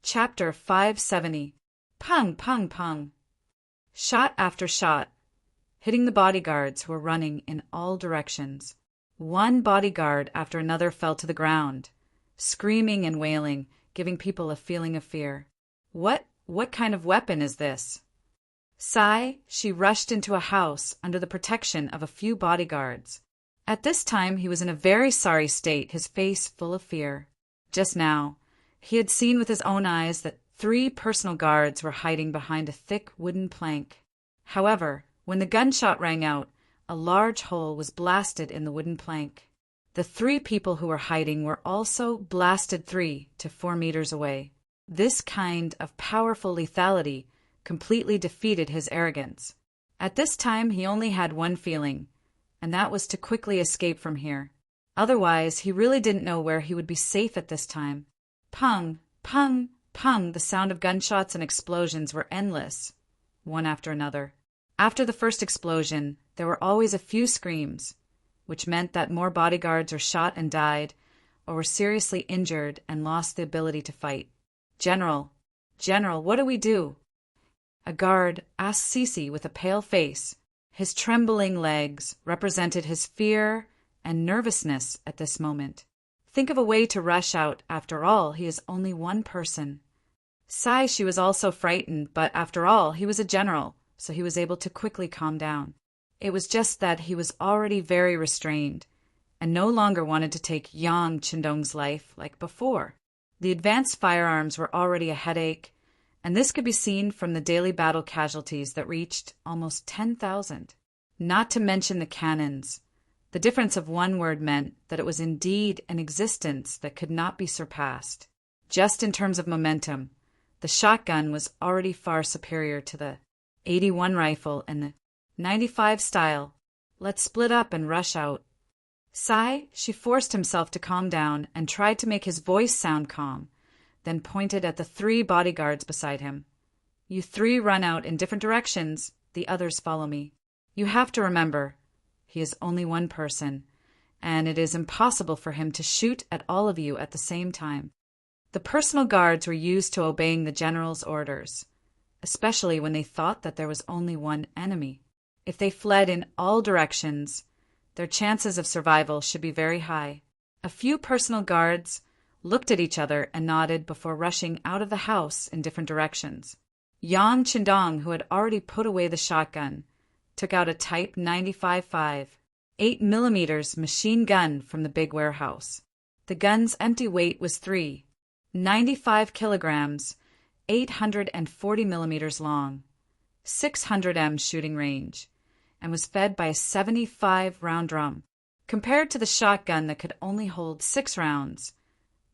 Chapter 570. Pung, pung, pung. Shot after shot, hitting the bodyguards who were running in all directions. One bodyguard after another fell to the ground, screaming and wailing, giving people a feeling of fear. What kind of weapon is this? She rushed into a house under the protection of a few bodyguards. At this time he was in a very sorry state, his face full of fear. Just now, he had seen with his own eyes that 3 personal guards were hiding behind a thick wooden plank. However, when the gunshot rang out, a large hole was blasted in the wooden plank. The 3 people who were hiding were also blasted 3 to 4 meters away. This kind of powerful lethality completely defeated his arrogance. At this time he only had one feeling, and that was to quickly escape from here. Otherwise, he really didn't know where he would be safe at this time. Pung, pung, pung, the sound of gunshots and explosions were endless, one after another. After the first explosion, there were always a few screams, which meant that more bodyguards were shot and died, or were seriously injured and lost the ability to fight. General, what do we do? A guard asked Sisi with a pale face. His trembling legs represented his fear and nervousness at this moment. Think of a way to rush out. After all, he is only one person. She was also frightened, but after all, he was a general, so he was able to quickly calm down. It was just that he was already very restrained and no longer wanted to take Yang Qindong's life like before. The advanced firearms were already a headache, and this could be seen from the daily battle casualties that reached almost 10,000. Not to mention the cannons. The difference of one word meant that it was indeed an existence that could not be surpassed. Just in terms of momentum, the shotgun was already far superior to the 81 rifle and the 95 style. Let's split up and rush out. She forced himself to calm down and tried to make his voice sound calm, then pointed at the 3 bodyguards beside him. You 3 run out in different directions, the others follow me. You have to remember, he is only one person, and it is impossible for him to shoot at all of you at the same time. The personal guards were used to obeying the general's orders, especially when they thought that there was only one enemy. If they fled in all directions, their chances of survival should be very high. A few personal guards looked at each other and nodded before rushing out of the house in different directions. Yang Qindong, who had already put away the shotgun, took out a Type 95.5, 8mm machine gun from the big warehouse. The gun's empty weight was 95 kilograms, 840 millimeters long, 600 m shooting range, and was fed by a 75-round drum. Compared to the shotgun that could only hold 6 rounds,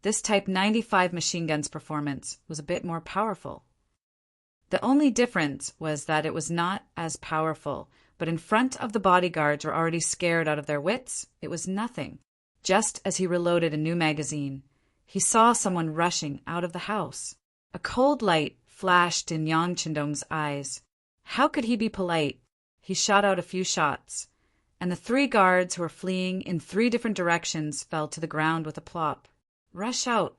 this Type 95 machine gun's performance was a bit more powerful. The only difference was that it was not as powerful, but in front of the bodyguards were already scared out of their wits. It was nothing. Just as he reloaded a new magazine, he saw someone rushing out of the house. A cold light flashed in Yang Qindong's eyes. How could he be polite? He shot out a few shots, and the 3 guards who were fleeing in 3 different directions fell to the ground with a plop. Rush out.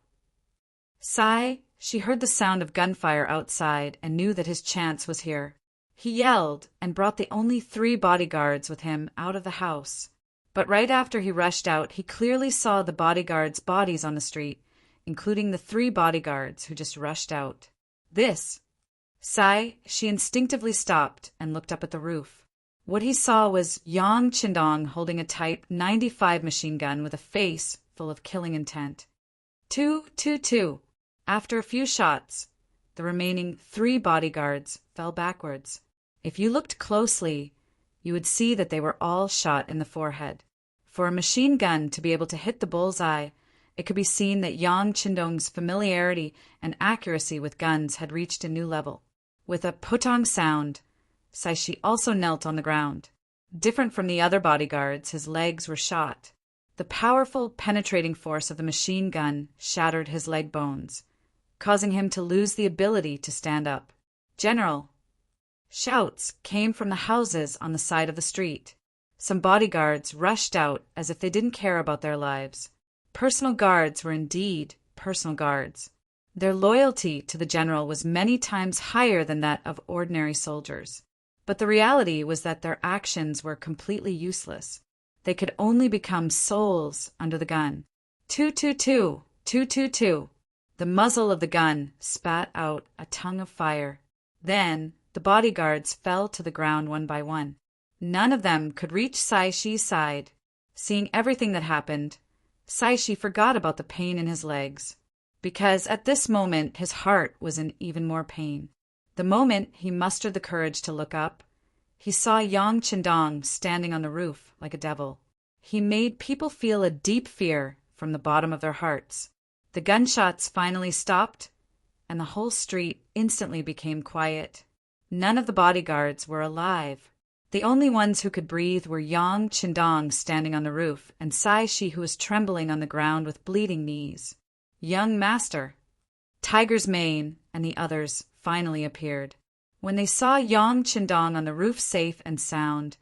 She heard the sound of gunfire outside and knew that his chance was here. He yelled and brought the only 3 bodyguards with him out of the house. But right after he rushed out, he clearly saw the bodyguards' bodies on the street, including the 3 bodyguards who just rushed out. She instinctively stopped and looked up at the roof. What he saw was Yang Qindong holding a Type 95 machine gun with a face full of killing intent. 2. After a few shots, the remaining 3 bodyguards fell backwards. If you looked closely, you would see that they were all shot in the forehead. For a machine gun to be able to hit the bullseye, it could be seen that Yang Qindong's familiarity and accuracy with guns had reached a new level. With a putong sound, Saishi also knelt on the ground. Different from the other bodyguards, his legs were shot. The powerful, penetrating force of the machine gun shattered his leg bones, causing him to lose the ability to stand up. General! Shouts came from the houses on the side of the street. Some bodyguards rushed out as if they didn't care about their lives. Personal guards were indeed personal guards. Their loyalty to the general was many times higher than that of ordinary soldiers. But the reality was that their actions were completely useless. They could only become souls under the gun. Two, two, two, two, two, two. The muzzle of the gun spat out a tongue of fire. Then the bodyguards fell to the ground one by one. None of them could reach Sai Shi's side. Seeing everything that happened, Sai Shi forgot about the pain in his legs, because at this moment his heart was in even more pain. The moment he mustered the courage to look up, he saw Yang Qindong standing on the roof like a devil. He made people feel a deep fear from the bottom of their hearts. The gunshots finally stopped, and the whole street instantly became quiet. None of the bodyguards were alive. The only ones who could breathe were Yang Qindong standing on the roof and Sai Shi, who was trembling on the ground with bleeding knees. Young Master, Tiger's Mane, and the others finally appeared. When they saw Yang Qindong on the roof safe and sound,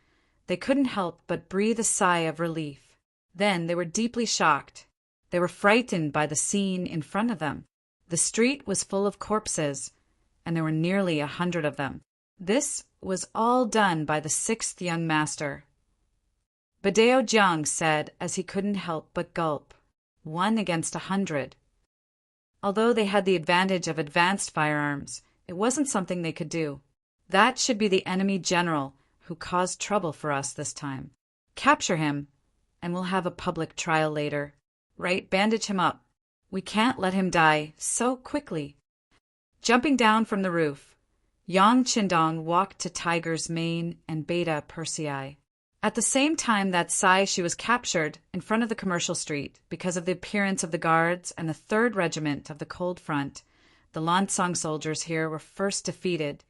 they couldn't help but breathe a sigh of relief. Then they were deeply shocked. They were frightened by the scene in front of them. The street was full of corpses, and there were nearly 100 of them. This was all done by the 6th young master. Badao Jiang said as he couldn't help but gulp. 1 against 100. Although they had the advantage of advanced firearms, it wasn't something they could do. That should be the enemy general who caused trouble for us this time. Capture him, and we'll have a public trial later. Right, bandage him up. We can't let him die so quickly. Jumping down from the roof, Yang Qindong walked to Tiger's Mane and Beta Persei. At the same time that Sai Shi was captured in front of the commercial street because of the appearance of the guards and the 3rd Regiment of the Cold Front, the Lancang soldiers here were first defeated,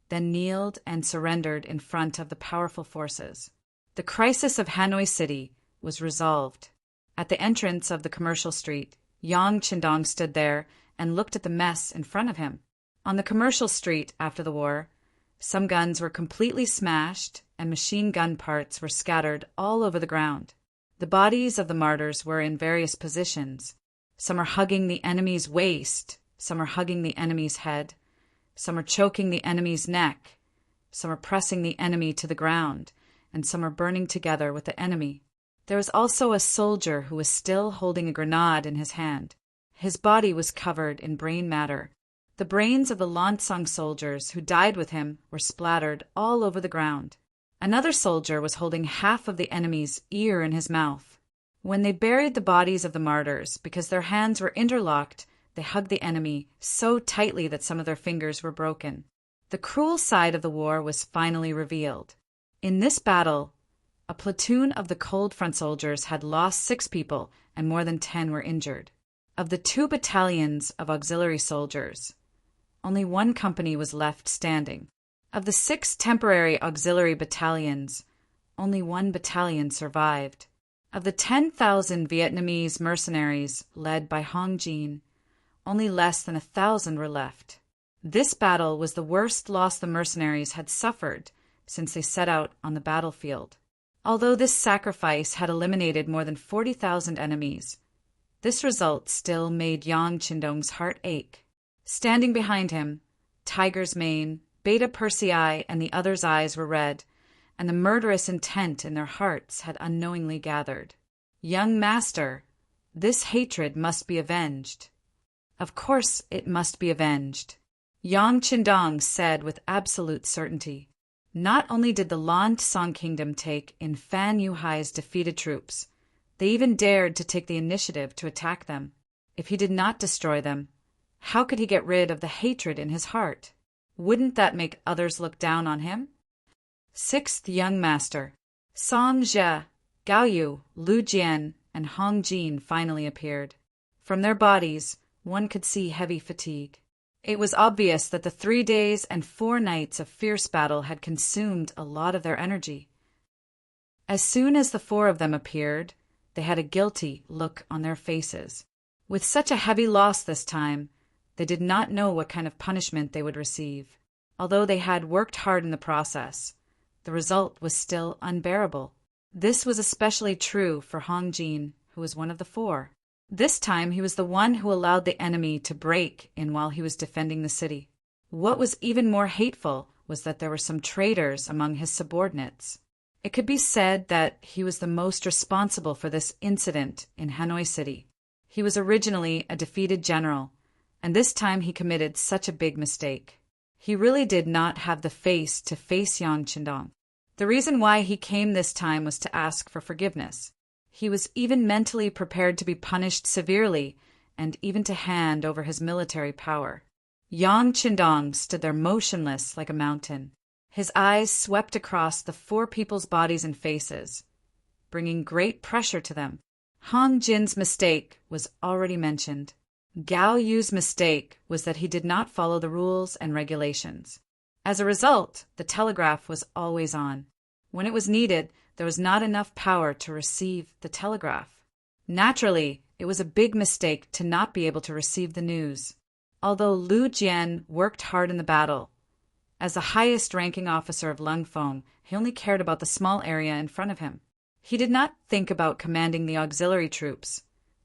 then kneeled and surrendered in front of the powerful forces. The crisis of Hanoi City was resolved. At the entrance of the commercial street, Yang Qindong stood there and looked at the mess in front of him. On the commercial street after the war, some guns were completely smashed and machine gun parts were scattered all over the ground. The bodies of the martyrs were in various positions. Some are hugging the enemy's waist, some are hugging the enemy's head, some are choking the enemy's neck, some are pressing the enemy to the ground, and some are burning together with the enemy. There was also a soldier who was still holding a grenade in his hand. His body was covered in brain matter. The brains of the Lancang soldiers who died with him were splattered all over the ground. Another soldier was holding half of the enemy's ear in his mouth. When they buried the bodies of the martyrs, because their hands were interlocked, they hugged the enemy so tightly that some of their fingers were broken. The cruel side of the war was finally revealed. In this battle, a platoon of the Cold Front soldiers had lost 6 people and more than 10 were injured. Of the 2 battalions of auxiliary soldiers, only 1 company was left standing. Of the 6 temporary auxiliary battalions, only 1 battalion survived. Of the 10,000 Vietnamese mercenaries led by Hong Jin, only less than 1,000 were left. This battle was the worst loss the mercenaries had suffered since they set out on the battlefield. Although this sacrifice had eliminated more than 40,000 enemies, this result still made Yang Qindong's heart ache. Standing behind him, Tiger's Mane, Beta Persei, and the others' eyes were red, and the murderous intent in their hearts had unknowingly gathered. Young Master, this hatred must be avenged. Of course it must be avenged. Yang Qindong said with absolute certainty. Not only did the Lancang Kingdom take in Fan Yuhai's defeated troops, they even dared to take the initiative to attack them. If he did not destroy them, how could he get rid of the hatred in his heart? Wouldn't that make others look down on him? 6th Young Master, Song Jie, Gao Yu, Lu Jian, and Hong Jin finally appeared. From their bodies, one could see heavy fatigue. It was obvious that the 3 days and 4 nights of fierce battle had consumed a lot of their energy. As soon as the 4 of them appeared, they had a guilty look on their faces. With such a heavy loss this time, they did not know what kind of punishment they would receive. Although they had worked hard in the process, the result was still unbearable. This was especially true for Hong Jin, who was one of the 4. This time he was the one who allowed the enemy to break in while he was defending the city. What was even more hateful was that there were some traitors among his subordinates. It could be said that he was the most responsible for this incident in Hanoi City. He was originally a defeated general, and this time he committed such a big mistake. He really did not have the face to face Yang Qindong. The reason why he came this time was to ask for forgiveness. He was even mentally prepared to be punished severely and even to hand over his military power. Yang Qindong stood there motionless like a mountain. His eyes swept across the four people's bodies and faces, bringing great pressure to them. Hong Jin's mistake was already mentioned. Gao Yu's mistake was that he did not follow the rules and regulations. As a result, the telegraph was always on. When it was needed, there was not enough power to receive the telegraph. Naturally, it was a big mistake to not be able to receive the news. Although Lu Jian worked hard in the battle, as the highest-ranking officer of Lung Feng, he only cared about the small area in front of him. He did not think about commanding the auxiliary troops,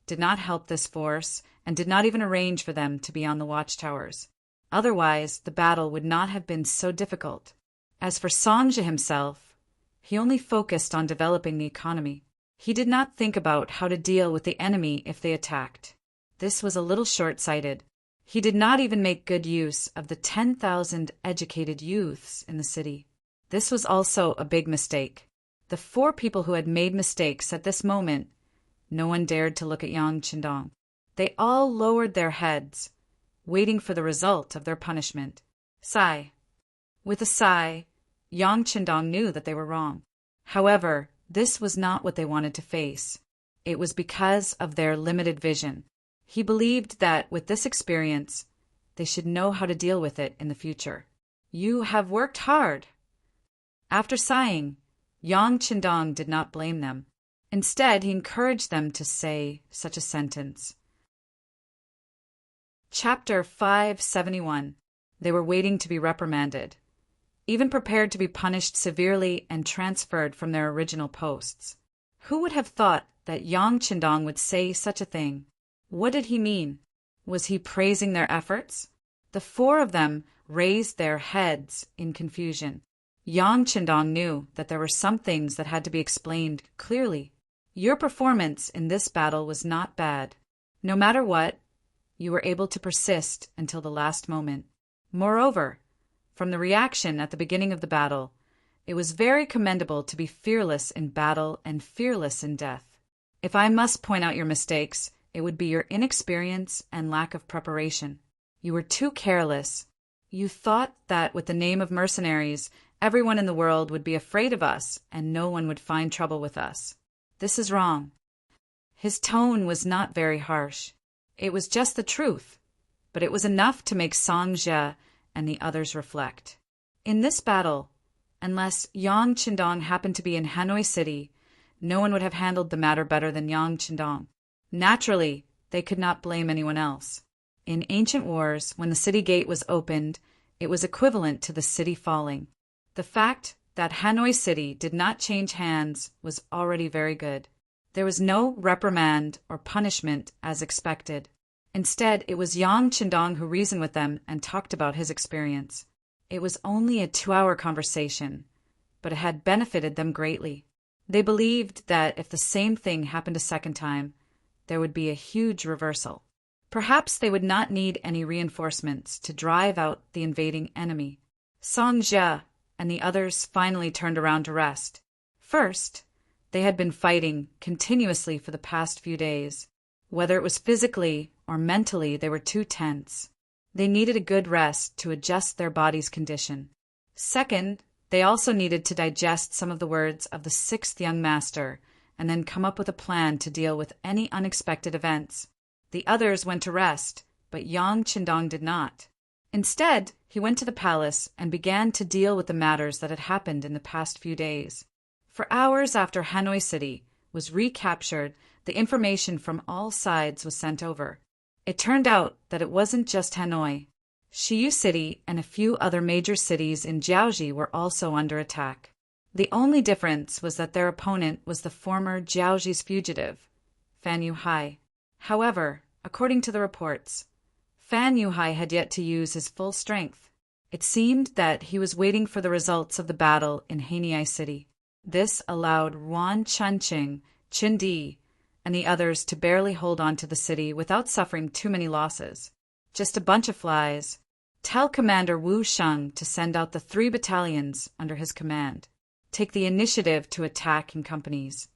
did not help this force, and did not even arrange for them to be on the watchtowers. Otherwise, the battle would not have been so difficult. As for Songzhi himself, he only focused on developing the economy. He did not think about how to deal with the enemy if they attacked. This was a little short-sighted. He did not even make good use of the 10,000 educated youths in the city. This was also a big mistake. The four people who had made mistakes at this moment, no one dared to look at Yang Qindong. They all lowered their heads, waiting for the result of their punishment. Sigh. With a sigh, Yang Qindong knew that they were wrong. However, this was not what they wanted to face. It was because of their limited vision. He believed that with this experience, they should know how to deal with it in the future. You have worked hard. After sighing, Yang Qindong did not blame them. Instead, he encouraged them to say such a sentence. Chapter 571. They were waiting to be reprimanded, even prepared to be punished severely and transferred from their original posts. Who would have thought that Yang Qindong would say such a thing? What did he mean? Was he praising their efforts? The four of them raised their heads in confusion. Yang Qindong knew that there were some things that had to be explained clearly. Your performance in this battle was not bad. No matter what, you were able to persist until the last moment. Moreover, from the reaction at the beginning of the battle, it was very commendable to be fearless in battle and fearless in death. If I must point out your mistakes, it would be your inexperience and lack of preparation. You were too careless. You thought that with the name of mercenaries, everyone in the world would be afraid of us and no one would find trouble with us. This is wrong. His tone was not very harsh. It was just the truth, but it was enough to make Songzhi and the others reflect. In this battle, unless Yang Qindong happened to be in Hanoi City, no one would have handled the matter better than Yang Qindong. Naturally, they could not blame anyone else. In ancient wars, when the city gate was opened, it was equivalent to the city falling. The fact that Hanoi City did not change hands was already very good. There was no reprimand or punishment as expected. Instead, it was Yang Qindong who reasoned with them and talked about his experience. It was only a 2-hour conversation, but it had benefited them greatly. They believed that if the same thing happened a second time, there would be a huge reversal. Perhaps they would not need any reinforcements to drive out the invading enemy. Songzhi and the others finally turned around to rest. First, they had been fighting continuously for the past few days. Whether it was physically or mentally, they were too tense. They needed a good rest to adjust their body's condition. Second, they also needed to digest some of the words of the 6th young master and then come up with a plan to deal with any unexpected events. The others went to rest, but Yang Qindong did not. Instead, he went to the palace and began to deal with the matters that had happened in the past few days. For hours after Hanoi City was recaptured, the information from all sides was sent over. It turned out that it wasn't just Hanoi. Shiyu City and a few other major cities in Jiaoji were also under attack. The only difference was that their opponent was the former Jiaoji's fugitive, Fan Yuhai. However, according to the reports, Fan Yuhai had yet to use his full strength. It seemed that he was waiting for the results of the battle in Haniai City. This allowed Yuan Chunqing, Qin Di, and the others to barely hold on to the city without suffering too many losses. Just a bunch of flies. Tell Commander Wu Sheng to send out the 3 battalions under his command. Take the initiative to attack in companies.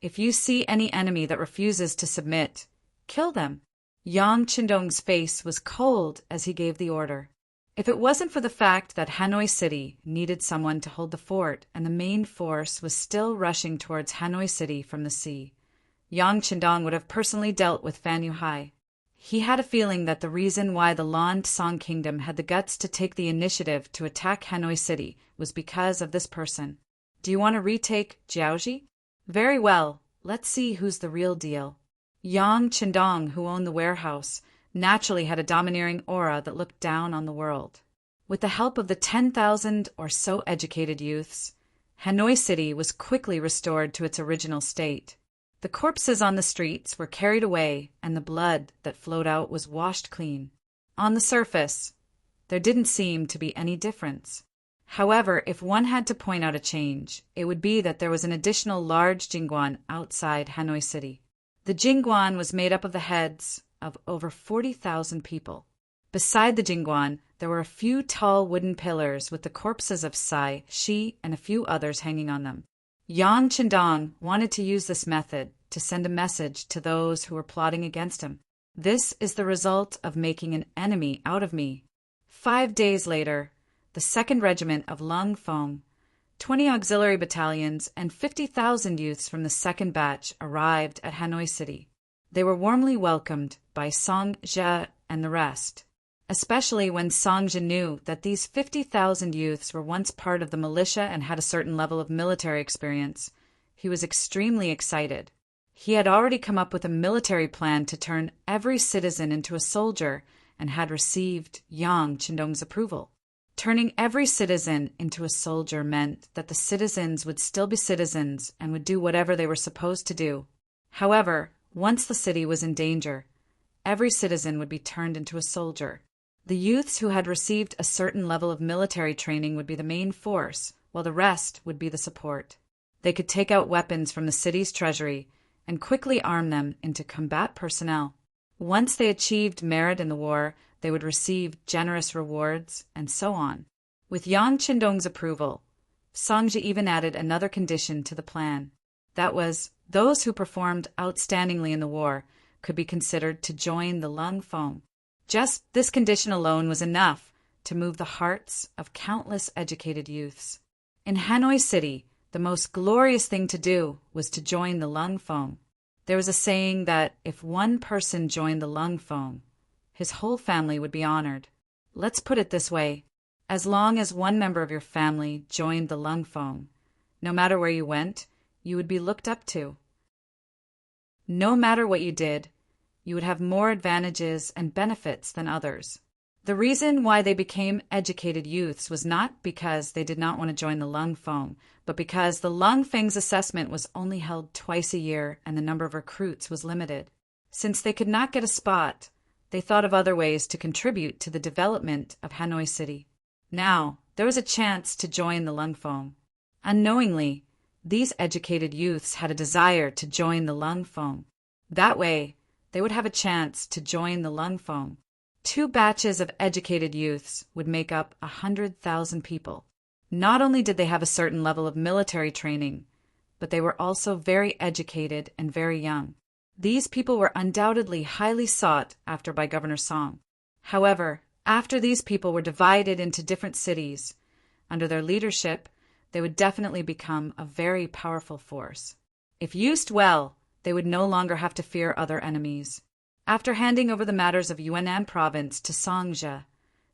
If you see any enemy that refuses to submit, kill them. Yang Qindong's face was cold as he gave the order. If it wasn't for the fact that Hanoi City needed someone to hold the fort and the main force was still rushing towards Hanoi City from the sea, Yang Qindong would have personally dealt with Fan Yuhai. He had a feeling that the reason why the Lan Song Kingdom had the guts to take the initiative to attack Hanoi City was because of this person. Do you want to retake Jiaoji? Very well, let's see who's the real deal. Yang Qindong, who owned the warehouse, naturally had a domineering aura that looked down on the world. With the help of the 10,000 or so educated youths, Hanoi City was quickly restored to its original state. The corpses on the streets were carried away, and the blood that flowed out was washed clean. On the surface, there didn't seem to be any difference. However, if one had to point out a change, it would be that there was an additional large jingguan outside Hanoi City. The jingguan was made up of the heads of over 40,000 people. Beside the jingguan, there were a few tall wooden pillars with the corpses of Sai, Shi, and a few others hanging on them. Yang Qindong wanted to use this method to send a message to those who were plotting against him. This is the result of making an enemy out of me. 5 days later, the 2nd Regiment of Lung Fong, 20 auxiliary battalions, and 50,000 youths from the 2nd batch arrived at Hanoi City. They were warmly welcomed by Song Jie and the rest. Especially when Song Jie knew that these 50,000 youths were once part of the militia and had a certain level of military experience, he was extremely excited. He had already come up with a military plan to turn every citizen into a soldier and had received Yang Qindong's approval. Turning every citizen into a soldier meant that the citizens would still be citizens and would do whatever they were supposed to do. However, once the city was in danger, every citizen would be turned into a soldier. The youths who had received a certain level of military training would be the main force, while the rest would be the support. They could take out weapons from the city's treasury and quickly arm them into combat personnel. Once they achieved merit in the war, they would receive generous rewards, and so on. With Yang Qindong's approval, Songji even added another condition to the plan. That was, those who performed outstandingly in the war could be considered to join the Lung Fong. Just this condition alone was enough to move the hearts of countless educated youths. In Hanoi City, the most glorious thing to do was to join the Lung Fong. There was a saying that if one person joined the Lung Fong, his whole family would be honored. Let's put it this way. As long as one member of your family joined the Lung Fong, no matter where you went, you would be looked up to. No matter what you did, you would have more advantages and benefits than others. The reason why they became educated youths was not because they did not want to join the Lung Fong, but because the Lung Feng's assessment was only held twice a year and the number of recruits was limited. Since they could not get a spot, they thought of other ways to contribute to the development of Hanoi City. Now, there was a chance to join the Lung Fong. Unknowingly, these educated youths had a desire to join the Lung Fong. That way, they would have a chance to join the Lung Fong. 2 batches of educated youths would make up 100,000 people. Not only did they have a certain level of military training, but they were also very educated and very young. These people were undoubtedly highly sought after by Governor Song. However, after these people were divided into different cities, under their leadership, they would definitely become a very powerful force. If used well, they would no longer have to fear other enemies. After handing over the matters of Yunnan province to Song Jie,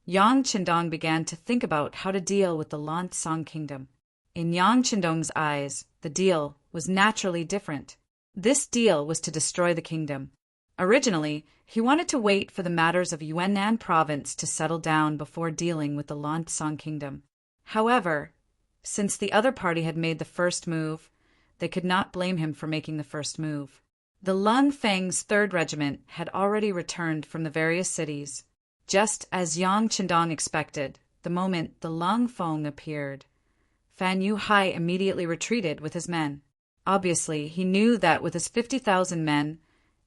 Yang Qindong began to think about how to deal with the Lan Song Kingdom. In Yang Qindong's eyes, the deal was naturally different. This deal was to destroy the kingdom. Originally, he wanted to wait for the matters of Yunnan province to settle down before dealing with the Lan Song Kingdom. However, since the other party had made the first move, they could not blame him for making the first move. The Lung Feng's 3rd Regiment had already returned from the various cities. Just as Yang Qindong expected, the moment the Lung Feng appeared, Fan Yuhai immediately retreated with his men. Obviously, he knew that with his 50,000 men,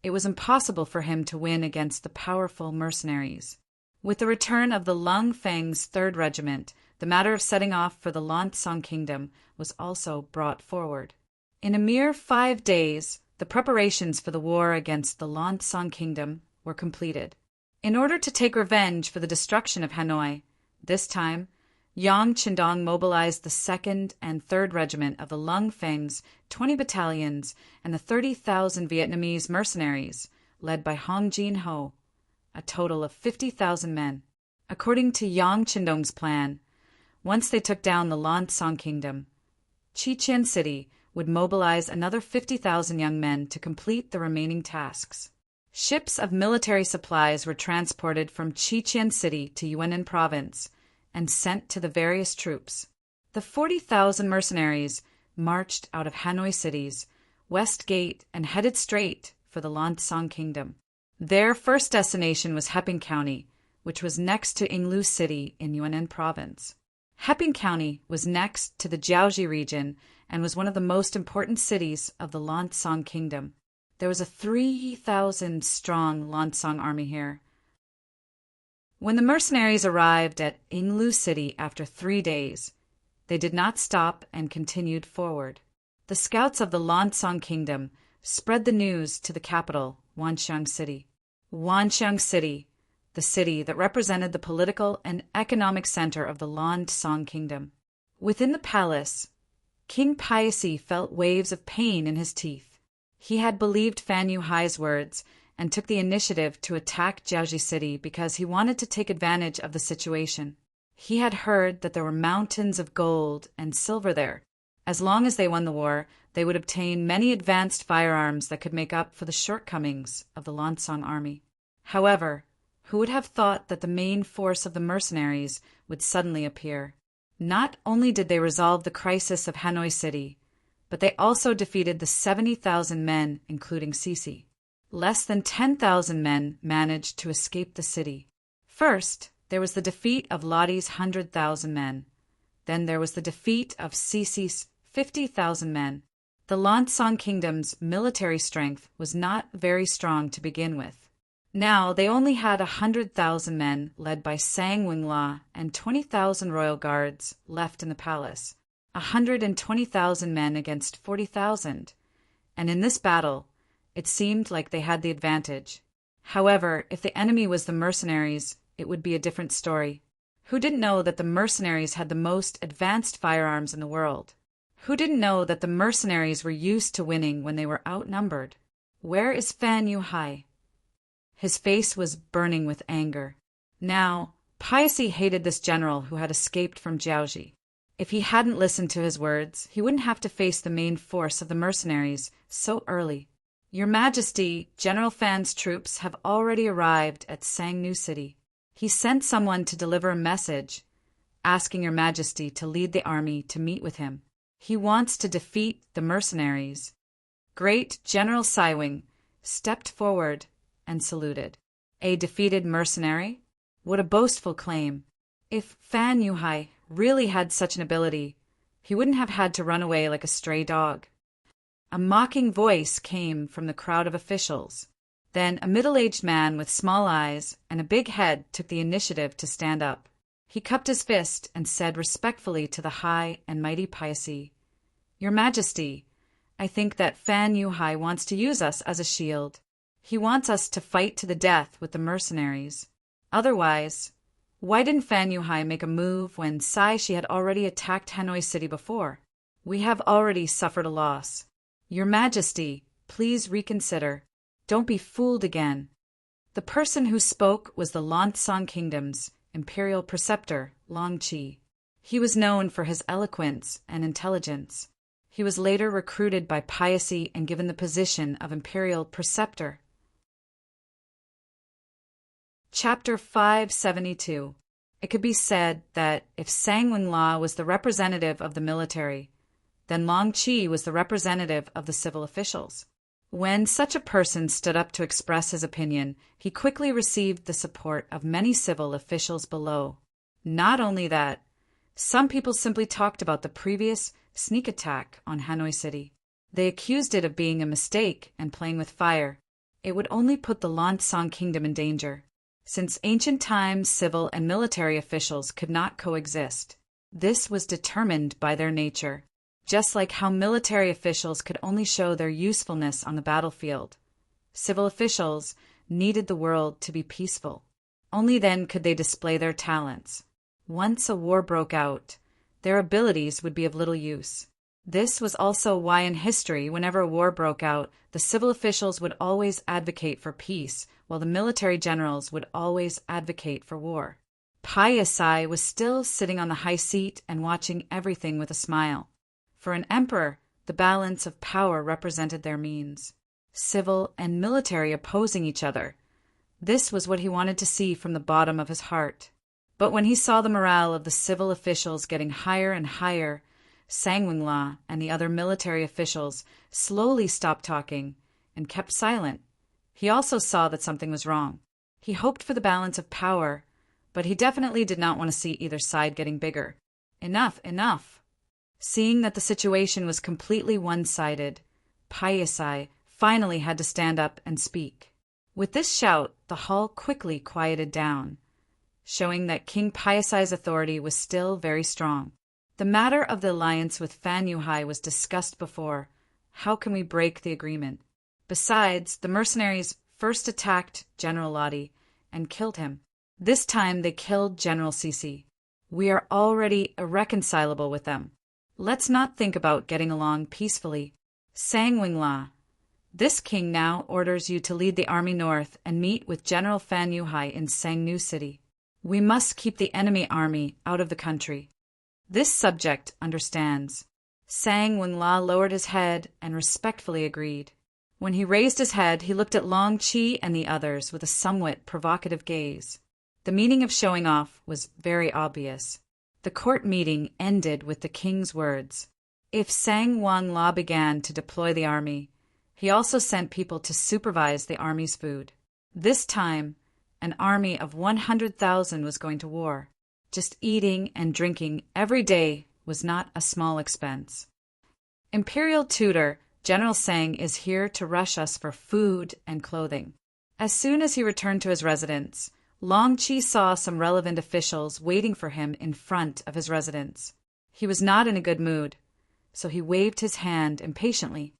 it was impossible for him to win against the powerful mercenaries. With the return of the Lung Feng's 3rd Regiment, the matter of setting off for the Lansong Kingdom was also brought forward. In a mere 5 days, the preparations for the war against the Lansong Kingdom were completed. In order to take revenge for the destruction of Hanoi, this time, Yang Qindong mobilized the 2nd and 3rd Regiment of the Lung Feng's 20 battalions and the 30,000 Vietnamese mercenaries, led by Hong Jin Ho, a total of 50,000 men. According to Yang Qindong's plan, once they took down the Lansong Kingdom, Chichen City would mobilize another 50,000 young men to complete the remaining tasks. Ships of military supplies were transported from Chichen City to Yunnan Province and sent to the various troops. The 40,000 mercenaries marched out of Hanoi City's West Gate and headed straight for the Lansong Kingdom. Their first destination was Heping County, which was next to Yinglu City in Yunnan Province. Heping County was next to the Jiaoji region and was one of the most important cities of the Lansong Kingdom. There was a 3,000-strong Lansong army here. When the mercenaries arrived at Yinglu City after 3 days, they did not stop and continued forward. The scouts of the Lansong Kingdom spread the news to the capital, Wanxiang City. Wanxiang City, the city that represented the political and economic center of the Lansong Kingdom. Within the palace, King Paisi felt waves of pain in his teeth. He had believed Fan Yuhai's words and took the initiative to attack Jiaoji City because he wanted to take advantage of the situation. He had heard that there were mountains of gold and silver there. As long as they won the war, they would obtain many advanced firearms that could make up for the shortcomings of the Lansong army. However, who would have thought that the main force of the mercenaries would suddenly appear? Not only did they resolve the crisis of Hanoi City, but they also defeated the 70,000 men, including Sisi. Less than 10,000 men managed to escape the city. First, there was the defeat of Lotti's 100,000 men. Then there was the defeat of Sisi's 50,000 men. The Lansong Kingdom's military strength was not very strong to begin with. Now they only had 100,000 men led by Sang Wingla and 20,000 royal guards left in the palace. 120,000 men against 40,000. And in this battle, it seemed like they had the advantage. However, if the enemy was the mercenaries, it would be a different story. Who didn't know that the mercenaries had the most advanced firearms in the world? Who didn't know that the mercenaries were used to winning when they were outnumbered? Where is Fan Yuhai? His face was burning with anger. Now, Paisi hated this general who had escaped from Jiaoji. If he hadn't listened to his words, he wouldn't have to face the main force of the mercenaries so early. Your Majesty, General Fan's troops have already arrived at Sangnu City. He sent someone to deliver a message, asking Your Majesty to lead the army to meet with him. He wants to defeat the mercenaries. Great General Saiwing stepped forward and saluted. A defeated mercenary? What a boastful claim. If Fan Yuhai really had such an ability, he wouldn't have had to run away like a stray dog. A mocking voice came from the crowd of officials. Then a middle-aged man with small eyes and a big head took the initiative to stand up. He cupped his fist and said respectfully to the high and mighty Paisi, Your Majesty, I think that Fan Yuhai wants to use us as a shield. He wants us to fight to the death with the mercenaries. Otherwise, why didn't Fan Yuhai make a move when Shi had already attacked Hanoi City before? We have already suffered a loss. Your Majesty, please reconsider. Don't be fooled again. The person who spoke was the Lansong Kingdom's imperial preceptor, Long Qi. He was known for his eloquence and intelligence. He was later recruited by Paisi and given the position of imperial preceptor. Chapter 572. It could be said that if Sang Wingla was the representative of the military, then Long Qi was the representative of the civil officials. When such a person stood up to express his opinion, he quickly received the support of many civil officials below. Not only that, some people simply talked about the previous sneak attack on Hanoi City. They accused it of being a mistake and playing with fire. It would only put the Lansang kingdom in danger. Since ancient times, civil and military officials could not coexist. This was determined by their nature. Just like how military officials could only show their usefulness on the battlefield, civil officials needed the world to be peaceful. Only then could they display their talents. Once a war broke out, their abilities would be of little use. This was also why in history, whenever a war broke out, the civil officials would always advocate for peace, while the military generals would always advocate for war. Payasai was still sitting on the high seat and watching everything with a smile. For an emperor, the balance of power represented their means. Civil and military opposing each other. This was what he wanted to see from the bottom of his heart. But when he saw the morale of the civil officials getting higher and higher, Sangwingla and the other military officials slowly stopped talking and kept silent. He also saw that something was wrong. He hoped for the balance of power, but he definitely did not want to see either side getting bigger. Enough, enough! Seeing that the situation was completely one-sided, Payasai finally had to stand up and speak. With this shout, the hall quickly quieted down, showing that King Payasai's authority was still very strong. The matter of the alliance with Fan Yuhai was discussed before. How can we break the agreement? Besides, the mercenaries first attacked General Lodi and killed him. This time they killed General Sisi. We are already irreconcilable with them. Let's not think about getting along peacefully. Sangwingla, this king now orders you to lead the army north and meet with General Fan Yuhai in Sangnu City. We must keep the enemy army out of the country. This subject understands. Sangwingla lowered his head and respectfully agreed. When he raised his head, he looked at Long Qi and the others with a somewhat provocative gaze. The meaning of showing off was very obvious. The court meeting ended with the king's words. If Sangwangla began to deploy the army, he also sent people to supervise the army's food. This time, an army of 100,000 was going to war. Just eating and drinking every day was not a small expense. Imperial tutor General Sang is here to rush us for food and clothing. As soon as he returned to his residence, Long Qi saw some relevant officials waiting for him in front of his residence. He was not in a good mood, so he waved his hand impatiently.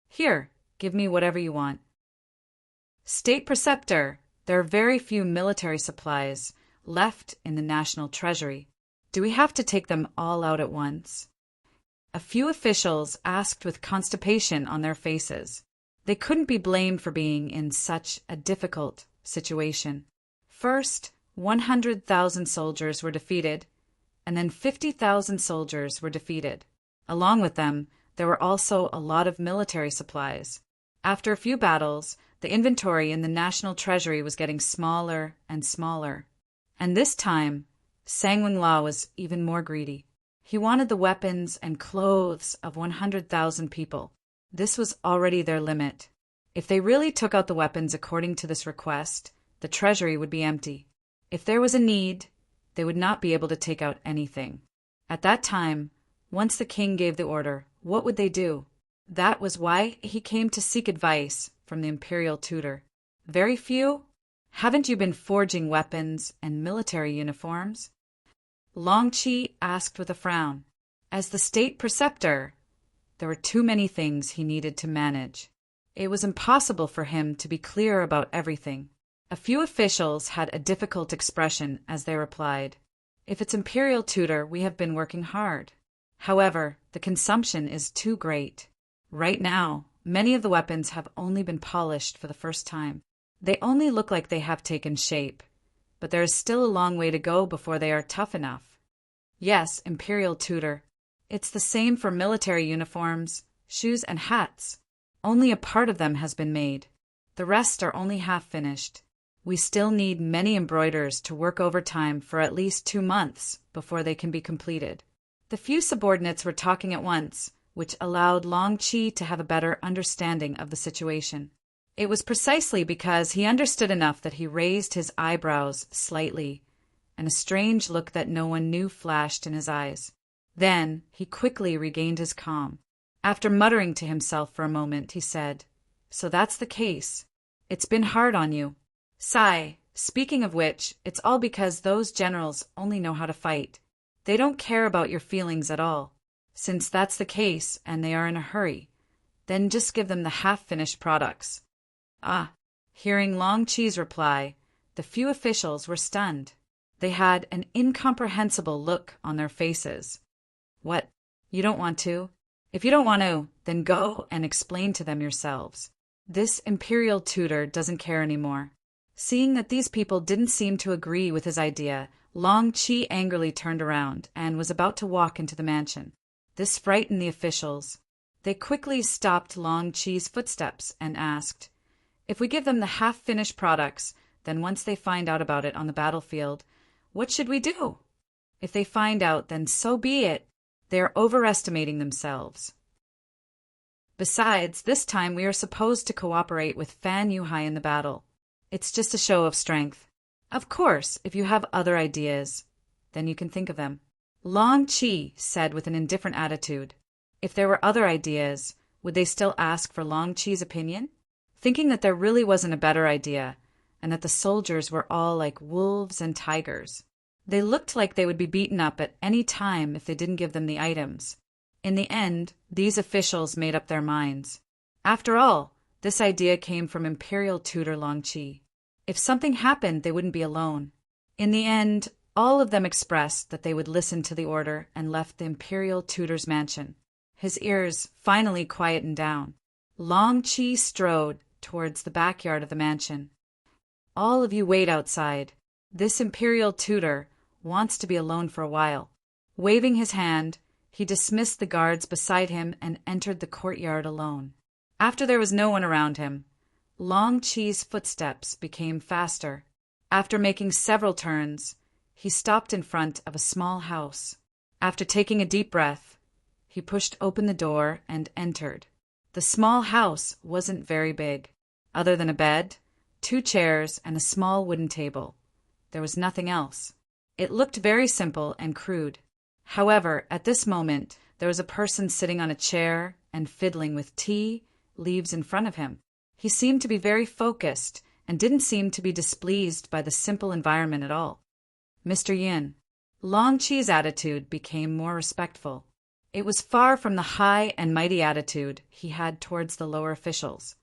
Here, give me whatever you want. State Preceptor, there are very few military supplies left in the national treasury. Do we have to take them all out at once? A few officials asked with constipation on their faces. They couldn't be blamed for being in such a difficult situation. First, 100,000 soldiers were defeated, and then 50,000 soldiers were defeated. Along with them, there were also a lot of military supplies. After a few battles, the inventory in the national treasury was getting smaller and smaller. And this time, Sangwingla was even more greedy. He wanted the weapons and clothes of 100,000 people. This was already their limit. If they really took out the weapons according to this request, the treasury would be empty. If there was a need, they would not be able to take out anything. At that time, once the king gave the order, what would they do? That was why he came to seek advice from the imperial tutor. Very few? Haven't you been forging weapons and military uniforms? Long Qi asked with a frown. As the state preceptor, there were too many things he needed to manage. It was impossible for him to be clear about everything. A few officials had a difficult expression as they replied, "If it's imperial tutor, we have been working hard. However, the consumption is too great. Right now, many of the weapons have only been polished for the first time. They only look like they have taken shape, but there is still a long way to go before they are tough enough." Yes, imperial tutor. It's the same for military uniforms, shoes and hats. Only a part of them has been made. The rest are only half finished. We still need many embroiderers to work overtime for at least 2 months before they can be completed. The few subordinates were talking at once, which allowed Long Qi to have a better understanding of the situation. It was precisely because he understood enough that he raised his eyebrows slightly, and a strange look that no one knew flashed in his eyes. Then he quickly regained his calm. After muttering to himself for a moment, he said, "So that's the case. It's been hard on you. Sigh, speaking of which, it's all because those generals only know how to fight. They don't care about your feelings at all. Since that's the case, and they are in a hurry, then just give them the half-finished products." Ah! Hearing Long Qi's reply, the few officials were stunned. They had an incomprehensible look on their faces. "What? You don't want to? If you don't want to, then go and explain to them yourselves. This imperial tutor doesn't care anymore." Seeing that these people didn't seem to agree with his idea, Long Qi angrily turned around and was about to walk into the mansion. This frightened the officials. They quickly stopped Long Qi's footsteps and asked, "If we give them the half-finished products, then once they find out about it on the battlefield, what should we do? If they find out, then so be it. They are overestimating themselves. Besides, this time we are supposed to cooperate with Fan Yuhai in the battle. It's just a show of strength. Of course, if you have other ideas, then you can think of them." Long Qi said with an indifferent attitude. If there were other ideas, would they still ask for Long Qi's opinion? Thinking that there really wasn't a better idea, and that the soldiers were all like wolves and tigers. They looked like they would be beaten up at any time if they didn't give them the items. In the end, these officials made up their minds. After all, this idea came from Imperial Tutor Long Qi. If something happened, they wouldn't be alone. In the end, all of them expressed that they would listen to the order and left the Imperial Tutor's mansion. His ears finally quietened down. Long Qi strode towards the backyard of the mansion. "All of you wait outside. This Imperial Tutor wants to be alone for a while." Waving his hand, he dismissed the guards beside him and entered the courtyard alone. After there was no one around him, Long Qi's footsteps became faster. After making several turns, he stopped in front of a small house. After taking a deep breath, he pushed open the door and entered. The small house wasn't very big. Other than a bed, 2 chairs, and a small wooden table, there was nothing else. It looked very simple and crude. However, at this moment, there was a person sitting on a chair and fiddling with tea leaves in front of him. He seemed to be very focused and didn't seem to be displeased by the simple environment at all. "Mr. Yin." Long Qi's attitude became more respectful. It was far from the high and mighty attitude he had towards the lower officials.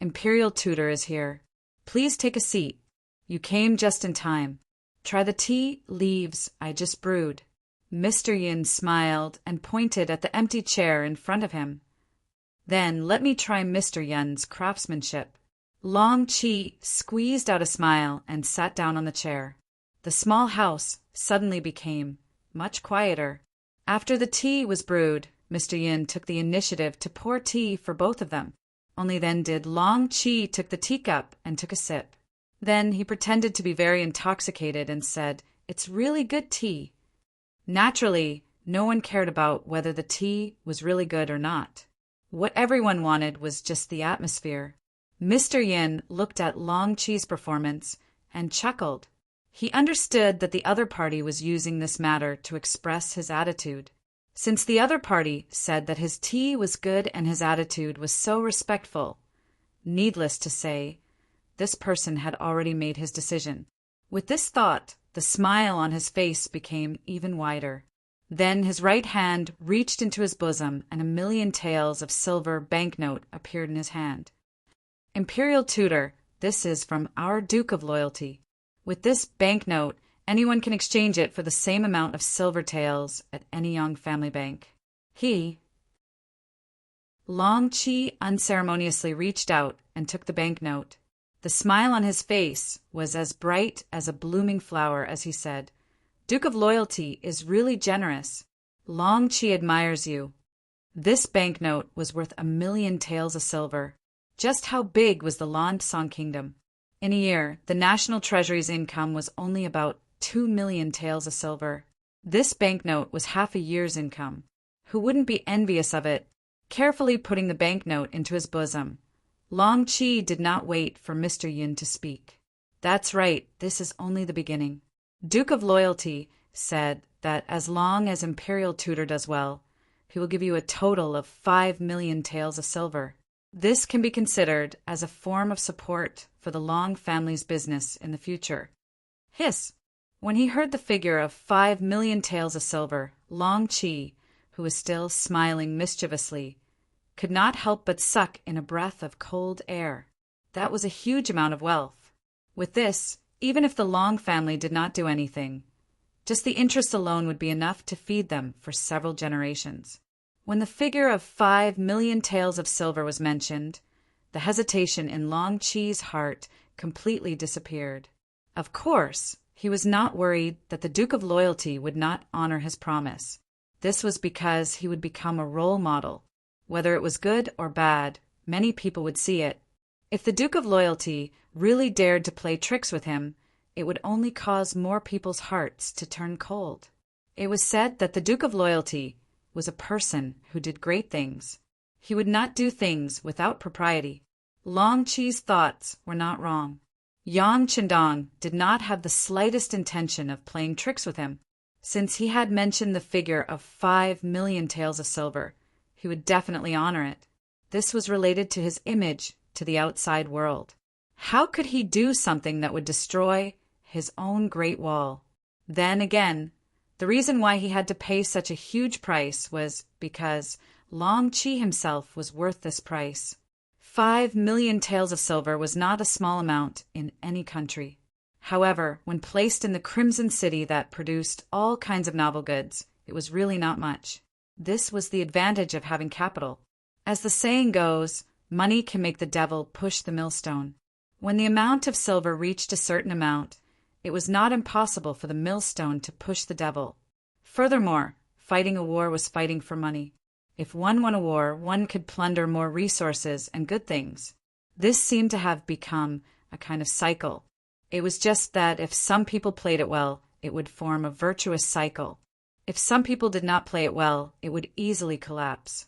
"Imperial Tutor is here. Please take a seat. You came just in time. Try the tea leaves I just brewed." Mr. Yin smiled and pointed at the empty chair in front of him. "Then let me try Mr. Yin's craftsmanship." Long Qi squeezed out a smile and sat down on the chair. The small house suddenly became much quieter. After the tea was brewed, Mr. Yin took the initiative to pour tea for both of them. Only then did Long Qi took the teacup and took a sip. Then he pretended to be very intoxicated and said, "It's really good tea." Naturally, no one cared about whether the tea was really good or not. What everyone wanted was just the atmosphere. Mr. Yin looked at Long Qi's performance and chuckled. He understood that the other party was using this matter to express his attitude. Since the other party said that his tea was good and his attitude was so respectful, needless to say, this person had already made his decision. With this thought, the smile on his face became even wider. Then his right hand reached into his bosom and 1,000,000 taels of silver banknote appeared in his hand. "Imperial Tutor, this is from our Duke of Loyalty. With this banknote, anyone can exchange it for the same amount of silver taels at any young family bank." Long Qi unceremoniously reached out and took the banknote. The smile on his face was as bright as a blooming flower as he said, "Duke of Loyalty is really generous. Long Qi admires you." This banknote was worth 1,000,000 taels of silver. Just how big was the Lan Song Kingdom? In a year, the national treasury's income was only about 2,000,000 taels of silver. This banknote was half a year's income. who wouldn't be envious of it, carefully putting the banknote into his bosom. Long Qi did not wait for Mr. Yin to speak. "That's right, this is only the beginning." Duke of Loyalty said that as long as Imperial Tutor does well, he will give you a total of 5 million taels of silver. This can be considered as a form of support for the Long family's business in the future. Hiss! When he heard the figure of 5 million taels of silver, Long Qi, who was still smiling mischievously, could not help but suck in a breath of cold air. That was a huge amount of wealth. With this, even if the Long family did not do anything, just the interest alone would be enough to feed them for several generations. When the figure of 5 million taels of silver was mentioned, the hesitation in Long Qi's heart completely disappeared. Of course, he was not worried that the Duke of Loyalty would not honor his promise. This was because he would become a role model. Whether it was good or bad, many people would see it. If the Duke of Loyalty really dared to play tricks with him, it would only cause more people's hearts to turn cold. It was said that the Duke of Loyalty was a person who did great things. He would not do things without propriety. Long Qi's thoughts were not wrong. Yang Qindong did not have the slightest intention of playing tricks with him. Since he had mentioned the figure of 5 million taels of silver, he would definitely honor it. This was related to his image to the outside world. How could he do something that would destroy his own Great Wall? Then again, the reason why he had to pay such a huge price was because Long Qi himself was worth this price. 5 million taels of silver was not a small amount in any country. However, when placed in the Crimson City that produced all kinds of novel goods, it was really not much. This was the advantage of having capital. As the saying goes, money can make the devil push the millstone. When the amount of silver reached a certain amount, it was not impossible for the millstone to push the devil. Furthermore, fighting a war was fighting for money. If one won a war, one could plunder more resources and good things. This seemed to have become a kind of cycle. It was just that if some people played it well, it would form a virtuous cycle. If some people did not play it well, it would easily collapse.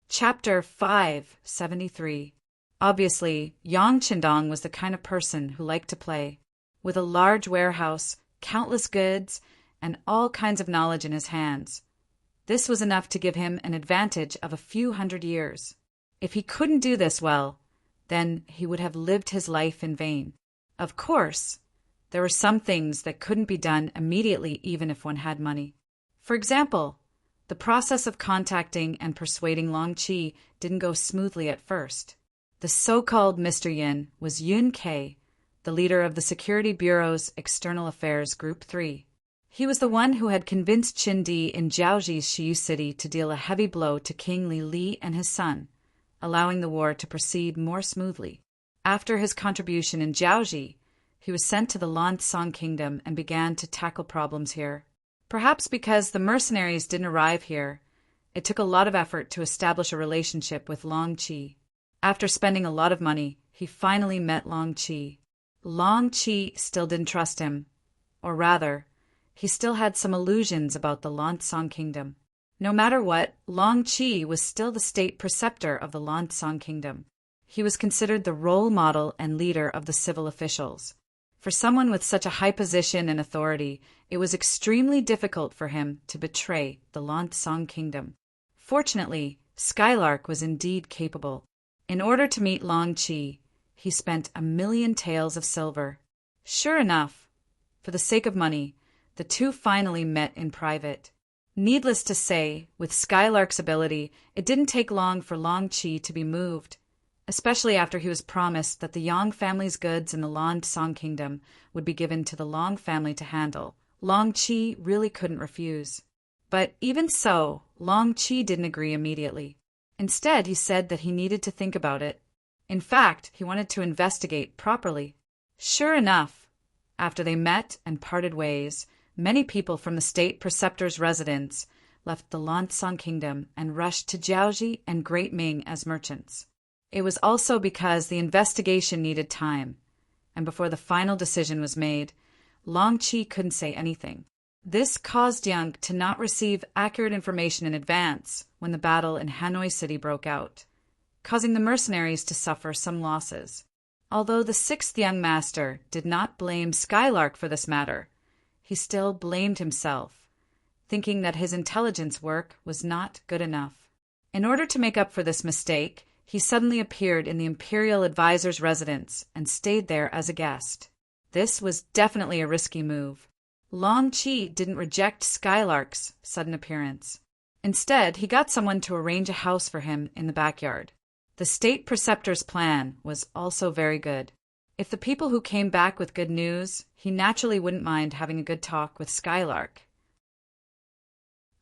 Chapter 573. Obviously, Yang Qindong was the kind of person who liked to play. With a large warehouse, countless goods, and all kinds of knowledge in his hands, this was enough to give him an advantage of a few hundred years. If he couldn't do this well, then he would have lived his life in vain. Of course, there were some things that couldn't be done immediately even if one had money. For example, the process of contacting and persuading Long Qi didn't go smoothly at first. The so-called Mr. Yin was Yun Ke, the leader of the Security Bureau's External Affairs Group 3. He was the one who had convinced Qin Di in Jiaoji's Shiyu City to deal a heavy blow to King Li and his son, allowing the war to proceed more smoothly. After his contribution in Jiaoji, he was sent to the Lancang Kingdom and began to tackle problems here. Perhaps because the mercenaries didn't arrive here, it took a lot of effort to establish a relationship with Long Qi. After spending a lot of money, he finally met Long Qi. Long Qi still didn't trust him, or rather, he still had some illusions about the Lancang Kingdom. No matter what, Long Qi was still the state preceptor of the Lancang Kingdom. He was considered the role model and leader of the civil officials. For someone with such a high position and authority, it was extremely difficult for him to betray the Lancang Kingdom. Fortunately, Skylark was indeed capable. In order to meet Long Qi, he spent 1 million taels of silver. Sure enough, for the sake of money, the two finally met in private. Needless to say, with Skylark's ability, it didn't take long for Long Qi to be moved, especially after he was promised that the Yang family's goods in the Lancang Kingdom would be given to the Long family to handle. Long Qi really couldn't refuse. But even so, Long Qi didn't agree immediately. Instead, he said that he needed to think about it. In fact, he wanted to investigate properly. Sure enough, after they met and parted ways, many people from the state preceptor's residence left the Lancang Kingdom and rushed to Jiaoji and Great Ming as merchants. It was also because the investigation needed time, and before the final decision was made, Long Qi couldn't say anything. This caused Yang to not receive accurate information in advance when the battle in Hanoi City broke out, causing the mercenaries to suffer some losses. Although the sixth young master did not blame Skylark for this matter, he still blamed himself, thinking that his intelligence work was not good enough. In order to make up for this mistake, he suddenly appeared in the Imperial Advisor's residence and stayed there as a guest. This was definitely a risky move. Long Chi didn't reject Skylark's sudden appearance. Instead, he got someone to arrange a house for him in the backyard. The state preceptor's plan was also very good. If the people who came back with good news, he naturally wouldn't mind having a good talk with Skylark.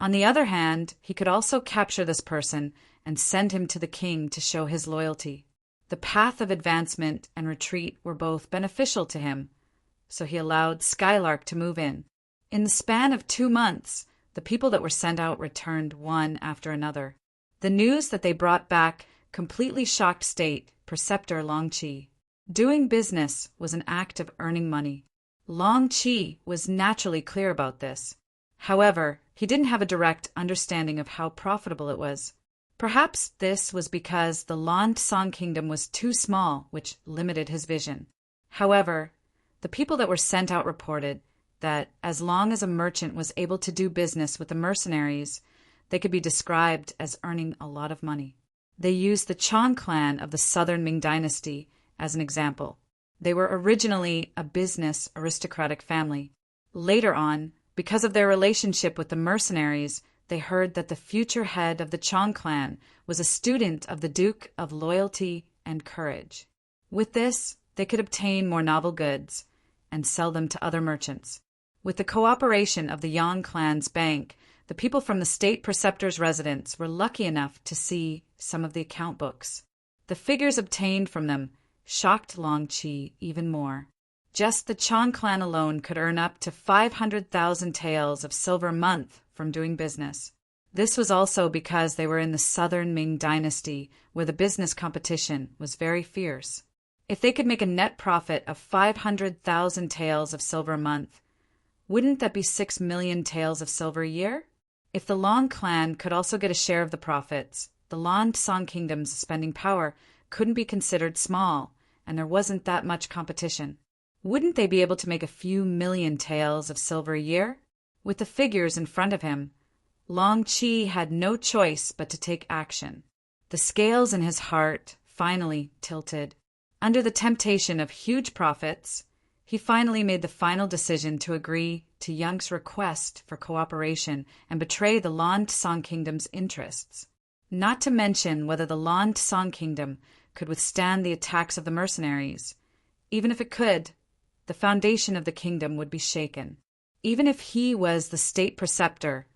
On the other hand, he could also capture this person and send him to the king to show his loyalty. The path of advancement and retreat were both beneficial to him, so he allowed Skylark to move in. In the span of 2 months, the people that were sent out returned one after another. The news that they brought back completely shocked State Preceptor Long Chi. Doing business was an act of earning money. Long Chi was naturally clear about this. However, he didn't have a direct understanding of how profitable it was. Perhaps this was because the Lan Song Kingdom was too small, which limited his vision. However, the people that were sent out reported that as long as a merchant was able to do business with the mercenaries, they could be described as earning a lot of money. They used the Chong clan of the southern Ming dynasty as an example. They were originally a business aristocratic family. Later on, because of their relationship with the mercenaries, they heard that the future head of the Chong clan was a student of the Duke of Loyalty and Courage. With this, they could obtain more novel goods and sell them to other merchants. With the cooperation of the Yang clan's bank, the people from the state preceptor's residence were lucky enough to see some of the account books. The figures obtained from them shocked Long Chi even more. Just the Chong clan alone could earn up to 500,000 taels of silver a month from doing business. This was also because they were in the southern Ming dynasty, where the business competition was very fierce. If they could make a net profit of 500,000 taels of silver a month, wouldn't that be 6 million taels of silver a year? If the Long clan could also get a share of the profits, the Lan Song Kingdom's spending power couldn't be considered small, and there wasn't that much competition. Wouldn't they be able to make a few million taels of silver a year? With the figures in front of him, Long Chi had no choice but to take action. The scales in his heart finally tilted. Under the temptation of huge profits, he finally made the final decision to agree to Yang's request for cooperation and betray the Lan Song Kingdom's interests. Not to mention whether the Lan Song Kingdom could withstand the attacks of the mercenaries. Even if it could, the foundation of the kingdom would be shaken. Even if he was the state preceptor,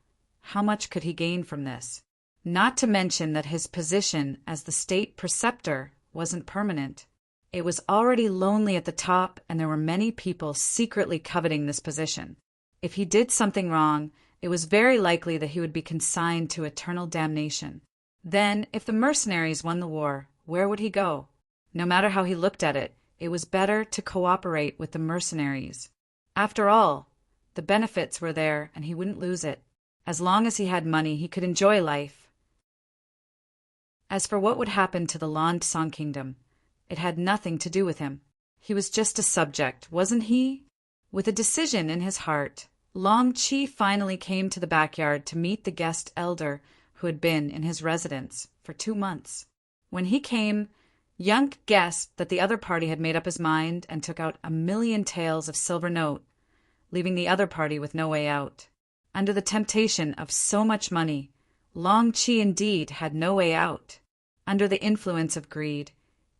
how much could he gain from this? Not to mention that his position as the state preceptor wasn't permanent. It was already lonely at the top, and there were many people secretly coveting this position. If he did something wrong, it was very likely that he would be consigned to eternal damnation. Then, if the mercenaries won the war, where would he go? No matter how he looked at it, it was better to cooperate with the mercenaries. After all, the benefits were there and he wouldn't lose it. As long as he had money, he could enjoy life. As for what would happen to the Lan Song Kingdom, it had nothing to do with him. He was just a subject, wasn't he? With a decision in his heart, Long Chi finally came to the backyard to meet the guest elder who had been in his residence for 2 months. When he came, Young guessed that the other party had made up his mind and took out 1 million taels of silver note, leaving the other party with no way out. Under the temptation of so much money, Long Chi indeed had no way out. Under the influence of greed,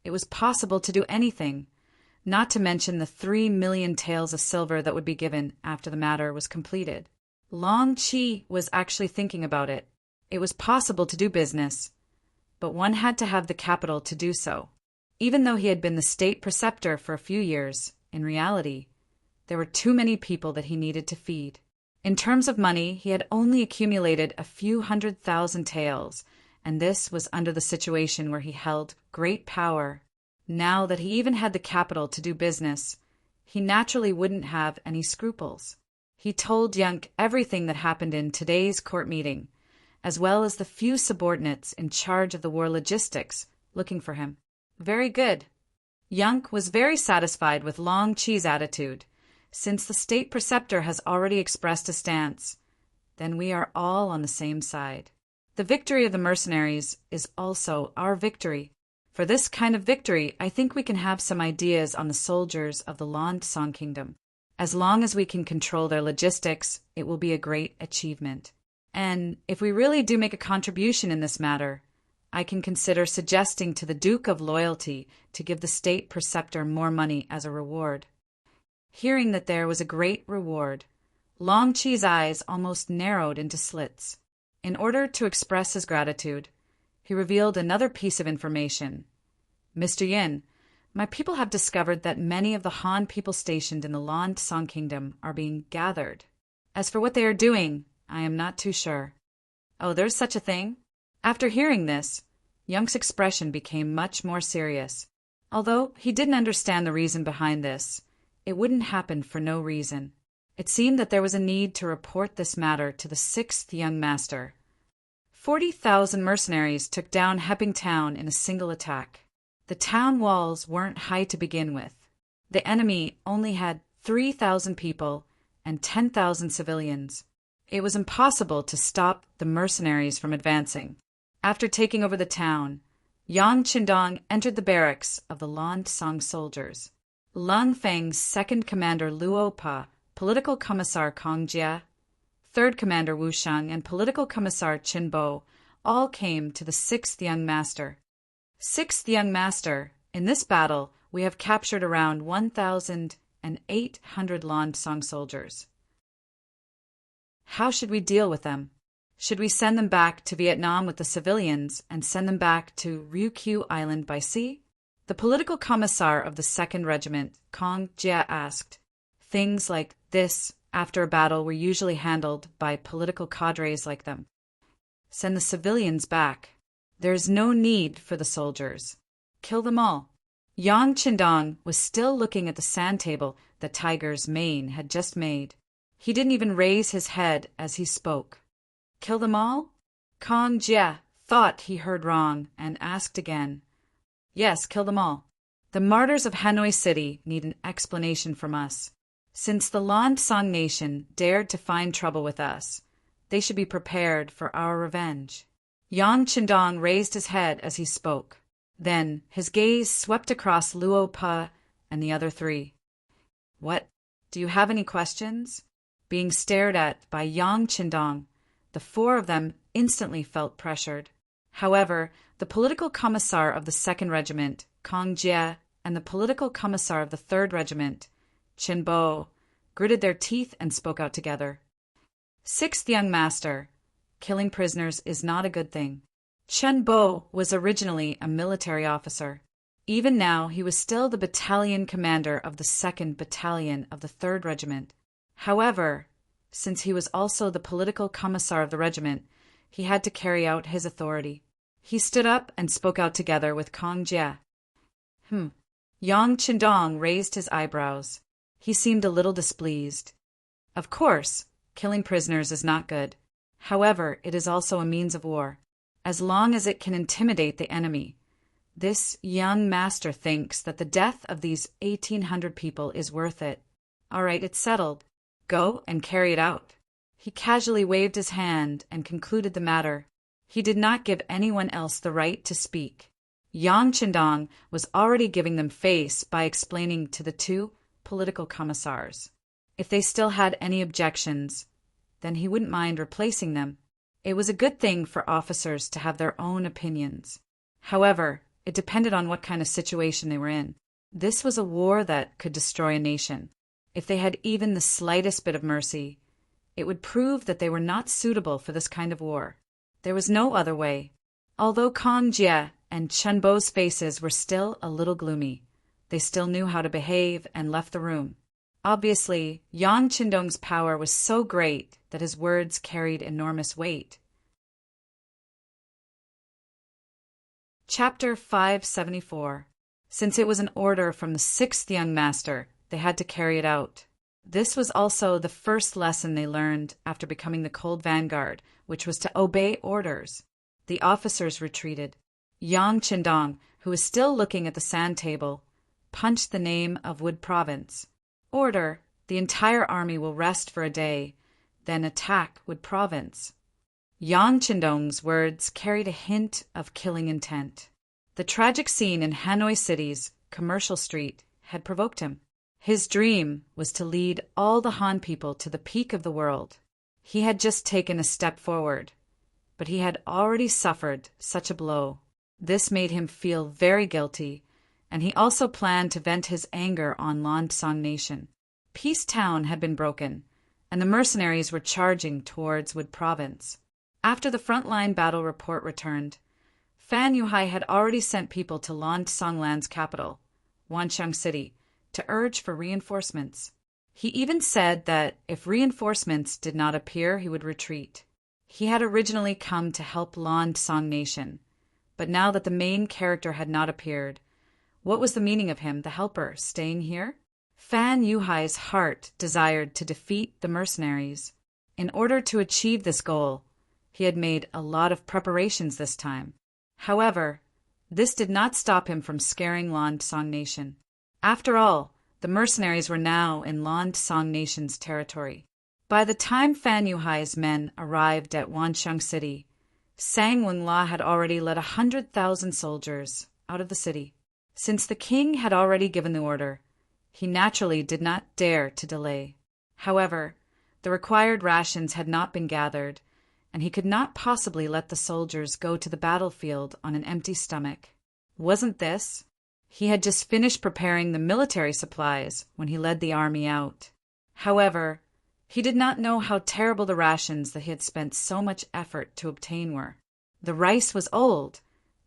it was possible to do anything, not to mention the 3 million taels of silver that would be given after the matter was completed. Long Chi was actually thinking about it. It was possible to do business, but one had to have the capital to do so. Even though he had been the state preceptor for a few years, in reality, there were too many people that he needed to feed. In terms of money, he had only accumulated a few 100,000 taels, and this was under the situation where he held great power. Now that he even had the capital to do business, he naturally wouldn't have any scruples. He told Yunk everything that happened in today's court meeting, as well as the few subordinates in charge of the war logistics looking for him. Very good. Yunk was very satisfied with Long Chi's attitude. Since the state preceptor has already expressed a stance, then we are all on the same side. The victory of the mercenaries is also our victory. For this kind of victory, I think we can have some ideas on the soldiers of the Lan Song Kingdom. As long as we can control their logistics, it will be a great achievement. And if we really do make a contribution in this matter, I can consider suggesting to the Duke of Loyalty to give the state preceptor more money as a reward. Hearing that there was a great reward, Long Chi's eyes almost narrowed into slits. In order to express his gratitude, he revealed another piece of information. Mr. Yin, my people have discovered that many of the Han people stationed in the Lan Song Kingdom are being gathered. As for what they are doing, I am not too sure. Oh, there's such a thing? After hearing this, Yunk's expression became much more serious. Although he didn't understand the reason behind this, it wouldn't happen for no reason. It seemed that there was a need to report this matter to the 6th young master. 40,000 mercenaries took down Hepping Town in a single attack. The town walls weren't high to begin with. The enemy only had 3,000 people and 10,000 civilians. It was impossible to stop the mercenaries from advancing. After taking over the town, Yang Qindong entered the barracks of the Lan Song soldiers. Lung Feng's second commander Luo Pa, political commissar Kong Jia, third commander Wu Sheng, and political commissar Qin Bo all came to the 6th young master. 6th young master, in this battle we have captured around 1,800 Lan Song soldiers. How should we deal with them? Should we send them back to Vietnam with the civilians and send them back to Ryukyu Island by sea? The political commissar of the 2nd Regiment, Kong Jia, asked. Things like this after a battle were usually handled by political cadres like them. Send the civilians back. There is no need for the soldiers. Kill them all. Yang Qindong was still looking at the sand table that Tiger's mane had just made. He didn't even raise his head as he spoke. Kill them all? Kong Jia thought he heard wrong and asked again. Yes, kill them all. The martyrs of Hanoi City need an explanation from us. Since the Lan Song nation dared to find trouble with us, they should be prepared for our revenge. Yang Qindong raised his head as he spoke. Then his gaze swept across Luo Pa and the other 3. What? Do you have any questions? Being stared at by Yang Qindong, the 4 of them instantly felt pressured. However, the political commissar of the 2nd Regiment, Kong Jia, and the political commissar of the 3rd Regiment, Qin Bo, gritted their teeth and spoke out together. 6th young master, killing prisoners is not a good thing. Chen Bo was originally a military officer. Even now, he was still the battalion commander of the 2nd Battalion of the 3rd Regiment. However, since he was also the political commissar of the regiment, he had to carry out his authority. He stood up and spoke out together with Kong Jia. Yang Qindong raised his eyebrows. He seemed a little displeased. Of course, killing prisoners is not good. However, it is also a means of war. As long as it can intimidate the enemy. This young master thinks that the death of these 1,800 people is worth it. All right, it's settled. Go and carry it out. He casually waved his hand and concluded the matter. He did not give anyone else the right to speak. Yang Qindong was already giving them face by explaining to the 2 political commissars. If they still had any objections, then he wouldn't mind replacing them. It was a good thing for officers to have their own opinions. However, it depended on what kind of situation they were in. This was a war that could destroy a nation. If they had even the slightest bit of mercy, it would prove that they were not suitable for this kind of war. There was no other way. Although Kong Jia and Chen Bo's faces were still a little gloomy, they still knew how to behave and left the room. Obviously, Yang Qindong's power was so great that his words carried enormous weight. Chapter 574. Since it was an order from the 6th young master, they had to carry it out. This was also the first lesson they learned after becoming the Cold Vanguard, which was to obey orders. The officers retreated. Yang Qindong, who was still looking at the sand table, punched the name of Wood Province. Order: the entire army will rest for a day, then attack Wood Province. Yang Qindong's words carried a hint of killing intent. The tragic scene in Hanoi City's Commercial Street had provoked him. His dream was to lead all the Han people to the peak of the world. He had just taken a step forward, but he had already suffered such a blow. This made him feel very guilty, and he also planned to vent his anger on Lansong Nation. Peace Town had been broken, and the mercenaries were charging towards Wood Province. After the frontline battle report returned, Fan Yuhai had already sent people to Lansong Land's capital, Wanxiang City, to urge for reinforcements. He even said that if reinforcements did not appear, he would retreat. He had originally come to help Lansong Nation, but now that the main character had not appeared, what was the meaning of him, the helper, staying here? Fan Yuhai's heart desired to defeat the mercenaries. In order to achieve this goal, he had made a lot of preparations this time. However, this did not stop him from scaring Lansong Nation. After all, the mercenaries were now in Lansong Nation's territory. By the time Fan Yuhai's men arrived at Wanxiang City, Sang Wenla had already led 100,000 soldiers out of the city. Since the king had already given the order, he naturally did not dare to delay. However, the required rations had not been gathered, and he could not possibly let the soldiers go to the battlefield on an empty stomach. Wasn't this? He had just finished preparing the military supplies when he led the army out. However, he did not know how terrible the rations that he had spent so much effort to obtain were. The rice was old,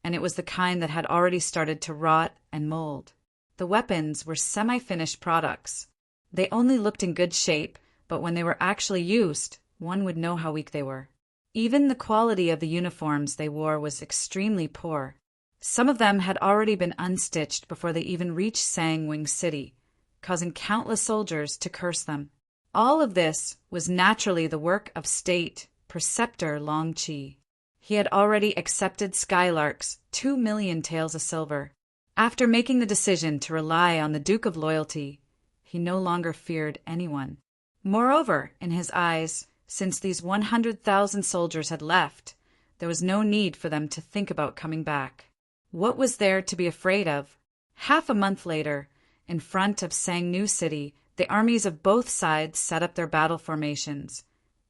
and it was the kind that had already started to rot and mold. The weapons were semi-finished products. They only looked in good shape, but when they were actually used, one would know how weak they were. Even the quality of the uniforms they wore was extremely poor. Some of them had already been unstitched before they even reached Sangwing City, causing countless soldiers to curse them. All of this was naturally the work of state preceptor Long Qi. He had already accepted Skylark's 2 million taels of silver. After making the decision to rely on the Duke of Loyalty, he no longer feared anyone. Moreover, in his eyes, since these 100,000 soldiers had left, there was no need for them to think about coming back. What was there to be afraid of? Half a month later, in front of Sangnu City, the armies of both sides set up their battle formations,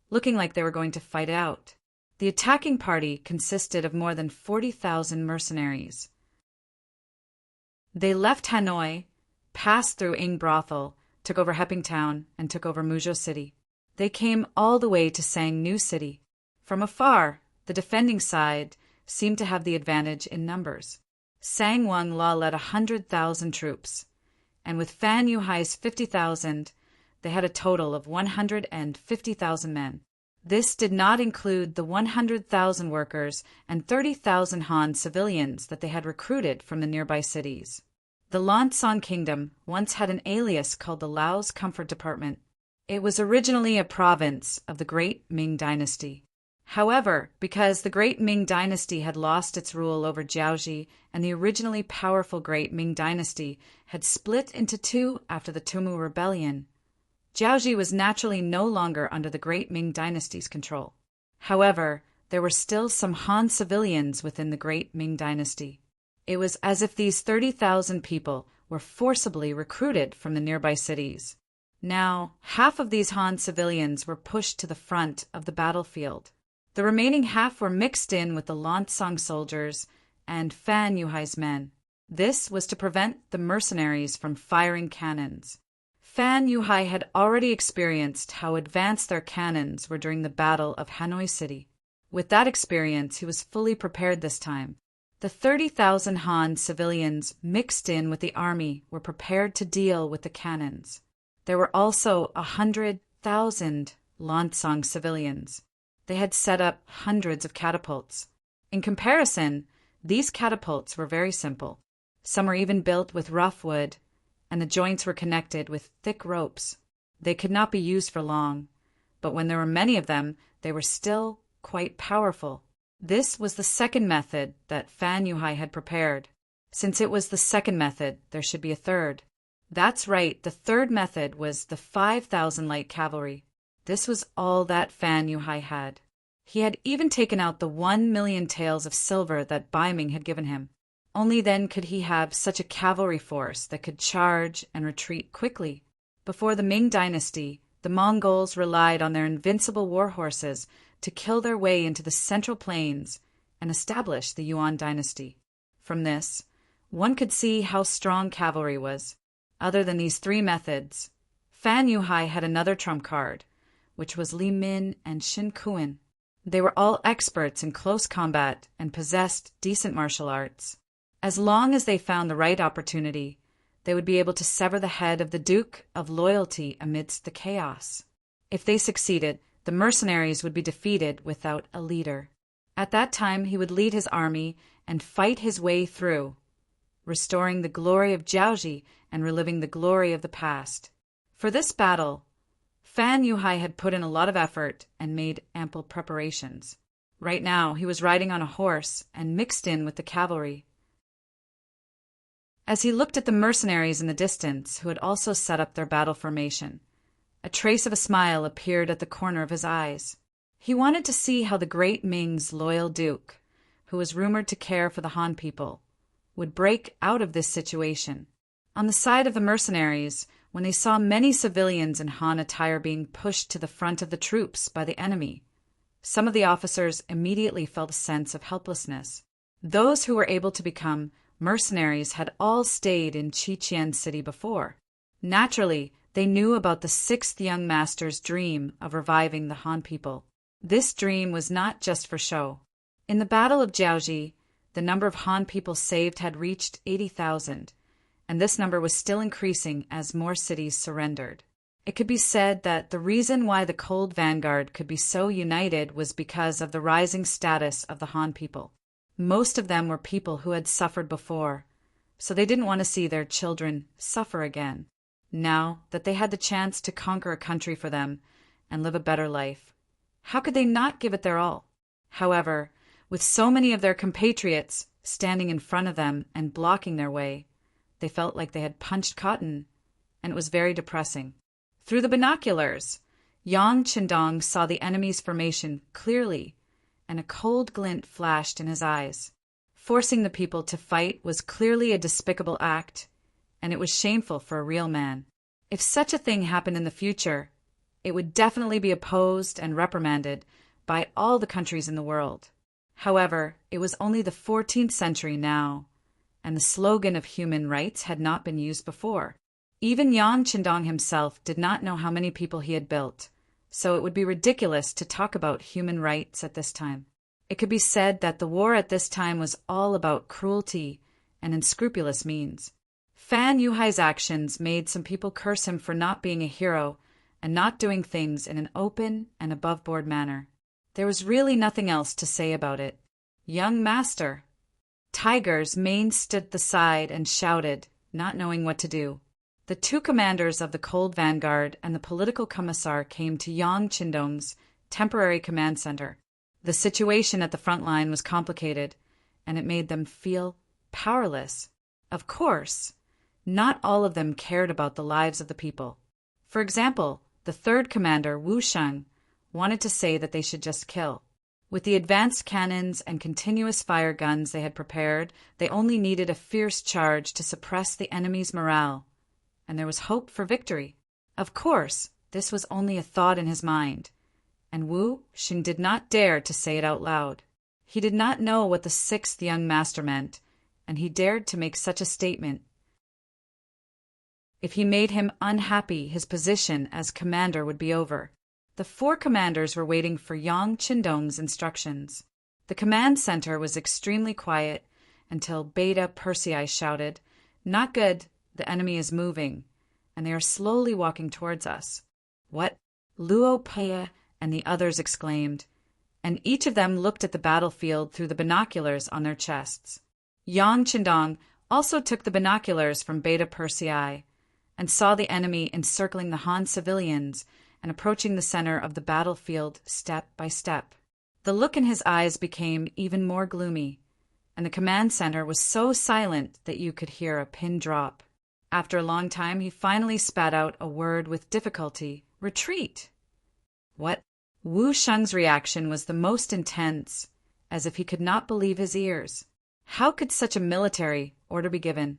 looking like they were going to fight out. The attacking party consisted of more than 40,000 mercenaries. They left Hanoi, passed through Ing Brothel, took over Heping Town, and took over Muzhou City. They came all the way to Sangnu City. From afar, the defending side seemed to have the advantage in numbers. Sang Wenla led 100,000 troops, and with Fan Yuhai's 50,000, they had a total of 150,000 men. This did not include the 100,000 workers and 30,000 Han civilians that they had recruited from the nearby cities. The Lansong Kingdom once had an alias called the Laos Comfort Department. It was originally a province of the Great Ming Dynasty. However, because the Great Ming Dynasty had lost its rule over Jiaoji and the originally powerful Great Ming Dynasty had split into two after the Tumu Rebellion, Jiaoji was naturally no longer under the Great Ming Dynasty's control. However, there were still some Han civilians within the Great Ming Dynasty. It was as if these 30,000 people were forcibly recruited from the nearby cities. Now, half of these Han civilians were pushed to the front of the battlefield. The remaining half were mixed in with the Lansong soldiers and Fan Yuhai's men. This was to prevent the mercenaries from firing cannons. Fan Yuhai had already experienced how advanced their cannons were during the Battle of Hanoi City. With that experience, he was fully prepared this time. The 30,000 Han civilians mixed in with the army were prepared to deal with the cannons. There were also 100,000 Lansong civilians. They had set up hundreds of catapults. In comparison, these catapults were very simple. Some were even built with rough wood, and the joints were connected with thick ropes. They could not be used for long, but when there were many of them, they were still quite powerful. This was the second method that Fan Yuhai had prepared. Since it was the second method, there should be a third. That's right, the third method was the 5,000 light cavalry. This was all that Fan Yuhai had. He had even taken out the 1,000,000 taels of silver that Bai Ming had given him. Only then could he have such a cavalry force that could charge and retreat quickly. Before the Ming dynasty, the Mongols relied on their invincible war horses to kill their way into the Central Plains and establish the Yuan dynasty. From this, one could see how strong cavalry was. Other than these three methods, Fan Yuhai had another trump card, which was Li Min and Shin Kuan. They were all experts in close combat and possessed decent martial arts. As long as they found the right opportunity, they would be able to sever the head of the Duke of Loyalty amidst the chaos. If they succeeded, the mercenaries would be defeated without a leader. At that time, he would lead his army and fight his way through, restoring the glory of Jiaoji and reliving the glory of the past. For this battle, Fan Yuhai had put in a lot of effort and made ample preparations. Right now, he was riding on a horse and mixed in with the cavalry. As he looked at the mercenaries in the distance, who had also set up their battle formation, a trace of a smile appeared at the corner of his eyes. He wanted to see how the great Ming's loyal duke, who was rumored to care for the Han people, would break out of this situation. On the side of the mercenaries, when they saw many civilians in Han attire being pushed to the front of the troops by the enemy, some of the officers immediately felt a sense of helplessness. Those who were able to become mercenaries had all stayed in Qiqian City before. Naturally, they knew about the sixth young master's dream of reviving the Han people. This dream was not just for show. In the Battle of Jiaoji, the number of Han people saved had reached 80,000, and this number was still increasing as more cities surrendered. It could be said that the reason why the Cold Vanguard could be so united was because of the rising status of the Han people. Most of them were people who had suffered before, so they didn't want to see their children suffer again. Now that they had the chance to conquer a country for them and live a better life, how could they not give it their all? However, with so many of their compatriots standing in front of them and blocking their way, they felt like they had punched cotton, and it was very depressing. Through the binoculars, Yang Qindong saw the enemy's formation clearly, and a cold glint flashed in his eyes. Forcing the people to fight was clearly a despicable act, and it was shameful for a real man. If such a thing happened in the future, it would definitely be opposed and reprimanded by all the countries in the world. However, it was only the 14th century now, and the slogan of human rights had not been used before. Even Yang Qindong himself did not know how many people he had built, so it would be ridiculous to talk about human rights at this time. It could be said that the war at this time was all about cruelty and unscrupulous means. Fan Yuhai's actions made some people curse him for not being a hero and not doing things in an open and above-board manner. There was really nothing else to say about it. Young master! Tiger's Mane stood aside and shouted, not knowing what to do. The two commanders of the Cold Vanguard and the political commissar came to Yang Qindong's temporary command center. The situation at the front line was complicated, and it made them feel powerless. Of course, not all of them cared about the lives of the people. For example, the third commander, Wu Sheng, wanted to say that they should just kill. With the advanced cannons and continuous fire guns they had prepared, they only needed a fierce charge to suppress the enemy's morale, and there was hope for victory. Of course, this was only a thought in his mind, and Wu Sheng did not dare to say it out loud. He did not know what the sixth young master meant, and he dared to make such a statement. If he made him unhappy, his position as commander would be over. The four commanders were waiting for Yang Qindong's instructions. The command center was extremely quiet until Beta Persei shouted, "Not good, the enemy is moving, and they are slowly walking towards us." "What?" Luo Pei and the others exclaimed, and each of them looked at the battlefield through the binoculars on their chests. Yang Qindong also took the binoculars from Beta Persei, and saw the enemy encircling the Han civilians and approaching the center of the battlefield step by step. The look in his eyes became even more gloomy, and the command center was so silent that you could hear a pin drop. After a long time, he finally spat out a word with difficulty: "Retreat!" What? Wu Sheng's reaction was the most intense, as if he could not believe his ears. How could such a military order be given?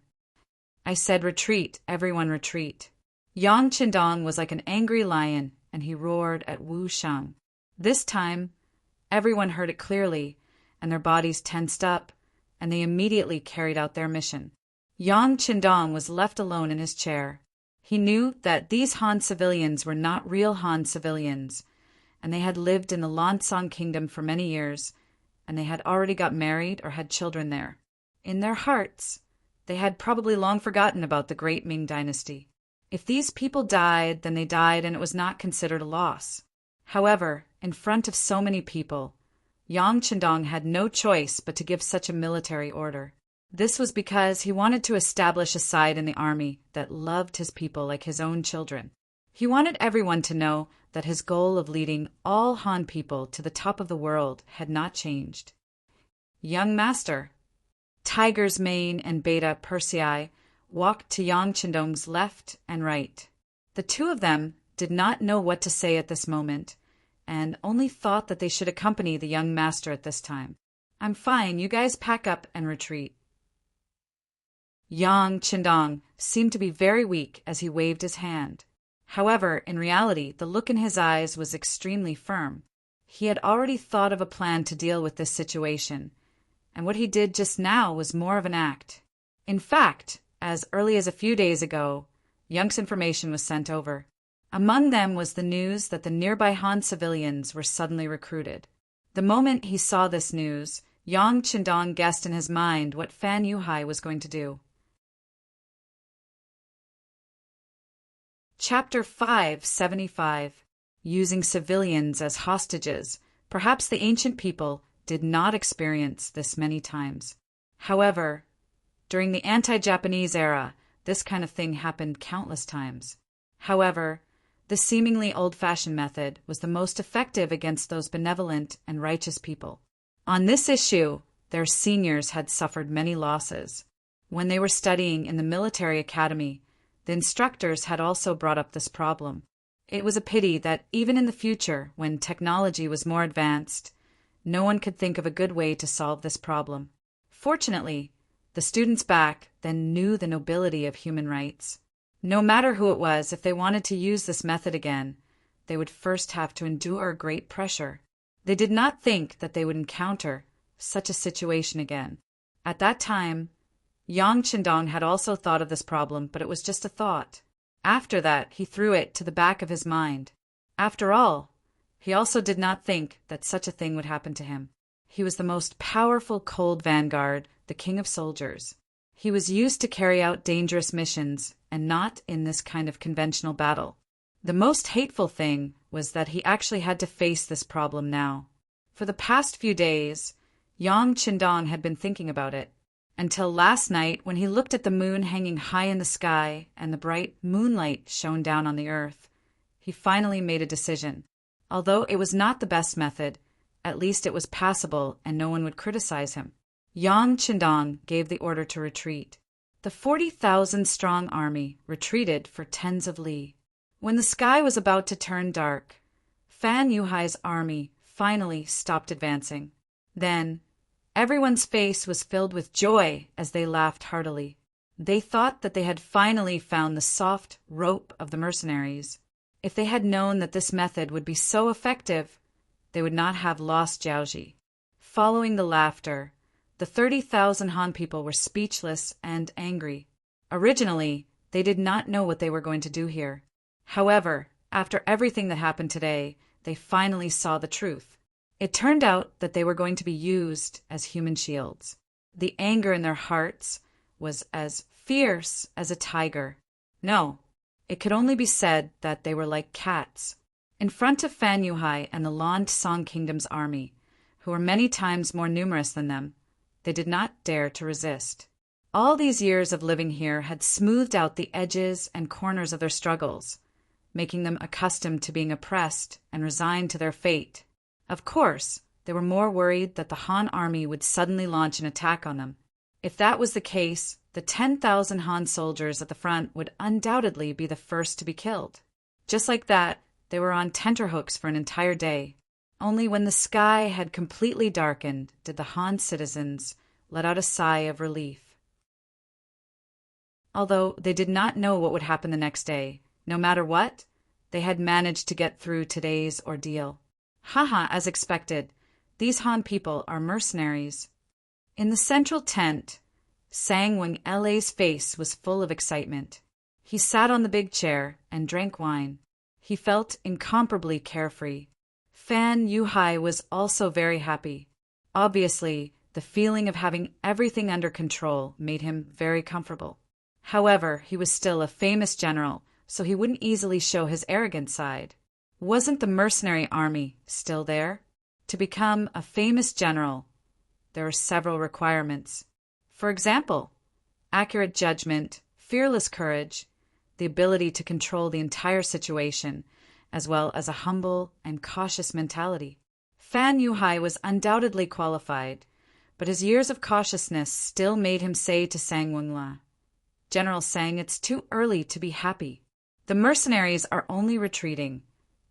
"I said retreat, everyone retreat." Yang Qindong was like an angry lion, and he roared at Wu Sheng. This time, everyone heard it clearly, and their bodies tensed up, and they immediately carried out their mission. Yang Qindong was left alone in his chair. He knew that these Han civilians were not real Han civilians, and they had lived in the Lancang Kingdom for many years, and they had already got married or had children there. In their hearts, they had probably long forgotten about the great Ming dynasty. If these people died, then they died, and it was not considered a loss. However, in front of so many people, Yang Qindong had no choice but to give such a military order. This was because he wanted to establish a side in the army that loved his people like his own children. He wanted everyone to know that his goal of leading all Han people to the top of the world had not changed. "Young master." Tiger's Mane and Beta Persei walked to Yang Qindong's left and right. The two of them did not know what to say at this moment, and only thought that they should accompany the young master at this time. "I'm fine, you guys pack up and retreat." Yang Qindong seemed to be very weak as he waved his hand. However, in reality, the look in his eyes was extremely firm. He had already thought of a plan to deal with this situation, and what he did just now was more of an act. In fact, as early as a few days ago, Yang's information was sent over. Among them was the news that the nearby Han civilians were suddenly recruited. The moment he saw this news, Yang Qindong guessed in his mind what Fan Yuhai was going to do. Chapter 575. Using Civilians as Hostages. Perhaps the ancient people did not experience this many times. However, during the anti-Japanese era, this kind of thing happened countless times. However, the seemingly old-fashioned method was the most effective against those benevolent and righteous people. On this issue, their seniors had suffered many losses. When they were studying in the military academy, the instructors had also brought up this problem. It was a pity that even in the future, when technology was more advanced, no one could think of a good way to solve this problem. Fortunately, the students back then knew the nobility of human rights. No matter who it was, if they wanted to use this method again, they would first have to endure great pressure. They did not think that they would encounter such a situation again. At that time, Yang Qindong had also thought of this problem, but it was just a thought. After that, he threw it to the back of his mind. After all, he also did not think that such a thing would happen to him. He was the most powerful cold vanguard, the king of soldiers. He was used to carry out dangerous missions, and not in this kind of conventional battle. The most hateful thing was that he actually had to face this problem now. For the past few days, Yang Qindong had been thinking about it, until last night when he looked at the moon hanging high in the sky and the bright moonlight shone down on the earth. He finally made a decision. Although it was not the best method, at least it was passable and no one would criticize him. Yang Qindong gave the order to retreat. The 40,000-strong army retreated for tens of li. When the sky was about to turn dark, Fan Yuhai's army finally stopped advancing. Then, everyone's face was filled with joy as they laughed heartily. They thought that they had finally found the soft rope of the mercenaries. If they had known that this method would be so effective, they would not have lost Jiaoji. Following the laughter, the 30,000 Han people were speechless and angry. Originally, they did not know what they were going to do here. However, after everything that happened today, they finally saw the truth. It turned out that they were going to be used as human shields. The anger in their hearts was as fierce as a tiger. No, it could only be said that they were like cats. In front of Fan Yuhai and the Lancang Kingdom's army, who were many times more numerous than them, they did not dare to resist. All these years of living here had smoothed out the edges and corners of their struggles, making them accustomed to being oppressed and resigned to their fate. Of course, they were more worried that the Han army would suddenly launch an attack on them. If that was the case, the 10,000 Han soldiers at the front would undoubtedly be the first to be killed. Just like that, they were on tenterhooks for an entire day. Only when the sky had completely darkened did the Han citizens let out a sigh of relief. Although they did not know what would happen the next day, no matter what, they had managed to get through today's ordeal. Haha, as expected, these Han people are mercenaries. In the central tent, Sang Wing LA's face was full of excitement. He sat on the big chair and drank wine. He felt incomparably carefree. Fan Yuhai was also very happy. Obviously, the feeling of having everything under control made him very comfortable. However, he was still a famous general, so he wouldn't easily show his arrogant side. Wasn't the mercenary army still there? To become a famous general, there are several requirements. For example, accurate judgment, fearless courage, the ability to control the entire situation, as well as a humble and cautious mentality. Fan Yuhai was undoubtedly qualified, but his years of cautiousness still made him say to Sang Wengla, "General Sang, it's too early to be happy. The mercenaries are only retreating.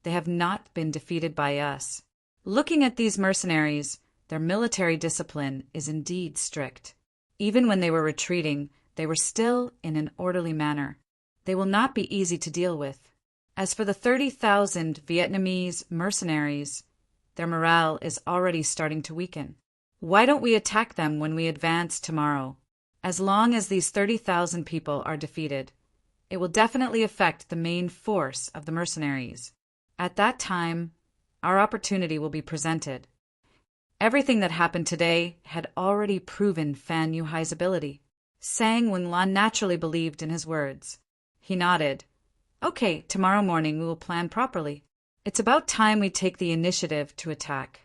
They have not been defeated by us. Looking at these mercenaries, their military discipline is indeed strict. Even when they were retreating, they were still in an orderly manner. They will not be easy to deal with. As for the 30,000 Vietnamese mercenaries, their morale is already starting to weaken. Why don't we attack them when we advance tomorrow? As long as these 30,000 people are defeated, it will definitely affect the main force of the mercenaries. At that time, our opportunity will be presented." Everything that happened today had already proven Fan Yuhai's ability. Sang Wenlan naturally believed in his words. He nodded. "Okay, tomorrow morning we will plan properly. It's about time we take the initiative to attack."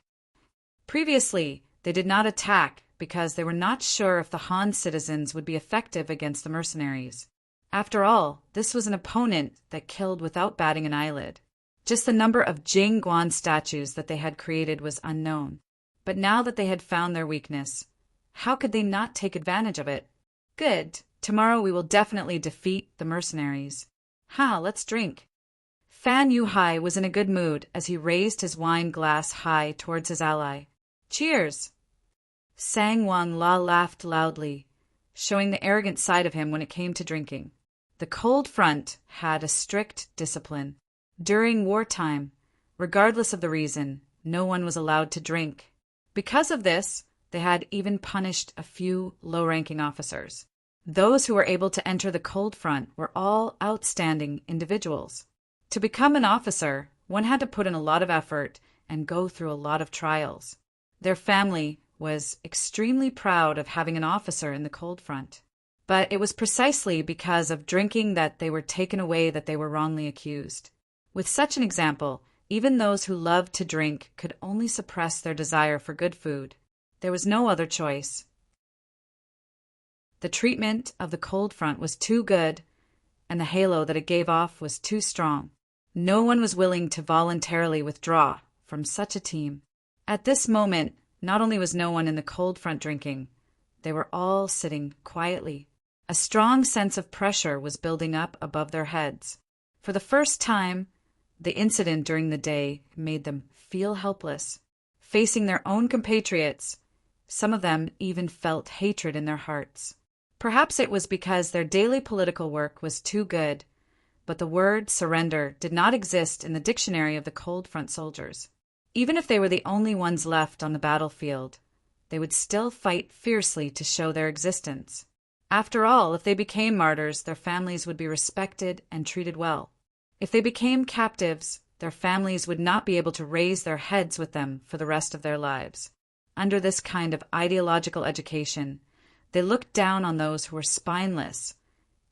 Previously, they did not attack because they were not sure if the Han citizens would be effective against the mercenaries. After all, this was an opponent that killed without batting an eyelid. Just the number of Jing Guan statues that they had created was unknown. But now that they had found their weakness, how could they not take advantage of it? Good. Tomorrow we will definitely defeat the mercenaries. Let's drink. Fan Yuhai was in a good mood as he raised his wine glass high towards his ally. Cheers! Sang Wang La laughed loudly, showing the arrogant side of him when it came to drinking. The cold front had a strict discipline. During wartime, regardless of the reason, no one was allowed to drink. Because of this, they had even punished a few low-ranking officers. Those who were able to enter the cold front were all outstanding individuals. To become an officer, one had to put in a lot of effort and go through a lot of trials. Their family was extremely proud of having an officer in the cold front. But it was precisely because of drinking that they were taken away that they were wrongly accused. With such an example, even those who loved to drink could only suppress their desire for good food. There was no other choice. The treatment of the cold front was too good, and the halo that it gave off was too strong. No one was willing to voluntarily withdraw from such a team. At this moment, not only was no one in the cold front drinking, they were all sitting quietly. A strong sense of pressure was building up above their heads. For the first time, the incident during the day made them feel helpless. Facing their own compatriots, some of them even felt hatred in their hearts. Perhaps it was because their daily political work was too good, but the word surrender did not exist in the dictionary of the cold front soldiers. Even if they were the only ones left on the battlefield, they would still fight fiercely to show their existence. After all, if they became martyrs, their families would be respected and treated well. If they became captives, their families would not be able to raise their heads with them for the rest of their lives. Under this kind of ideological education, they looked down on those who were spineless,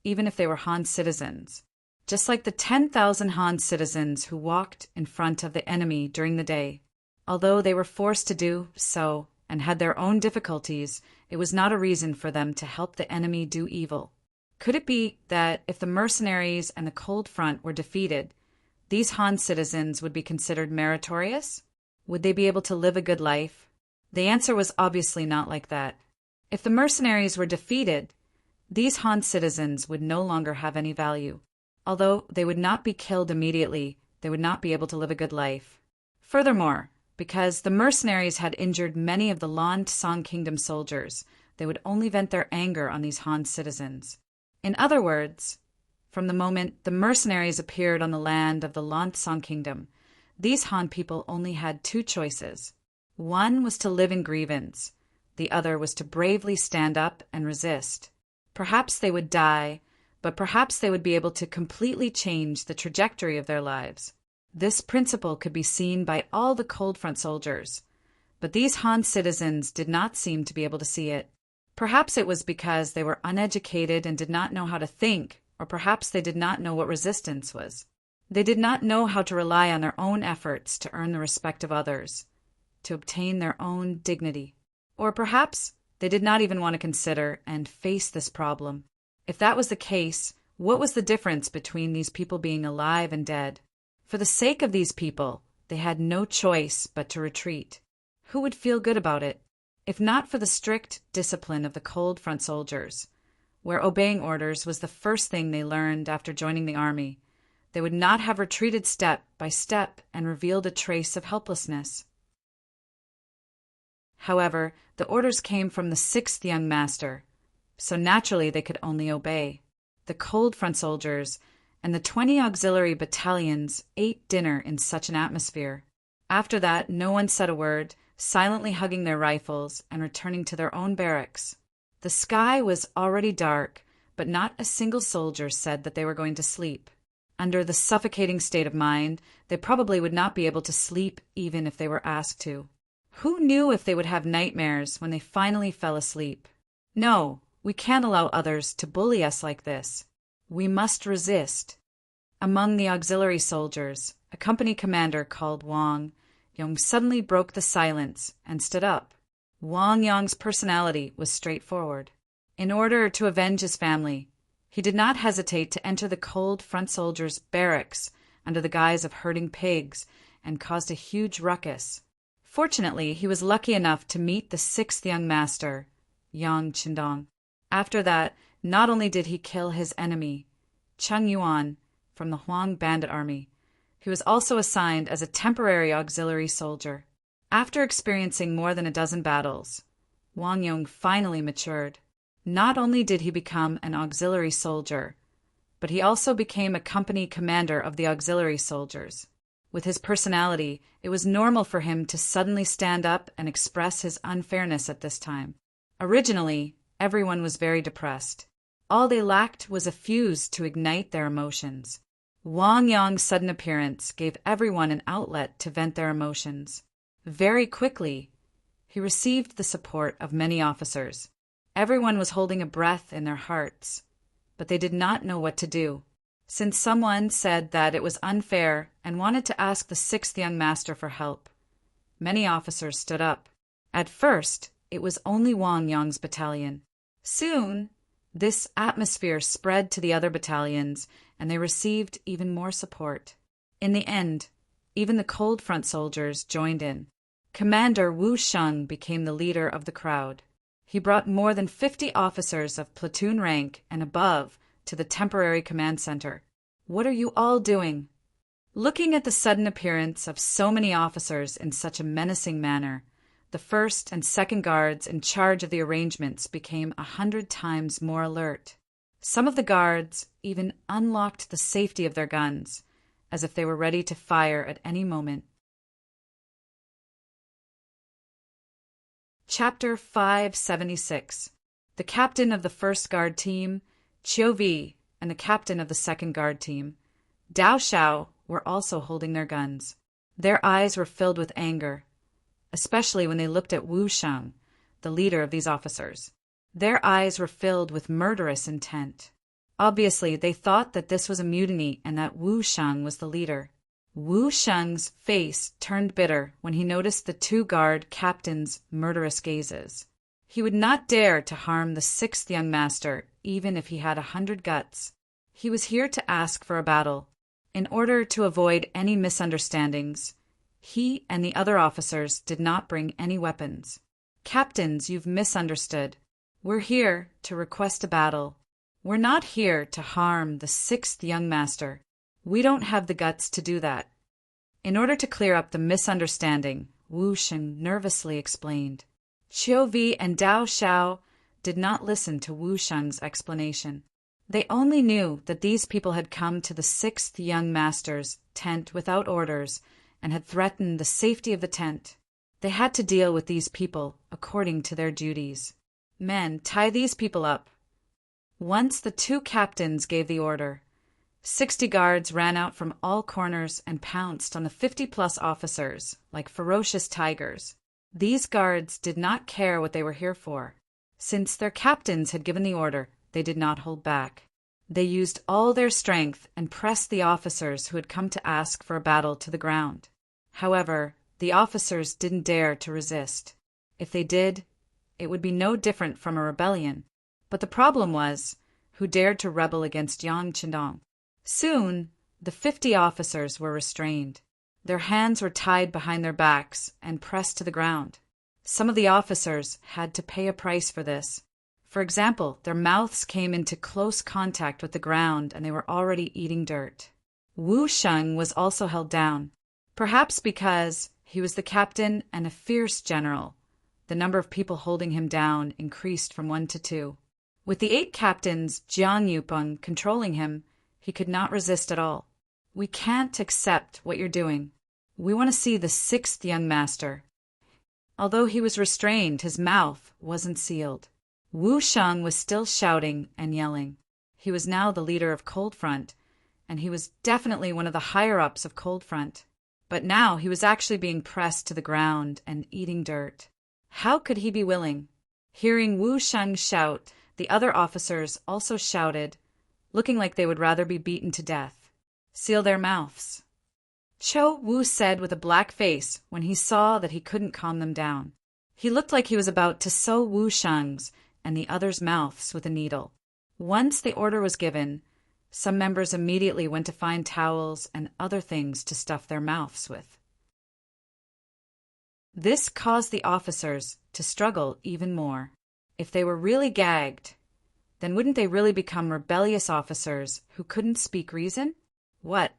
even if they were Han citizens. Just like the 10,000 Han citizens who walked in front of the enemy during the day. Although they were forced to do so, and had their own difficulties, it was not a reason for them to help the enemy do evil. Could it be that if the mercenaries and the Cold Front were defeated, these Han citizens would be considered meritorious? Would they be able to live a good life? The answer was obviously not like that. If the mercenaries were defeated, these Han citizens would no longer have any value. Although they would not be killed immediately, they would not be able to live a good life. Furthermore, because the mercenaries had injured many of the Lan Tsang Kingdom soldiers, they would only vent their anger on these Han citizens. In other words, from the moment the mercenaries appeared on the land of the Lan Tsang Kingdom, these Han people only had two choices. One was to live in grievance. The other was to bravely stand up and resist. Perhaps they would die, but perhaps they would be able to completely change the trajectory of their lives. This principle could be seen by all the Cold Front soldiers, but these Han citizens did not seem to be able to see it. Perhaps it was because they were uneducated and did not know how to think, or perhaps they did not know what resistance was. They did not know how to rely on their own efforts to earn the respect of others, to obtain their own dignity. Or perhaps they did not even want to consider and face this problem. If that was the case, what was the difference between these people being alive and dead? For the sake of these people, they had no choice but to retreat. Who would feel good about it? If not for the strict discipline of the Cold Front soldiers, where obeying orders was the first thing they learned after joining the army, they would not have retreated step by step and revealed a trace of helplessness. However, the orders came from the 6th young master, so naturally they could only obey. The Cold Front soldiers and the 20 auxiliary battalions ate dinner in such an atmosphere. After that, no one said a word, silently hugging their rifles and returning to their own barracks. The sky was already dark, but not a single soldier said that they were going to sleep. Under the suffocating state of mind, they probably would not be able to sleep even if they were asked to. Who knew if they would have nightmares when they finally fell asleep? No, we can't allow others to bully us like this. We must resist. Among the auxiliary soldiers, a company commander called Wang Yong suddenly broke the silence and stood up. Wang Yong's personality was straightforward. In order to avenge his family, he did not hesitate to enter the Cold Front soldiers' barracks under the guise of herding pigs and caused a huge ruckus. Fortunately, he was lucky enough to meet the 6th young master, Yang Qindong. After that, not only did he kill his enemy, Cheng Yuan, from the Huang bandit army, he was also assigned as a temporary auxiliary soldier. After experiencing more than a dozen battles, Wang Yong finally matured. Not only did he become an auxiliary soldier, but he also became a company commander of the auxiliary soldiers. With his personality, it was normal for him to suddenly stand up and express his unfairness at this time. Originally, everyone was very depressed. All they lacked was a fuse to ignite their emotions. Wang Yong's sudden appearance gave everyone an outlet to vent their emotions. Very quickly, he received the support of many officers. Everyone was holding a breath in their hearts, but they did not know what to do. Since someone said that it was unfair and wanted to ask the 6th young master for help, many officers stood up. At first, it was only Wang Yong's battalion. Soon, this atmosphere spread to the other battalions, and they received even more support. In the end, even the Cold Front soldiers joined in. Commander Wu Sheng became the leader of the crowd. He brought more than 50 officers of platoon rank and above to the temporary command center. What are you all doing? Looking at the sudden appearance of so many officers in such a menacing manner, the 1st and 2nd guards in charge of the arrangements became 100 times more alert. Some of the guards even unlocked the safety of their guns, as if they were ready to fire at any moment. Chapter 576. The captain of the 1st Guard team, Chiu Vi, and the captain of the 2nd Guard team, Dao Xiao, were also holding their guns. Their eyes were filled with anger, especially when they looked at Wu Sheng, the leader of these officers. Their eyes were filled with murderous intent. Obviously, they thought that this was a mutiny and that Wu Sheng was the leader. Wu Sheng's face turned bitter when he noticed the two guard captains' murderous gazes. He would not dare to harm the sixth young master, even if he had 100 guts. He was here to ask for a battle. In order to avoid any misunderstandings, he and the other officers did not bring any weapons. Captains, you've misunderstood. We're here to request a battle. We're not here to harm the sixth young master. We don't have the guts to do that. In order to clear up the misunderstanding, Wu Sheng nervously explained. Qiu Vi and Dao Xiao did not listen to Wu Sheng's explanation. They only knew that these people had come to the sixth young master's tent without orders and had threatened the safety of the tent. They had to deal with these people according to their duties. Men, tie these people up. Once the two captains gave the order, 60 guards ran out from all corners and pounced on the 50-plus officers like ferocious tigers. These guards did not care what they were here for. Since their captains had given the order, they did not hold back. They used all their strength and pressed the officers who had come to ask for a battle to the ground. However, the officers didn't dare to resist. If they did, it would be no different from a rebellion. But the problem was, who dared to rebel against Yang Qindong? Soon, the 50 officers were restrained. Their hands were tied behind their backs and pressed to the ground. Some of the officers had to pay a price for this. For example, their mouths came into close contact with the ground and they were already eating dirt. Wu Sheng was also held down, perhaps because he was the captain and a fierce general. The number of people holding him down increased from 1 to 2. With the 8 captains Jiang Yupeng controlling him, he could not resist at all. We can't accept what you're doing. We want to see the sixth young master. Although he was restrained, his mouth wasn't sealed. Wu Sheng was still shouting and yelling. He was now the leader of Cold Front, and he was definitely one of the higher-ups of Cold Front. But now he was actually being pressed to the ground and eating dirt. How could he be willing? Hearing Wu Sheng shout, the other officers also shouted, looking like they would rather be beaten to death. Seal their mouths. Cho Wu said with a black face when he saw that he couldn't calm them down. He looked like he was about to sew Wu Sheng's and the others' mouths with a needle. Once the order was given, some members immediately went to find towels and other things to stuff their mouths with. This caused the officers to struggle even more. If they were really gagged, then wouldn't they really become rebellious officers who couldn't speak reason? What?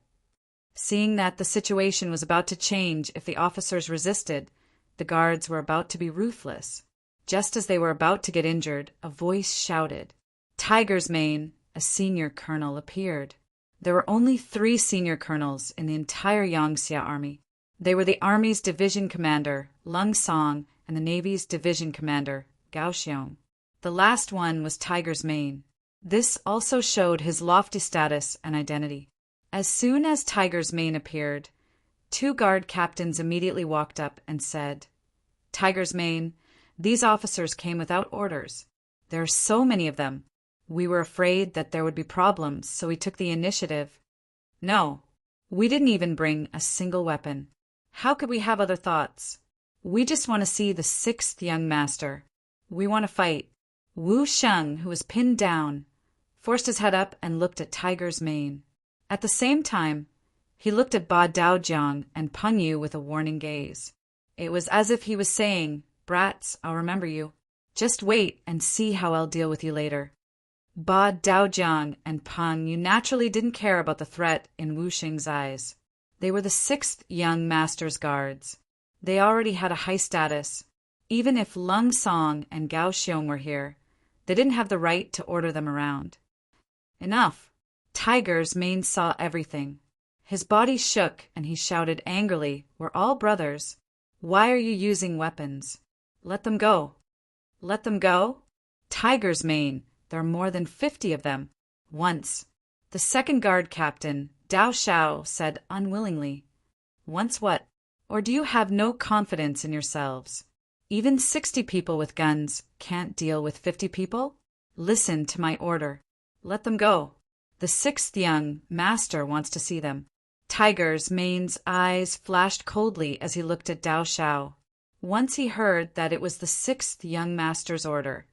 Seeing that the situation was about to change if the officers resisted, the guards were about to be ruthless. Just as they were about to get injured, a voice shouted. Tiger's Mane, a senior colonel, appeared. There were only 3 senior colonels in the entire Yangtze army. They were the Army's division commander, Lung Song, and the Navy's division commander, Gao Xiong. The last one was Tiger's Mane. This also showed his lofty status and identity. As soon as Tiger's Mane appeared, 2 guard captains immediately walked up and said, Tiger's Mane, these officers came without orders. There are so many of them. We were afraid that there would be problems, so we took the initiative. No, we didn't even bring a single weapon. How could we have other thoughts? We just want to see the 6th young master. We want to fight. Wu Sheng, who was pinned down, forced his head up and looked at Tiger's Mane. At the same time, he looked at Ba Daojiang and Peng Yu with a warning gaze. It was as if he was saying, Brats, I'll remember you. Just wait and see how I'll deal with you later. Ba Daojiang and Peng Yu naturally didn't care about the threat in Wu Sheng's eyes. They were the 6th young master's guards. They already had a high status. Even if Lung Song and Gao Xiong were here, they didn't have the right to order them around. Enough. Tiger's Mane saw everything. His body shook and he shouted angrily, We're all brothers. Why are you using weapons? Let them go. Let them go? Tiger's Mane. There are more than 50 of them. Once. The 2nd guard captain, Dao Xiao, said unwillingly. Once what? Or do you have no confidence in yourselves? Even 60 people with guns can't deal with 50 people? Listen to my order. Let them go. The 6th young master wants to see them. Tiger's Mane's eyes flashed coldly as he looked at Dao Shao. Once he heard that it was the sixth young master's order.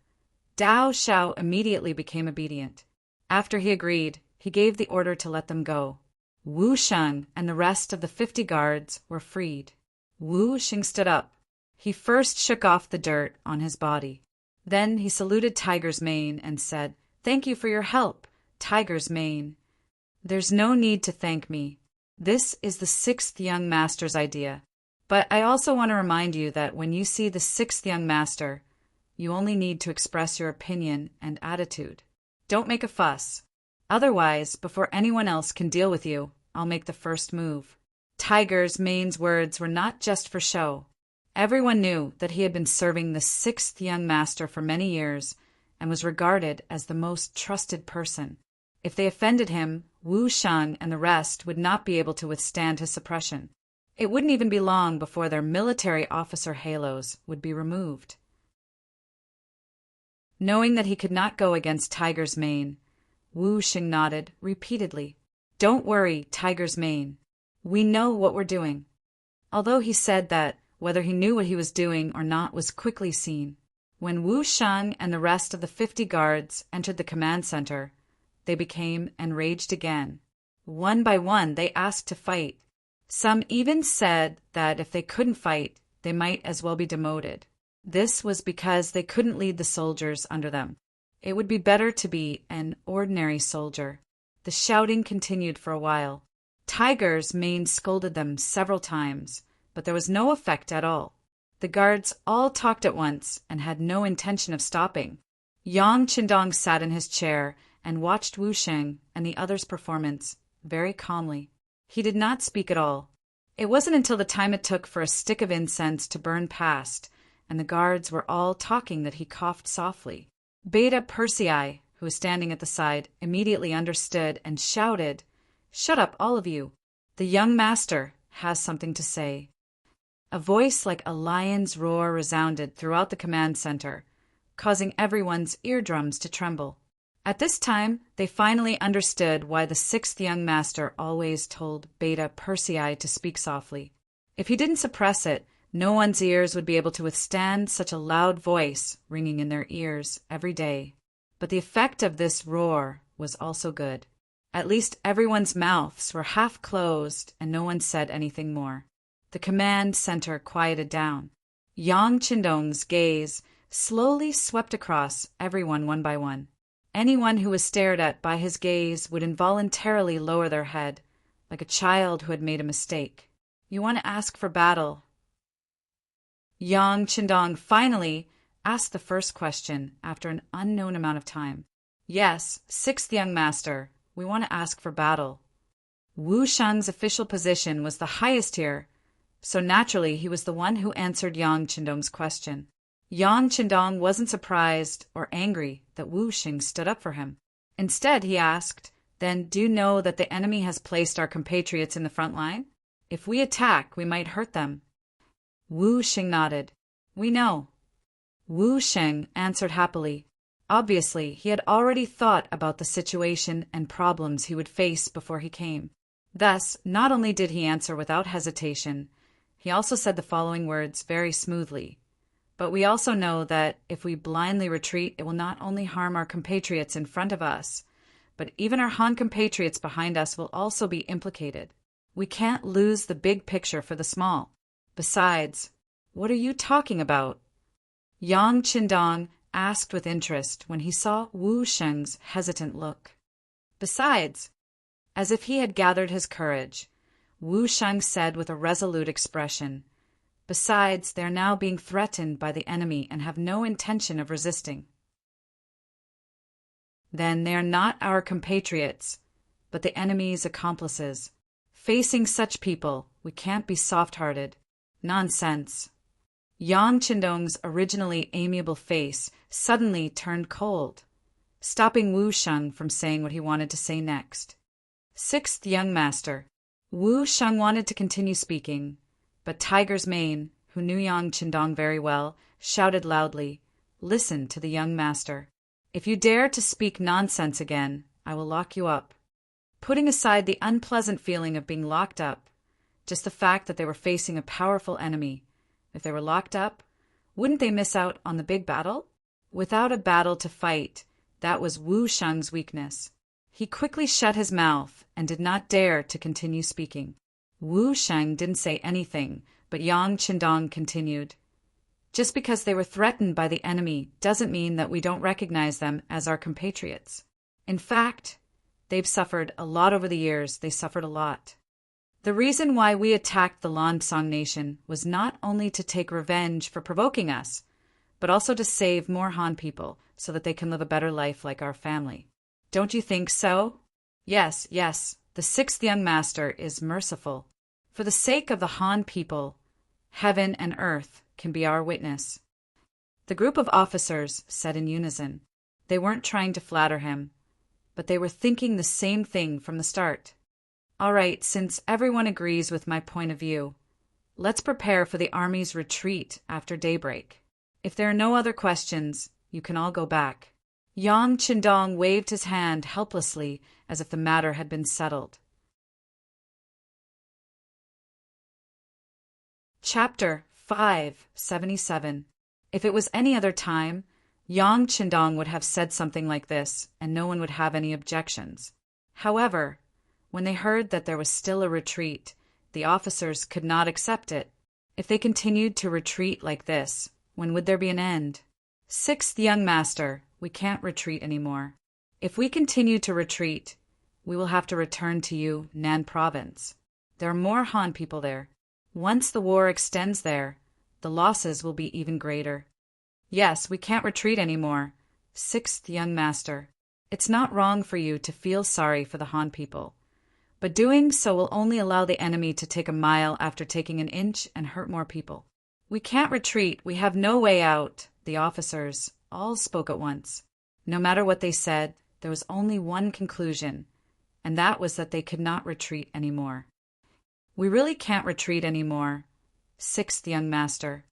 Dao Shao immediately became obedient. After he agreed, he gave the order to let them go. Wu Sheng and the rest of the 50 guards were freed. Wu Sheng stood up. He first shook off the dirt on his body. Then he saluted Tiger's Mane and said, "Thank you for your help, Tiger's Mane." "There's no need to thank me. This is the sixth young master's idea. But I also want to remind you that when you see the sixth young master, you only need to express your opinion and attitude. Don't make a fuss. Otherwise, before anyone else can deal with you, I'll make the first move." Tiger's Mane's words were not just for show. Everyone knew that he had been serving the sixth young master for many years and was regarded as the most trusted person. If they offended him, Wu Sheng and the rest would not be able to withstand his suppression. It wouldn't even be long before their military officer halos would be removed. Knowing that he could not go against Tiger's Mane, Wu Sheng nodded repeatedly. "Don't worry, Tiger's Mane. We know what we're doing." Although he said that whether he knew what he was doing or not was quickly seen. When Wu Sheng and the rest of the 50 guards entered the command center, they became enraged again. One by one, they asked to fight. Some even said that if they couldn't fight, they might as well be demoted. This was because they couldn't lead the soldiers under them. It would be better to be an ordinary soldier. The shouting continued for a while. Tiger's Mane scolded them several times, but there was no effect at all. The guards all talked at once and had no intention of stopping. Yang Qindong sat in his chair and watched Wu Sheng and the others' performance very calmly. He did not speak at all. It wasn't until the time it took for a stick of incense to burn past, and the guards were all talking, that he coughed softly. Beta Persei, who was standing at the side, immediately understood and shouted, "Shut up, all of you. The young master has something to say." A voice like a lion's roar resounded throughout the command center, causing everyone's eardrums to tremble. At this time, they finally understood why the sixth young master always told Beta Persei to speak softly. If he didn't suppress it, no one's ears would be able to withstand such a loud voice ringing in their ears every day. But the effect of this roar was also good. At least everyone's mouths were half closed and no one said anything more. The command center quieted down. Yang Qindong's gaze slowly swept across everyone one by one. Anyone who was stared at by his gaze would involuntarily lower their head, like a child who had made a mistake. "You want to ask for battle?" Yang Qindong finally asked the first question after an unknown amount of time. "Yes, sixth young master, we want to ask for battle." Wu Sheng's official position was the highest here, so naturally he was the one who answered Yang Qindong's question. Yang Qindong wasn't surprised or angry that Wu Sheng stood up for him. Instead, he asked, "Then do you know that the enemy has placed our compatriots in the front line? If we attack, we might hurt them." Wu Sheng nodded. "We know." Wu Sheng answered happily. Obviously, he had already thought about the situation and problems he would face before he came. Thus, not only did he answer without hesitation, he also said the following words very smoothly. "But we also know that if we blindly retreat, it will not only harm our compatriots in front of us, but even our Han compatriots behind us will also be implicated. We can't lose the big picture for the small. Besides, what are you talking about?" Yang Qindong asked with interest when he saw Wu Sheng's hesitant look. "Besides," as if he had gathered his courage, Wu Sheng said with a resolute expression, "Besides, they are now being threatened by the enemy and have no intention of resisting." "Then they are not our compatriots, but the enemy's accomplices. Facing such people, we can't be soft-hearted." "Nonsense." Yang Qindong's originally amiable face suddenly turned cold, stopping Wu Sheng from saying what he wanted to say next. "Sixth young master." Wu Sheng wanted to continue speaking, but Tiger's Mane, who knew Yang Qindong very well, shouted loudly, "Listen to the young master. If you dare to speak nonsense again, I will lock you up." Putting aside the unpleasant feeling of being locked up, just the fact that they were facing a powerful enemy. If they were locked up, wouldn't they miss out on the big battle? Without a battle to fight, that was Wu Sheng's weakness. He quickly shut his mouth and did not dare to continue speaking. Wu Sheng didn't say anything, but Yang Qindong continued. Just because they were threatened by the enemy doesn't mean that we don't recognize them as our compatriots. In fact, they've suffered a lot over the years. They suffered a lot. The reason why we attacked the Lansong nation was not only to take revenge for provoking us, but also to save more Han people so that they can live a better life like our family. Don't you think so? Yes, yes, the sixth young master is merciful. For the sake of the Han people, heaven and earth can be our witness. The group of officers said in unison. They weren't trying to flatter him, but they were thinking the same thing from the start. All right, since everyone agrees with my point of view, let's prepare for the army's retreat after daybreak. If there are no other questions, you can all go back. Yang Qindong waved his hand helplessly as if the matter had been settled. Chapter 577. If it was any other time, Yang Qindong would have said something like this, and no one would have any objections. However, when they heard that there was still a retreat, the officers could not accept it. If they continued to retreat like this, when would there be an end? Sixth young master, we can't retreat anymore. If we continue to retreat, we will have to return to you, Nan Province. There are more Han people there. Once the war extends there, the losses will be even greater. Yes, we can't retreat anymore. Sixth young master, it's not wrong for you to feel sorry for the Han people, but doing so will only allow the enemy to take a mile after taking an inch and hurt more people. We can't retreat. We have no way out. The officers all spoke at once. No matter what they said, there was only one conclusion, and that was that they could not retreat anymore. We really can't retreat anymore. Sixth young master.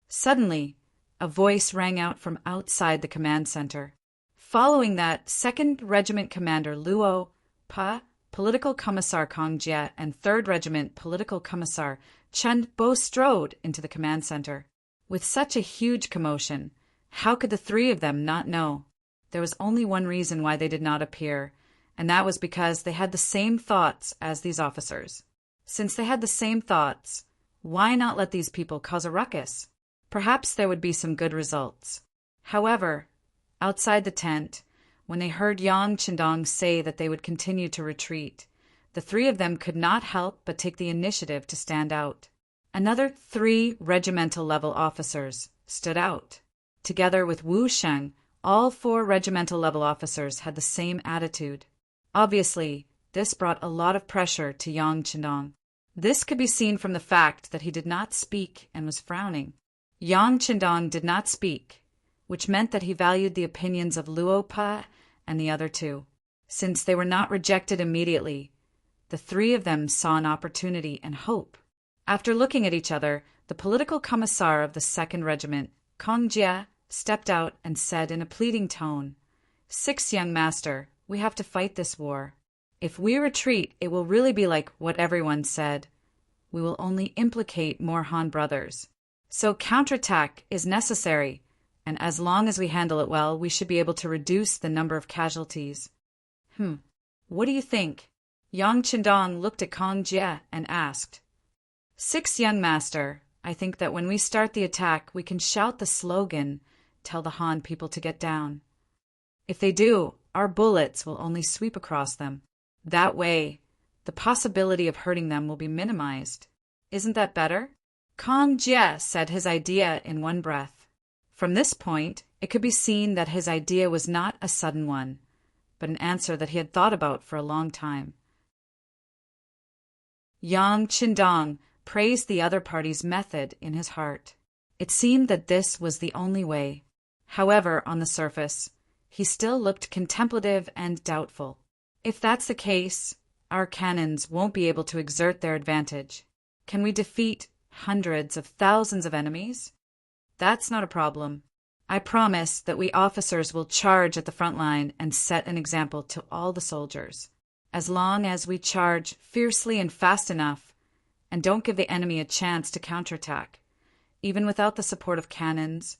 Suddenly, a voice rang out from outside the command center. Following that, 2nd Regiment Commander Luo Pa, Political Commissar Kong Jie, and 3rd Regiment Political Commissar Chen Bo strode into the command center. With such a huge commotion, how could the three of them not know? There was only one reason why they did not appear, and that was because they had the same thoughts as these officers. Since they had the same thoughts, why not let these people cause a ruckus? Perhaps there would be some good results. However, outside the tent, when they heard Yang Qindong say that they would continue to retreat, the three of them could not help but take the initiative to stand out. Another 3 regimental-level officers stood out. Together with Wu Sheng, all 4 regimental-level officers had the same attitude. Obviously, this brought a lot of pressure to Yang Qindong. This could be seen from the fact that he did not speak and was frowning. Yang Qindong did not speak, which meant that he valued the opinions of Luo Pa and the other 2. Since they were not rejected immediately, the 3 of them saw an opportunity and hope. After looking at each other, the political commissar of the 2nd Regiment, Kong Jie, stepped out and said in a pleading tone, "Sixth young master, we have to fight this war. If we retreat, it will really be like what everyone said. We will only implicate more Han brothers. So counterattack is necessary, and as long as we handle it well, we should be able to reduce the number of casualties." What do you think? Yang Qindong looked at Kong Jie and asked. "Sixth young master, I think that when we start the attack, we can shout the slogan, 'Tell the Han people to get down.' If they do, our bullets will only sweep across them. That way, the possibility of hurting them will be minimized. Isn't that better?" Kong Jie said his idea in one breath. From this point, it could be seen that his idea was not a sudden one, but an answer that he had thought about for a long time. Yang Qindong praised the other party's method in his heart. It seemed that this was the only way. However, on the surface, he still looked contemplative and doubtful. If that's the case, our cannons won't be able to exert their advantage. Can we defeat hundreds of thousands of enemies? That's not a problem. I promise that we officers will charge at the front line and set an example to all the soldiers. As long as we charge fiercely and fast enough, and don't give the enemy a chance to counterattack, even without the support of cannons,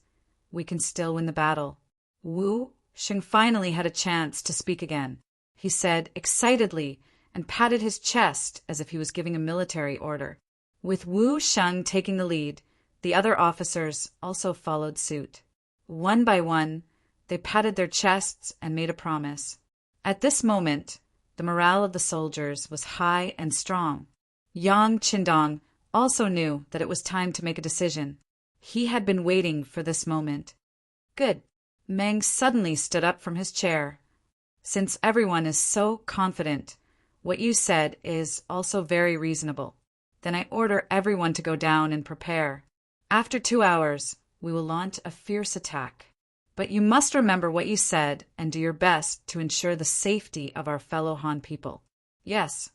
we can still win the battle. Wu Sheng finally had a chance to speak again. He said excitedly and patted his chest as if he was giving a military order. With Wu Sheng taking the lead, the other officers also followed suit. One by one, they patted their chests and made a promise. At this moment, the morale of the soldiers was high and strong. Yang Qindong also knew that it was time to make a decision. He had been waiting for this moment. Good. Meng suddenly stood up from his chair. Since everyone is so confident, what you said is also very reasonable. Then I order everyone to go down and prepare. After 2 hours, we will launch a fierce attack. But you must remember what you said and do your best to ensure the safety of our fellow Han people. Yes.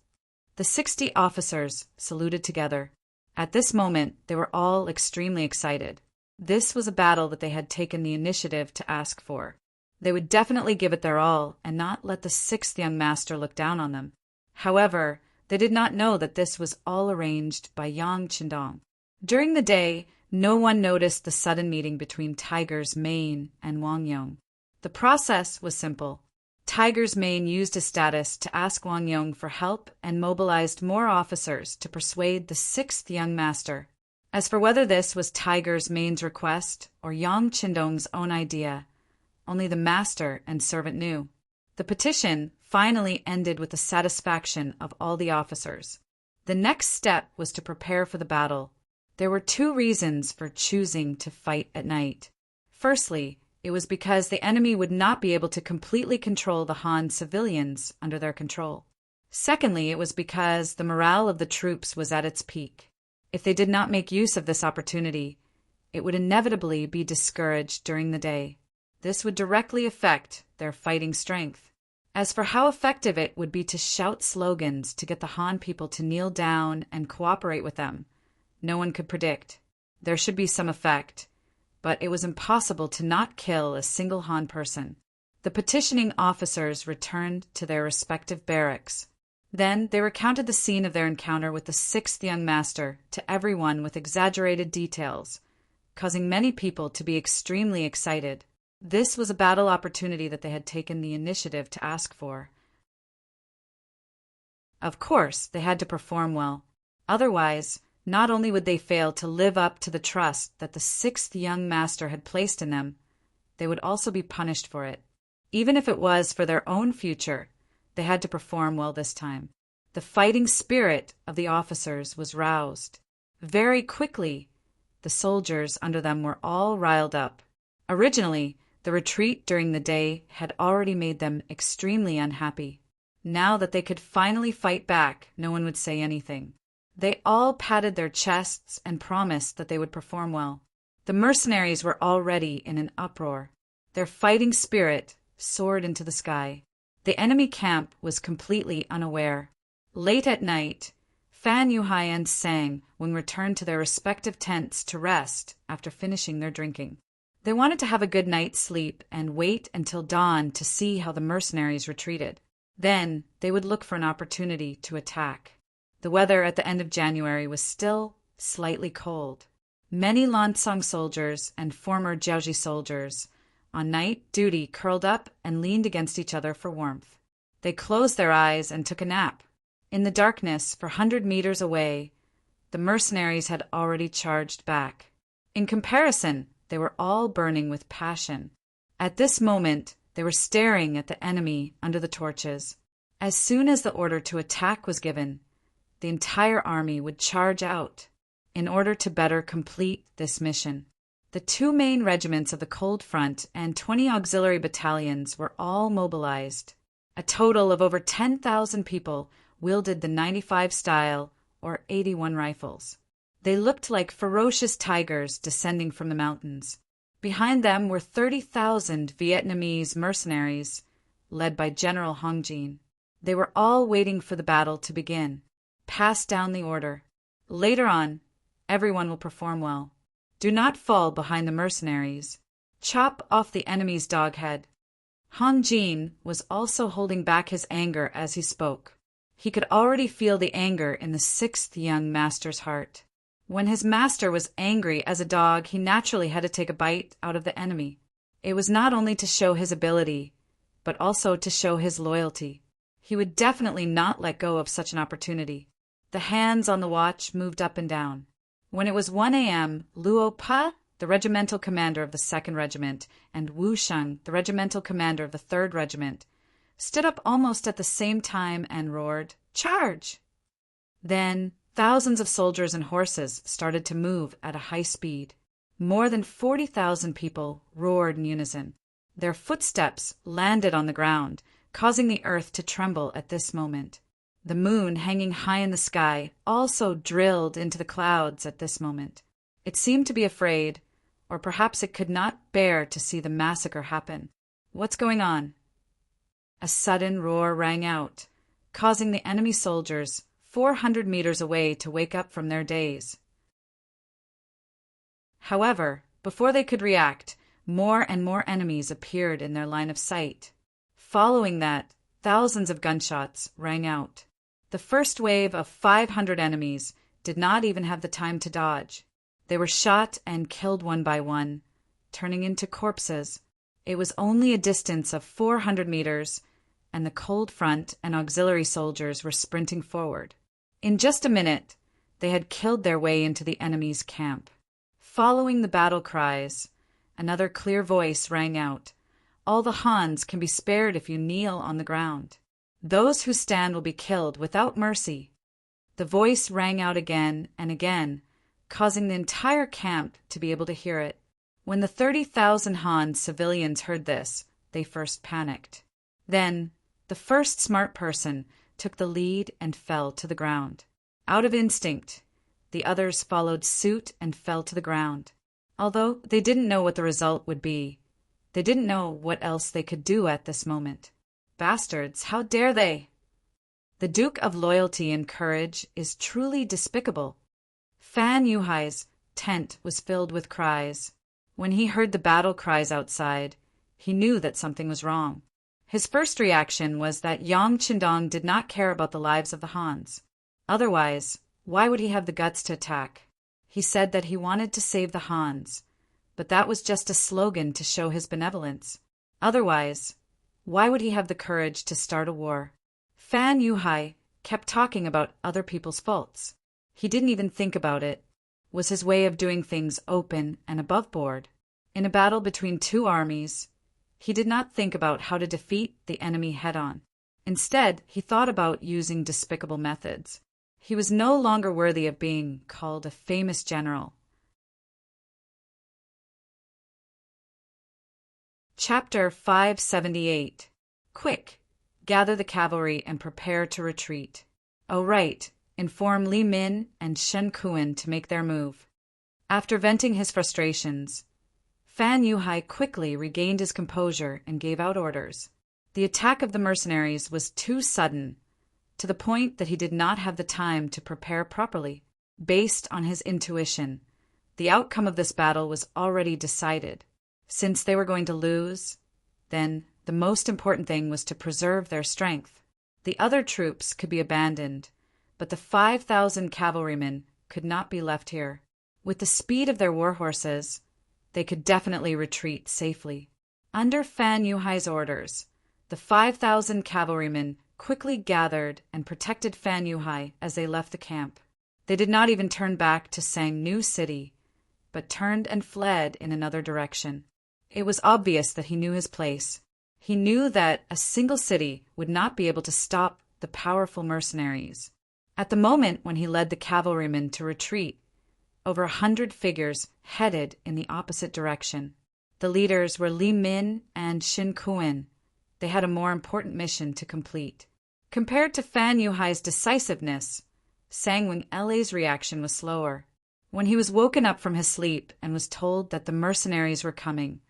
The 60 officers saluted together. At this moment, they were all extremely excited. This was a battle that they had taken the initiative to ask for. They would definitely give it their all and not let the 6th young master look down on them. However, they did not know that this was all arranged by Yang Qindong. During the day, no one noticed the sudden meeting between Tiger's Mane and Wang Yong. The process was simple. Tiger's Mane used his status to ask Wang Yong for help and mobilized more officers to persuade the 6th young master. As for whether this was Tiger's Mane's request or Yang Qindong's own idea, only the master and servant knew. The petition finally ended with the satisfaction of all the officers. The next step was to prepare for the battle. There were 2 reasons for choosing to fight at night. Firstly, it was because the enemy would not be able to completely control the Han civilians under their control. Secondly, it was because the morale of the troops was at its peak. If they did not make use of this opportunity, it would inevitably be discouraged during the day. This would directly affect their fighting strength. As for how effective it would be to shout slogans to get the Han people to kneel down and cooperate with them, no one could predict. There should be some effect, but it was impossible to not kill a single Han person. The petitioning officers returned to their respective barracks. Then they recounted the scene of their encounter with the 6th young master to everyone with exaggerated details, causing many people to be extremely excited. This was a battle opportunity that they had taken the initiative to ask for. Of course, they had to perform well. Otherwise, not only would they fail to live up to the trust that the 6th young master had placed in them, they would also be punished for it. Even if it was for their own future, they had to perform well this time. The fighting spirit of the officers was roused. Very quickly, the soldiers under them were all riled up. Originally, the retreat during the day had already made them extremely unhappy. Now that they could finally fight back, no one would say anything. They all patted their chests and promised that they would perform well. The mercenaries were already in an uproar. Their fighting spirit soared into the sky. The enemy camp was completely unaware. Late at night, Fan Yuhai and Sang Wing returned to their respective tents to rest after finishing their drinking. They wanted to have a good night's sleep and wait until dawn to see how the mercenaries retreated. Then they would look for an opportunity to attack. The weather at the end of January was still slightly cold. Many Lancang soldiers and former Jiaoji soldiers on night duty curled up and leaned against each other for warmth. They closed their eyes and took a nap. In the darkness, 400 meters away, the mercenaries had already charged back. In comparison, they were all burning with passion. At this moment, they were staring at the enemy under the torches. As soon as the order to attack was given, the entire army would charge out in order to better complete this mission. The 2 main regiments of the Cold Front and 20 auxiliary battalions were all mobilized. A total of over 10,000 people wielded the 95 style or 81 rifles. They looked like ferocious tigers descending from the mountains. Behind them were 30,000 Vietnamese mercenaries led by General Hong Jin. They were all waiting for the battle to begin. Pass down the order. Later on, everyone will perform well. Do not fall behind the mercenaries. Chop off the enemy's dog head. Han Jin was also holding back his anger as he spoke. He could already feel the anger in the sixth young master's heart. When his master was angry as a dog, he naturally had to take a bite out of the enemy. It was not only to show his ability, but also to show his loyalty. He would definitely not let go of such an opportunity. The hands on the watch moved up and down. When it was 1 a.m., Luo Pa, the regimental commander of the 2nd Regiment, and Wu Sheng, the regimental commander of the 3rd Regiment, stood up almost at the same time and roared, "Charge!" Then thousands of soldiers and horses started to move at a high speed. More than 40,000 people roared in unison. Their footsteps landed on the ground, causing the earth to tremble at this moment. The moon, hanging high in the sky, also drilled into the clouds at this moment. It seemed to be afraid, or perhaps it could not bear to see the massacre happen. "What's going on?" A sudden roar rang out, causing the enemy soldiers 400 meters away to wake up from their daze. However, before they could react, more and more enemies appeared in their line of sight. Following that, thousands of gunshots rang out. The first wave of 500 enemies did not even have the time to dodge. They were shot and killed one by one, turning into corpses. It was only a distance of 400 meters, and the cold front and auxiliary soldiers were sprinting forward. In just a minute, they had killed their way into the enemy's camp. Following the battle cries, another clear voice rang out. "All the Hans can be spared if you kneel on the ground. Those who stand will be killed without mercy." The voice rang out again and again, causing the entire camp to be able to hear it. When the 30,000 Han civilians heard this, they first panicked. Then, the first smart person took the lead and fell to the ground. Out of instinct, the others followed suit and fell to the ground. Although they didn't know what the result would be, they didn't know what else they could do at this moment. Bastards, how dare they! The Duke of Loyalty and Courage is truly despicable. Fan Yuhai's tent was filled with cries. When he heard the battle cries outside, he knew that something was wrong. His first reaction was that Yang Qindong did not care about the lives of the Hans. Otherwise, why would he have the guts to attack? He said that he wanted to save the Hans, but that was just a slogan to show his benevolence. Otherwise, why would he have the courage to start a war? Fan Yuhai kept talking about other people's faults. He didn't even think about it. Was his way of doing things open and above board? In a battle between two armies, he did not think about how to defeat the enemy head-on. Instead, he thought about using despicable methods. He was no longer worthy of being called a famous general. Chapter 578. Quick! Gather the cavalry and prepare to retreat. Oh, right. Inform Li Min and Shen Kuan to make their move. After venting his frustrations, Fan Yuhai quickly regained his composure and gave out orders. The attack of the mercenaries was too sudden, to the point that he did not have the time to prepare properly. Based on his intuition, the outcome of this battle was already decided. Since they were going to lose, then the most important thing was to preserve their strength. The other troops could be abandoned, but the 5,000 cavalrymen could not be left here. With the speed of their war horses, they could definitely retreat safely. Under Fan Yuhai's orders, the 5,000 cavalrymen quickly gathered and protected Fan Yuhai as they left the camp. They did not even turn back to Sangnu City, but turned and fled in another direction. It was obvious that he knew his place. He knew that a single city would not be able to stop the powerful mercenaries. At the moment when he led the cavalrymen to retreat, over 100 figures headed in the opposite direction. The leaders were Li Min and Shen Kuan. They had a more important mission to complete. Compared to Fan Yuhai's decisiveness, Sangwing Le's reaction was slower. When he was woken up from his sleep and was told that the mercenaries were coming,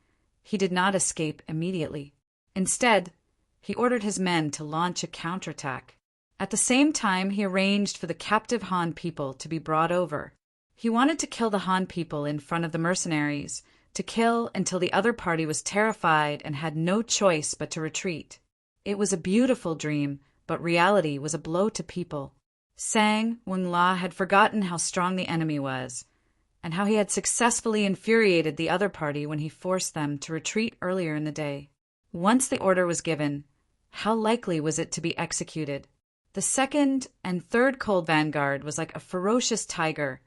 he did not escape immediately. Instead, he ordered his men to launch a counterattack. At the same time, he arranged for the captive Han people to be brought over. He wanted to kill the Han people in front of the mercenaries to kill until the other party was terrified and had no choice but to retreat. It was a beautiful dream, but reality was a blow to people. Sang Weng-la had forgotten how strong the enemy was, and how he had successfully infuriated the other party when he forced them to retreat earlier in the day. Once the order was given, how likely was it to be executed? The second and third cold vanguard was like a ferocious tiger,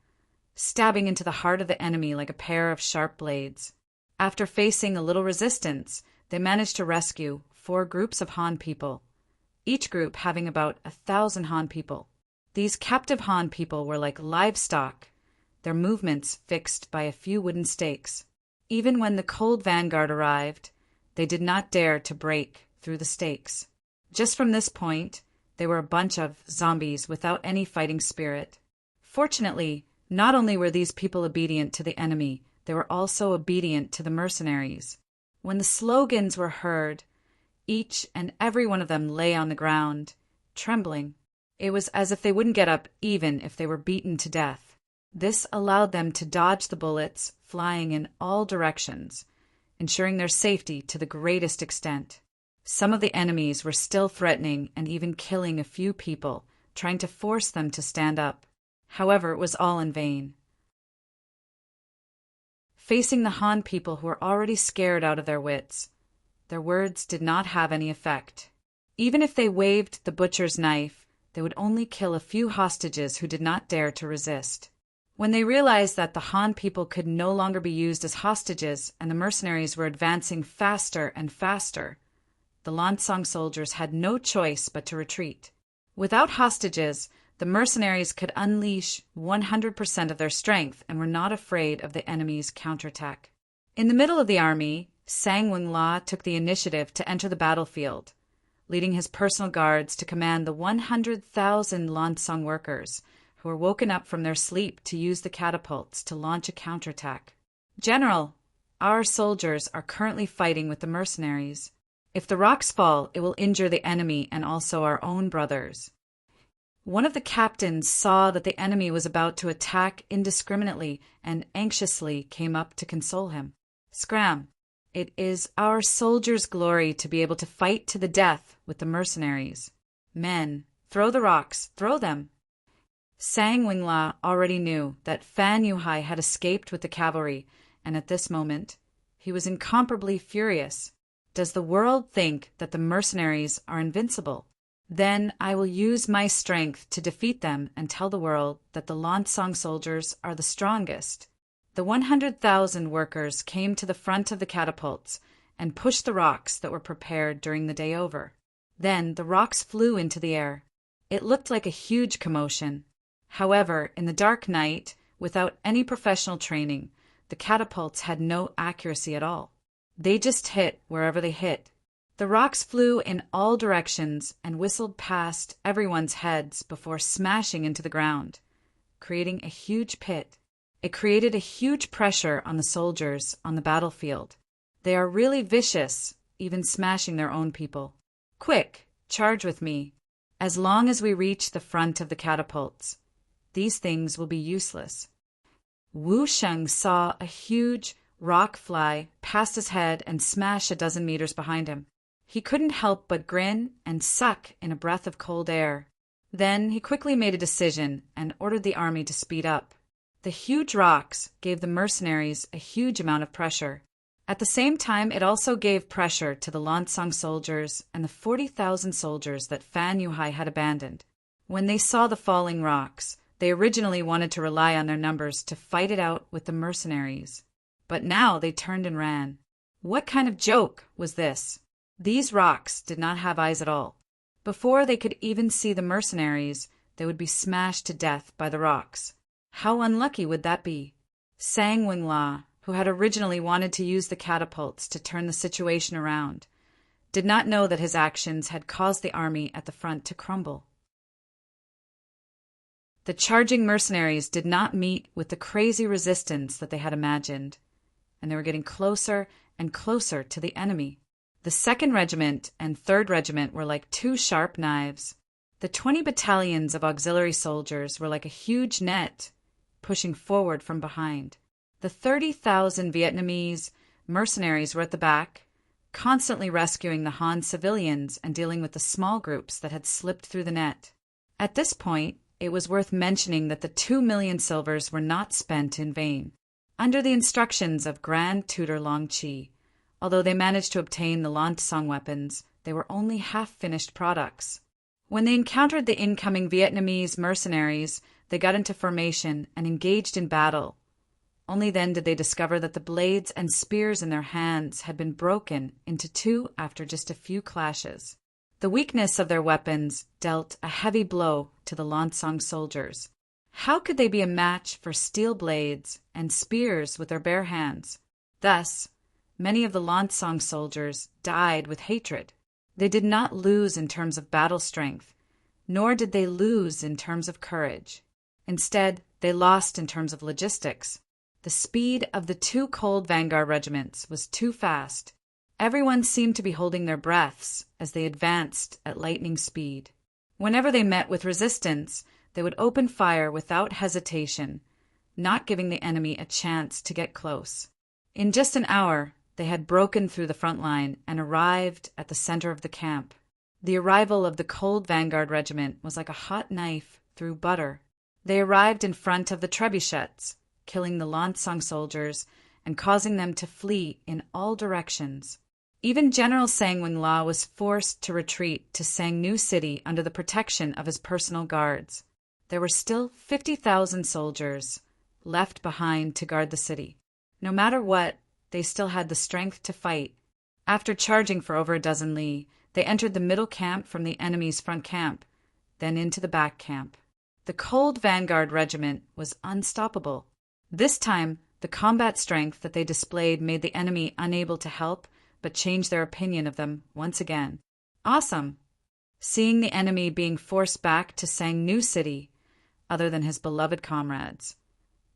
stabbing into the heart of the enemy like a pair of sharp blades. After facing a little resistance, they managed to rescue 4 groups of Han people, each group having about 1,000 Han people. These captive Han people were like livestock, their movements fixed by a few wooden stakes. Even when the cold vanguard arrived, they did not dare to break through the stakes. Just from this point, they were a bunch of zombies without any fighting spirit. Fortunately, not only were these people obedient to the enemy, they were also obedient to the mercenaries. When the slogans were heard, each and every one of them lay on the ground, trembling. It was as if they wouldn't get up even if they were beaten to death. This allowed them to dodge the bullets flying in all directions, ensuring their safety to the greatest extent. Some of the enemies were still threatening and even killing a few people, trying to force them to stand up. However, it was all in vain. Facing the Han people who were already scared out of their wits, their words did not have any effect. Even if they waved the butcher's knife, they would only kill a few hostages who did not dare to resist. When they realized that the Han people could no longer be used as hostages and the mercenaries were advancing faster and faster, the Lansang soldiers had no choice but to retreat. Without hostages, the mercenaries could unleash 100% of their strength and were not afraid of the enemy's counterattack. In the middle of the army, Sang Weng-la took the initiative to enter the battlefield, leading his personal guards to command the 100,000 Lansang workers who were woken up from their sleep to use the catapults to launch a counterattack. "General, our soldiers are currently fighting with the mercenaries. If the rocks fall, it will injure the enemy and also our own brothers." One of the captains saw that the enemy was about to attack indiscriminately and anxiously came up to console him. "Scram, it is our soldiers' glory to be able to fight to the death with the mercenaries. Men, throw the rocks, throw them." Sang Weng-la already knew that Fan Yuhai had escaped with the cavalry, and at this moment, he was incomparably furious. Does the world think that the mercenaries are invincible? Then I will use my strength to defeat them and tell the world that the Lansang soldiers are the strongest. The 100,000 workers came to the front of the catapults and pushed the rocks that were prepared during the day over. Then the rocks flew into the air. It looked like a huge commotion. However, in the dark night, without any professional training, the catapults had no accuracy at all. They just hit wherever they hit. The rocks flew in all directions and whistled past everyone's heads before smashing into the ground, creating a huge pit. It created a huge pressure on the soldiers on the battlefield. They are really vicious, even smashing their own people. "Quick, charge with me. As long as we reach the front of the catapults, these things will be useless." Wu Sheng saw a huge rock fly past his head and smash a dozen meters behind him. He couldn't help but grin and suck in a breath of cold air. Then he quickly made a decision and ordered the army to speed up. The huge rocks gave the mercenaries a huge amount of pressure. At the same time, it also gave pressure to the Lansang soldiers and the 40,000 soldiers that Fan Yuhai had abandoned. When they saw the falling rocks, they originally wanted to rely on their numbers to fight it out with the mercenaries. But now they turned and ran. What kind of joke was this? These rocks did not have eyes at all. Before they could even see the mercenaries, they would be smashed to death by the rocks. How unlucky would that be? Sang Weng-la, who had originally wanted to use the catapults to turn the situation around, did not know that his actions had caused the army at the front to crumble. The charging mercenaries did not meet with the crazy resistance that they had imagined, and they were getting closer and closer to the enemy. The 2nd Regiment and 3rd Regiment were like 2 sharp knives. The 20 battalions of auxiliary soldiers were like a huge net, pushing forward from behind. The 30,000 Vietnamese mercenaries were at the back, constantly rescuing the Han civilians and dealing with the small groups that had slipped through the net. At this point, it was worth mentioning that the 2 million silvers were not spent in vain. Under the instructions of Grand Tutor Long Chi, although they managed to obtain the Lansong weapons, they were only half-finished products. When they encountered the incoming Vietnamese mercenaries, they got into formation and engaged in battle. Only then did they discover that the blades and spears in their hands had been broken into two after just a few clashes. The weakness of their weapons dealt a heavy blow to the Lansong soldiers. How could they be a match for steel blades and spears with their bare hands? Thus, many of the Lansong soldiers died with hatred. They did not lose in terms of battle strength, nor did they lose in terms of courage. Instead, they lost in terms of logistics. The speed of the two cold vanguard regiments was too fast. Everyone seemed to be holding their breaths as they advanced at lightning speed. Whenever they met with resistance, they would open fire without hesitation, not giving the enemy a chance to get close. In just an hour, they had broken through the front line and arrived at the center of the camp. The arrival of the cold vanguard regiment was like a hot knife through butter. They arrived in front of the trebuchets, killing the Lansong soldiers and causing them to flee in all directions. Even General Sang Wing-la was forced to retreat to Sangnu City under the protection of his personal guards. There were still 50,000 soldiers left behind to guard the city. No matter what, they still had the strength to fight. After charging for over a dozen li, they entered the middle camp from the enemy's front camp, then into the back camp. The Cold Vanguard Regiment was unstoppable. This time, the combat strength that they displayed made the enemy unable to help but change their opinion of them once again. Awesome! Seeing the enemy being forced back to Sangnu City, other than his beloved comrades,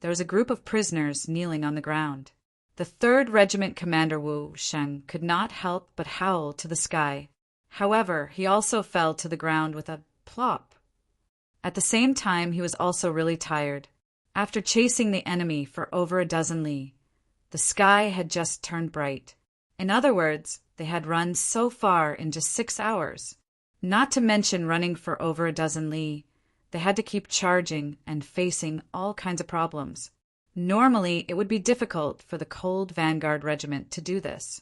there was a group of prisoners kneeling on the ground. The 3rd Regiment Commander Wu Sheng could not help but howl to the sky. However, he also fell to the ground with a plop. At the same time, he was also really tired. After chasing the enemy for over a dozen li, the sky had just turned bright. In other words, they had run so far in just 6 hours. Not to mention running for over a dozen li, they had to keep charging and facing all kinds of problems. Normally, it would be difficult for the Cold Vanguard Regiment to do this.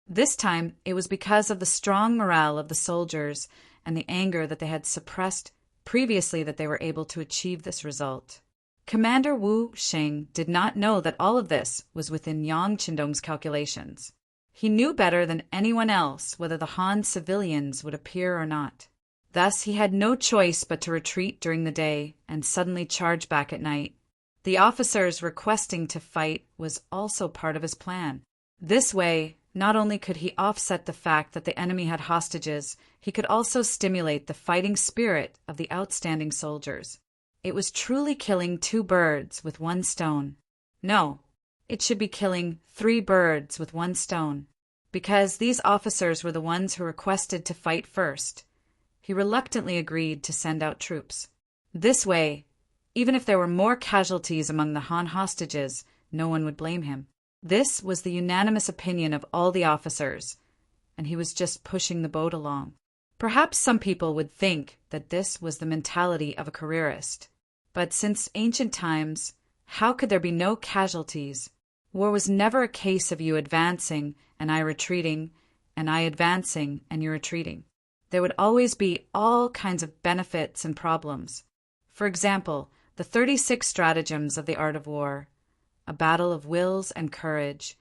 This time, it was because of the strong morale of the soldiers and the anger that they had suppressed previously that they were able to achieve this result. Commander Wu Sheng did not know that all of this was within Yang Qindong's calculations. He knew better than anyone else whether the Han civilians would appear or not. Thus, he had no choice but to retreat during the day and suddenly charge back at night. The officers requesting to fight was also part of his plan. This way, not only could he offset the fact that the enemy had hostages, he could also stimulate the fighting spirit of the outstanding soldiers. It was truly killing 2 birds with 1 stone. No, it should be killing 3 birds with 1 stone. Because these officers were the ones who requested to fight first, he reluctantly agreed to send out troops. This way, even if there were more casualties among the Han hostages, no one would blame him. This was the unanimous opinion of all the officers, and he was just pushing the boat along. Perhaps some people would think that this was the mentality of a careerist. But since ancient times, how could there be no casualties? War was never a case of you advancing and I retreating, and I advancing and you retreating. There would always be all kinds of benefits and problems. For example, the 36 stratagems of the art of war, a battle of wills and courage,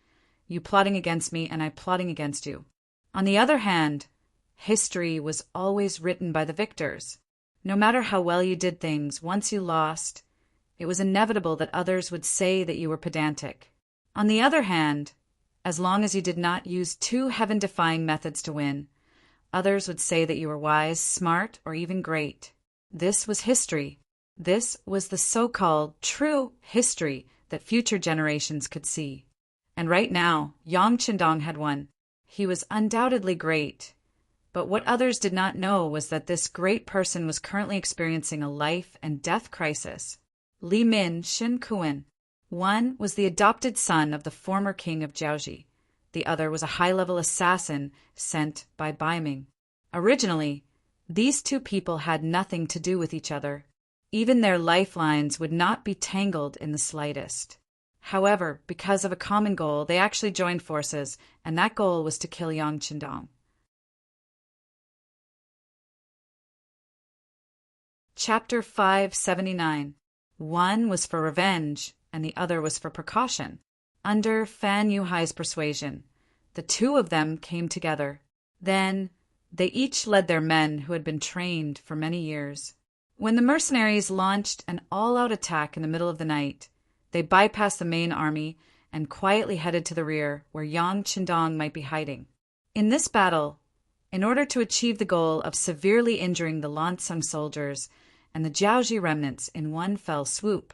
you plotting against me and I plotting against you. On the other hand, history was always written by the victors. No matter how well you did things, once you lost, it was inevitable that others would say that you were pedantic. On the other hand, as long as you did not use too heaven-defying methods to win, others would say that you were wise, smart, or even great. This was history. This was the so-called true history that future generations could see. And right now, Yang Qindong had won. He was undoubtedly great. But what others did not know was that this great person was currently experiencing a life and death crisis. Li Min Shin Kuan. One was the adopted son of the former king of Jiaoji. The other was a high-level assassin sent by Ming. Originally, these two people had nothing to do with each other. Even their lifelines would not be tangled in the slightest. However, because of a common goal, they actually joined forces, and that goal was to kill Yang Qindong. Chapter 579. One was for revenge, and the other was for precaution. Under Fan Yuhai's persuasion, the two of them came together. Then, they each led their men who had been trained for many years. When the mercenaries launched an all-out attack in the middle of the night, they bypassed the main army and quietly headed to the rear, where Yang Qindong might be hiding. In this battle, in order to achieve the goal of severely injuring the Lancang soldiers and the Jiaoji remnants in one fell swoop,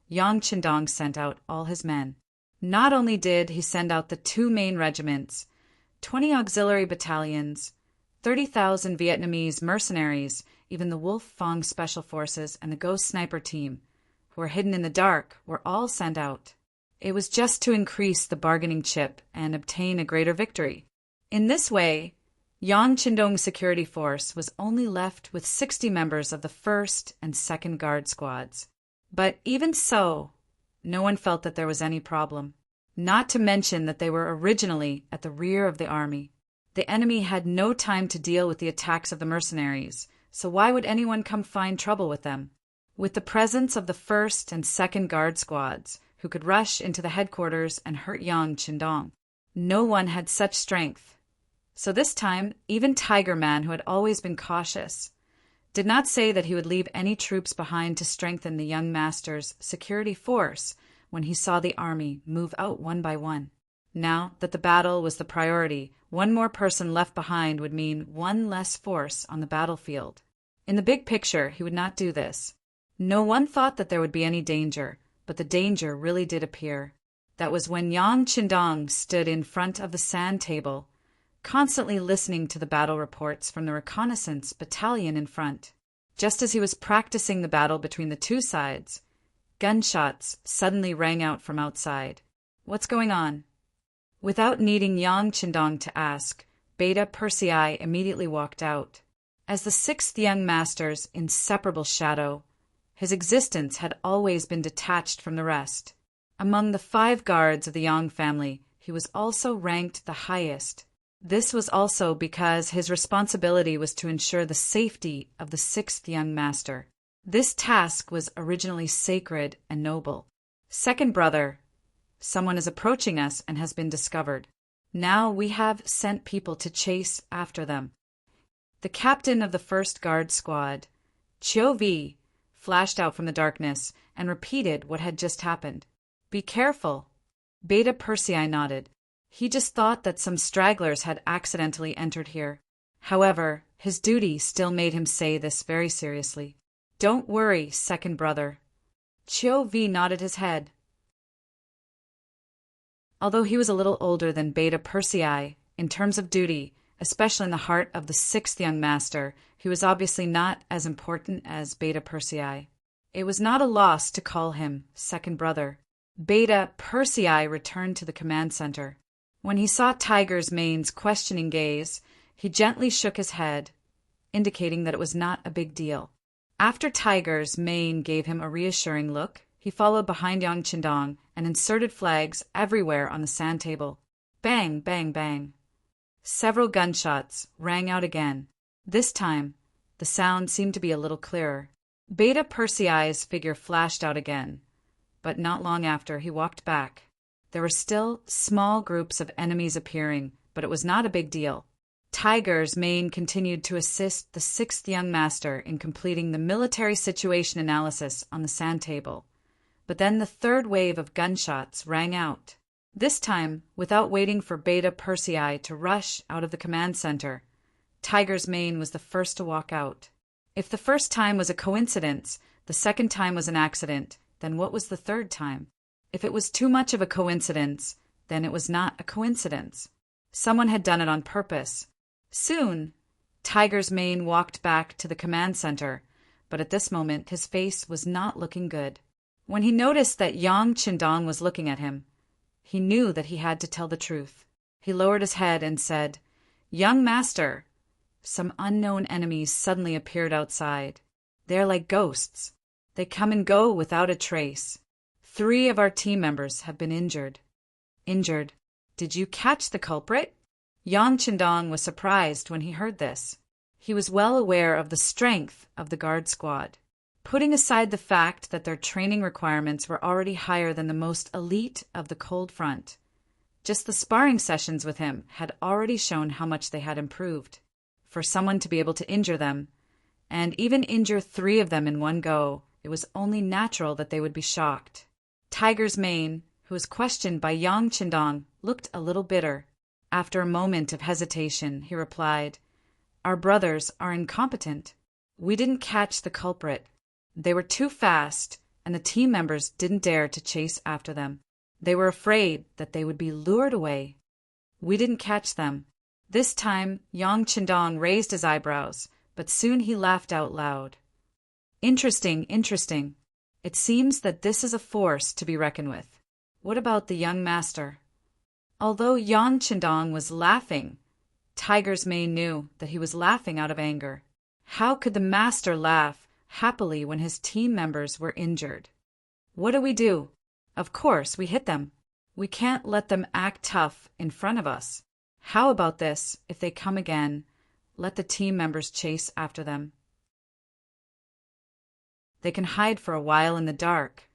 Yang Qindong sent out all his men. Not only did he send out the two main regiments, 20 auxiliary battalions, 30,000 Vietnamese mercenaries, even the Wolf Fong Special Forces and the Ghost Sniper team, who were hidden in the dark, were all sent out. It was just to increase the bargaining chip and obtain a greater victory. In this way, Yang Qindong's security force was only left with 60 members of the 1st and 2nd Guard squads. But even so, no one felt that there was any problem. Not to mention that they were originally at the rear of the army. The enemy had no time to deal with the attacks of the mercenaries, so why would anyone come find trouble with them? With the presence of the 1st and 2nd Guard squads, who could rush into the headquarters and hurt Yang Qindong, no one had such strength. So this time, even Tiger Man, who had always been cautious, did not say that he would leave any troops behind to strengthen the young master's security force when he saw the army move out one by one. Now that the battle was the priority, one more person left behind would mean one less force on the battlefield. In the big picture, he would not do this. No one thought that there would be any danger, but the danger really did appear. That was when Yang Qindong stood in front of the sand table, constantly listening to the battle reports from the reconnaissance battalion in front. Just as he was practicing the battle between the two sides, gunshots suddenly rang out from outside. What's going on? Without needing Yang Qindong to ask, Beta Persei immediately walked out. As the 6th young master's inseparable shadow, his existence had always been detached from the rest. Among the 5 guards of the Yang family, he was also ranked the highest. This was also because his responsibility was to ensure the safety of the 6th young master. This task was originally sacred and noble. Second brother, someone is approaching us and has been discovered. Now we have sent people to chase after them. The captain of the 1st Guard squad, Chiu Vi, flashed out from the darkness and repeated what had just happened. Be careful. Beta Persei nodded. He just thought that some stragglers had accidentally entered here. However, his duty still made him say this very seriously. Don't worry, second brother. Chiu Vi nodded his head. Although he was a little older than Beta Persei, in terms of duty, especially in the heart of the 6th young master, he was obviously not as important as Beta Persei. It was not a loss to call him second brother. Beta Persei returned to the command center. When he saw Tiger's Mane's questioning gaze, he gently shook his head, indicating that it was not a big deal. After Tiger's Mane gave him a reassuring look, he followed behind Yang Qindong and inserted flags everywhere on the sand table. Bang, bang, bang. Several gunshots rang out again. This time, the sound seemed to be a little clearer. Beta Persei's figure flashed out again, but not long after he walked back. There were still small groups of enemies appearing, but it was not a big deal. Tiger's Mane continued to assist the 6th young master in completing the military situation analysis on the sand table. But then the 3rd wave of gunshots rang out. This time, without waiting for Beta Persei to rush out of the command center, Tiger's Mane was the first to walk out. If the first time was a coincidence, the second time was an accident, then what was the third time? If it was too much of a coincidence, then it was not a coincidence. Someone had done it on purpose. Soon, Tiger's Mane walked back to the command center, but at this moment his face was not looking good. When he noticed that Yang Qindong was looking at him, he knew that he had to tell the truth. He lowered his head and said, "Young master." Some unknown enemies suddenly appeared outside. They are like ghosts. They come and go without a trace. 3 of our team members have been injured. Injured? Did you catch the culprit? Yang Qindong was surprised when he heard this. He was well aware of the strength of the guard squad. Putting aside the fact that their training requirements were already higher than the most elite of the cold front, just the sparring sessions with him had already shown how much they had improved. For someone to be able to injure them, and even injure 3 of them in one go, it was only natural that they would be shocked. Tiger's Mane, who was questioned by Yang Qindong, looked a little bitter. After a moment of hesitation, he replied, "Our brothers are incompetent. We didn't catch the culprit. They were too fast, and the team members didn't dare to chase after them. They were afraid that they would be lured away. We didn't catch them." This time, Yang Qindong raised his eyebrows, but soon he laughed out loud. "Interesting, interesting. It seems that this is a force to be reckoned with. What about the young master?" Although Yang Qindong was laughing, Tiger's Mane knew that he was laughing out of anger. How could the master laugh happily when his team members were injured? "What do we do? Of course, we hit them. We can't let them act tough in front of us. How about this, if they come again, let the team members chase after them. They can hide for a while in the dark,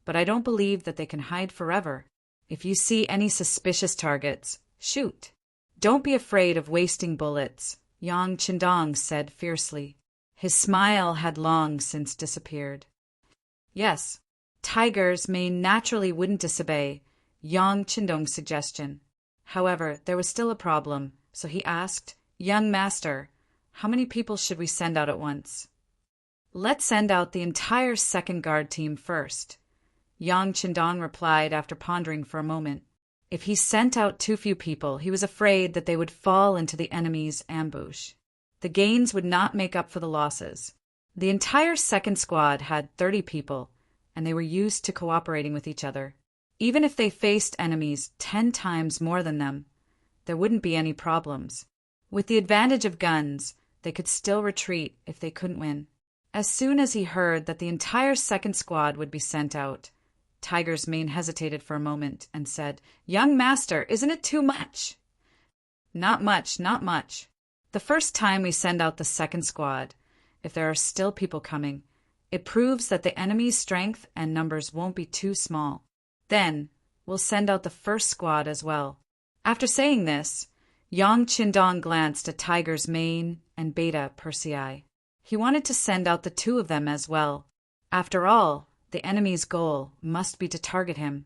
but I don't believe that they can hide forever. If you see any suspicious targets, shoot. Don't be afraid of wasting bullets," Yang Qindong said fiercely. His smile had long since disappeared. Yes, Tiger's Mane naturally wouldn't disobey Yang Qindong's suggestion. However, there was still a problem, so he asked, "Young master, how many people should we send out at once?" "Let's send out the entire second guard team first," Yang Qindong replied after pondering for a moment. If he sent out too few people, he was afraid that they would fall into the enemy's ambush. The gains would not make up for the losses. The entire second squad had 30 people, and they were used to cooperating with each other. Even if they faced enemies 10 times more than them, there wouldn't be any problems. With the advantage of guns, they could still retreat if they couldn't win. As soon as he heard that the entire second squad would be sent out, Tiger's Mane hesitated for a moment and said, "Young master, isn't it too much?" "Not much, not much. The first time we send out the second squad, if there are still people coming, it proves that the enemy's strength and numbers won't be too small. Then we'll send out the first squad as well." After saying this, Yang Qindong glanced at Tiger's Mane and Beta Persei. He wanted to send out the 2 of them as well. After all, the enemy's goal must be to target him,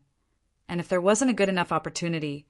and if there wasn't a good enough opportunity,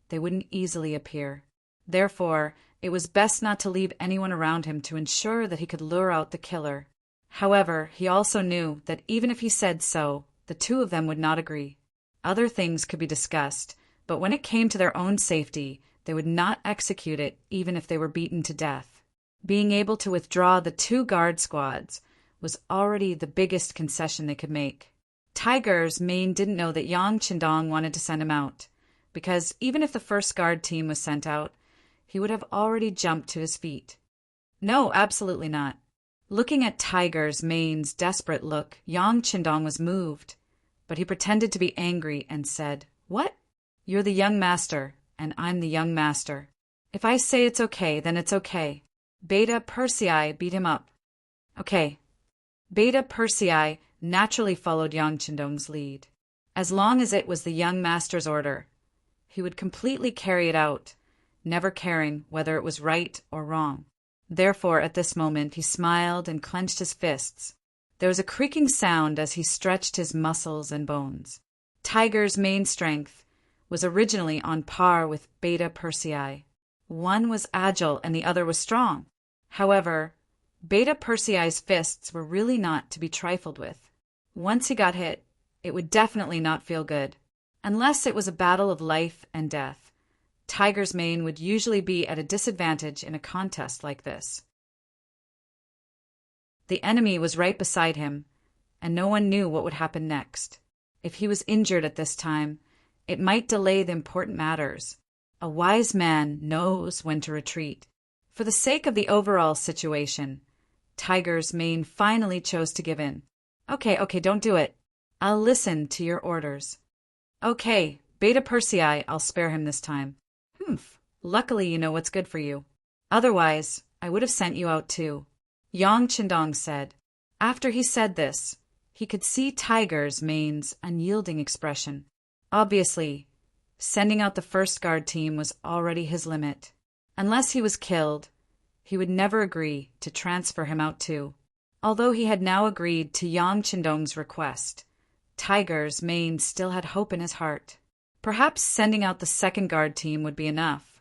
they wouldn't easily appear. Therefore, it was best not to leave anyone around him to ensure that he could lure out the killer. However, he also knew that even if he said so, the 2 of them would not agree. Other things could be discussed, but when it came to their own safety, they would not execute it even if they were beaten to death. Being able to withdraw the 2 guard squads was already the biggest concession they could make. Tiger's Mane didn't know that Yang Qindong wanted to send him out, because even if the first guard team was sent out, he would have already jumped to his feet. No, absolutely not. Looking at Tiger's Mane's desperate look, Yang Qindong was moved, but he pretended to be angry and said, "What? You're the young master, and I'm the young master. If I say it's okay, then it's okay." Beta Persei beat him up. Okay. Beta Persei naturally followed Yang Qindong's lead. As long as it was the young master's order, he would completely carry it out, never caring whether it was right or wrong. Therefore, at this moment, he smiled and clenched his fists. There was a creaking sound as he stretched his muscles and bones. Tiger's Mane strength was originally on par with Beta Persei. One was agile and the other was strong. However, Beta Persei's fists were really not to be trifled with. Once he got hit, it would definitely not feel good. Unless it was a battle of life and death, Tiger's Mane would usually be at a disadvantage in a contest like this. The enemy was right beside him, and no one knew what would happen next. If he was injured at this time, it might delay the important matters. A wise man knows when to retreat. For the sake of the overall situation, Tiger's mane finally chose to give in. Okay, don't do it. I'll listen to your orders. Okay, Beta Persei, I'll spare him this time. Humph, luckily you know what's good for you. Otherwise, I would have sent you out too, Yang Qindong said. After he said this, he could see Tiger's mane's unyielding expression. Obviously, sending out the first guard team was already his limit. Unless he was killed, he would never agree to transfer him out too. Although he had now agreed to Yang Qindong's request, Tiger's mane still had hope in his heart. Perhaps sending out the second guard team would be enough,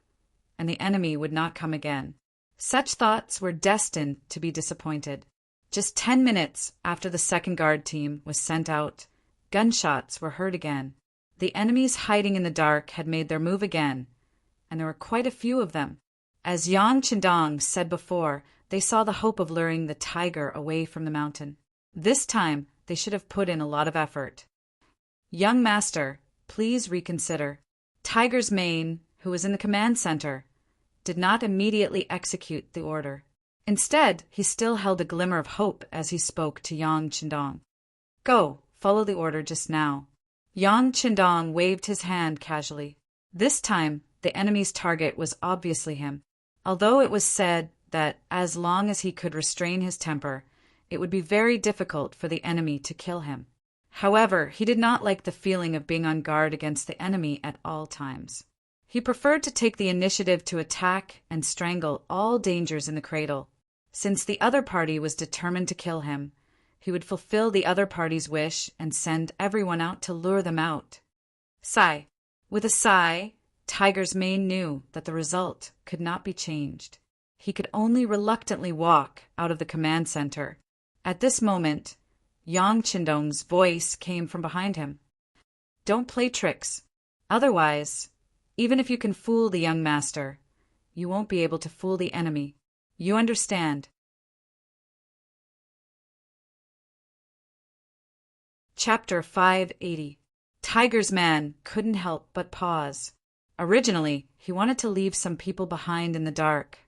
and the enemy would not come again. Such thoughts were destined to be disappointed. Just 10 minutes after the second guard team was sent out, gunshots were heard again. The enemies hiding in the dark had made their move again, and there were quite a few of them. As Yang Qindong said before, they saw the hope of luring the tiger away from the mountain. This time, they should have put in a lot of effort. Young master, please reconsider. Tiger's mane, who was in the command center, did not immediately execute the order. Instead, he still held a glimmer of hope as he spoke to Yang Qindong. Go, follow the order just now. Yang Qindong waved his hand casually. This time, the enemy's target was obviously him. Although it was said that as long as he could restrain his temper, it would be very difficult for the enemy to kill him. However, he did not like the feeling of being on guard against the enemy at all times. He preferred to take the initiative to attack and strangle all dangers in the cradle. Since the other party was determined to kill him, he would fulfill the other party's wish and send everyone out to lure them out. Sigh. With a sigh, Tiger's mane knew that the result could not be changed. He could only reluctantly walk out of the command center. At this moment, Yang Qindong's voice came from behind him. Don't play tricks. Otherwise, even if you can fool the young master, you won't be able to fool the enemy. You understand? Chapter 580. Tiger's man couldn't help but pause. Originally, he wanted to leave some people behind in the dark.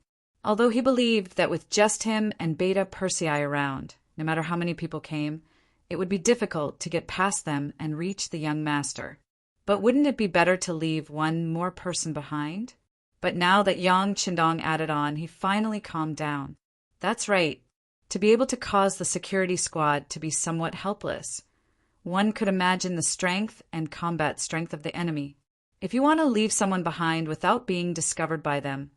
Although he believed that with just him and Beta Persei around, no matter how many people came, it would be difficult to get past them and reach the young master. But wouldn't it be better to leave one more person behind? But now that Yang Qindong added on, he finally calmed down. That's right. To be able to cause the security squad to be somewhat helpless, one could imagine the strength and combat strength of the enemy. If you want to leave someone behind without being discovered by them,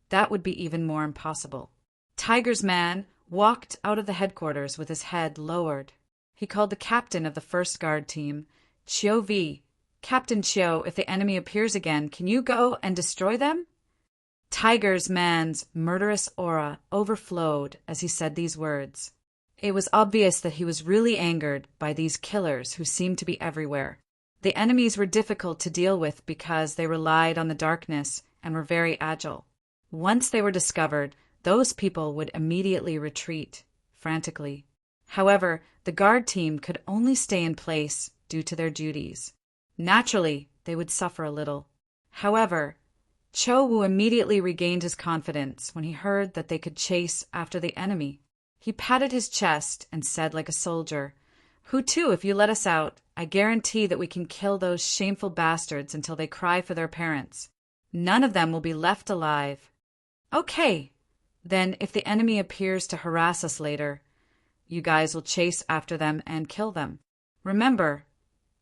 that would be even more impossible. Tiger's man walked out of the headquarters with his head lowered. He called the captain of the first guard team, Chiu V. Captain Chiu, if the enemy appears again, can you go and destroy them? Tiger's man's murderous aura overflowed as he said these words. It was obvious that he was really angered by these killers who seemed to be everywhere. The enemies were difficult to deal with because they relied on the darkness and were very agile. Once they were discovered, those people would immediately retreat, frantically. However, the guard team could only stay in place due to their duties. Naturally, they would suffer a little. However, Cho Wu immediately regained his confidence when he heard that they could chase after the enemy. He patted his chest and said like a soldier, Hutu, if you let us out, I guarantee that we can kill those shameful bastards until they cry for their parents. None of them will be left alive. Okay, then if the enemy appears to harass us later, you guys will chase after them and kill them. Remember,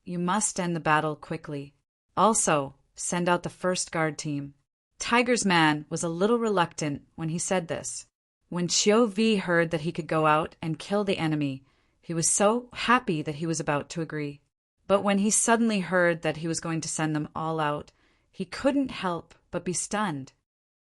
you must end the battle quickly. Also, send out the first guard team. Tiger's man was a little reluctant when he said this. When Chiu V heard that he could go out and kill the enemy, he was so happy that he was about to agree. But when he suddenly heard that he was going to send them all out, he couldn't help but be stunned.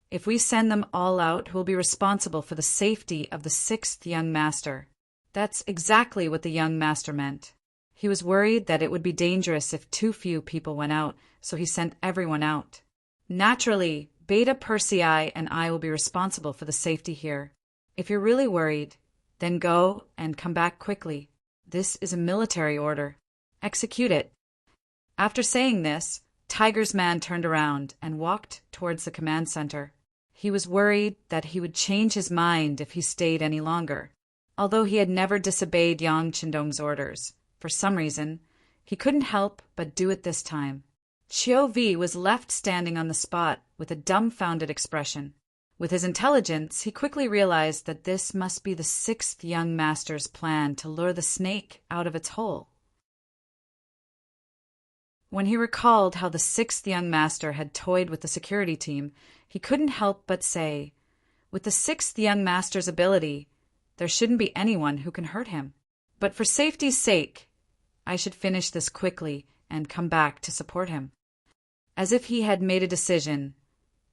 If we send them all out, who will be responsible for the safety of the sixth young master? That's exactly what the young master meant. He was worried that it would be dangerous if too few people went out, so he sent everyone out. Naturally, Beta Persei and I will be responsible for the safety here. If you're really worried, then go and come back quickly. This is a military order. Execute it." After saying this, Tiger's man turned around and walked towards the command center. He was worried that he would change his mind if he stayed any longer. Although he had never disobeyed Yang Qindong's orders, for some reason, he couldn't help but do it this time. Qiu Vi was left standing on the spot with a dumbfounded expression. With his intelligence, he quickly realized that this must be the sixth young master's plan to lure the snake out of its hole. When he recalled how the sixth young master had toyed with the security team, he couldn't help but say, "With the sixth young master's ability, there shouldn't be anyone who can hurt him. But for safety's sake, I should finish this quickly and come back to support him." As if he had made a decision,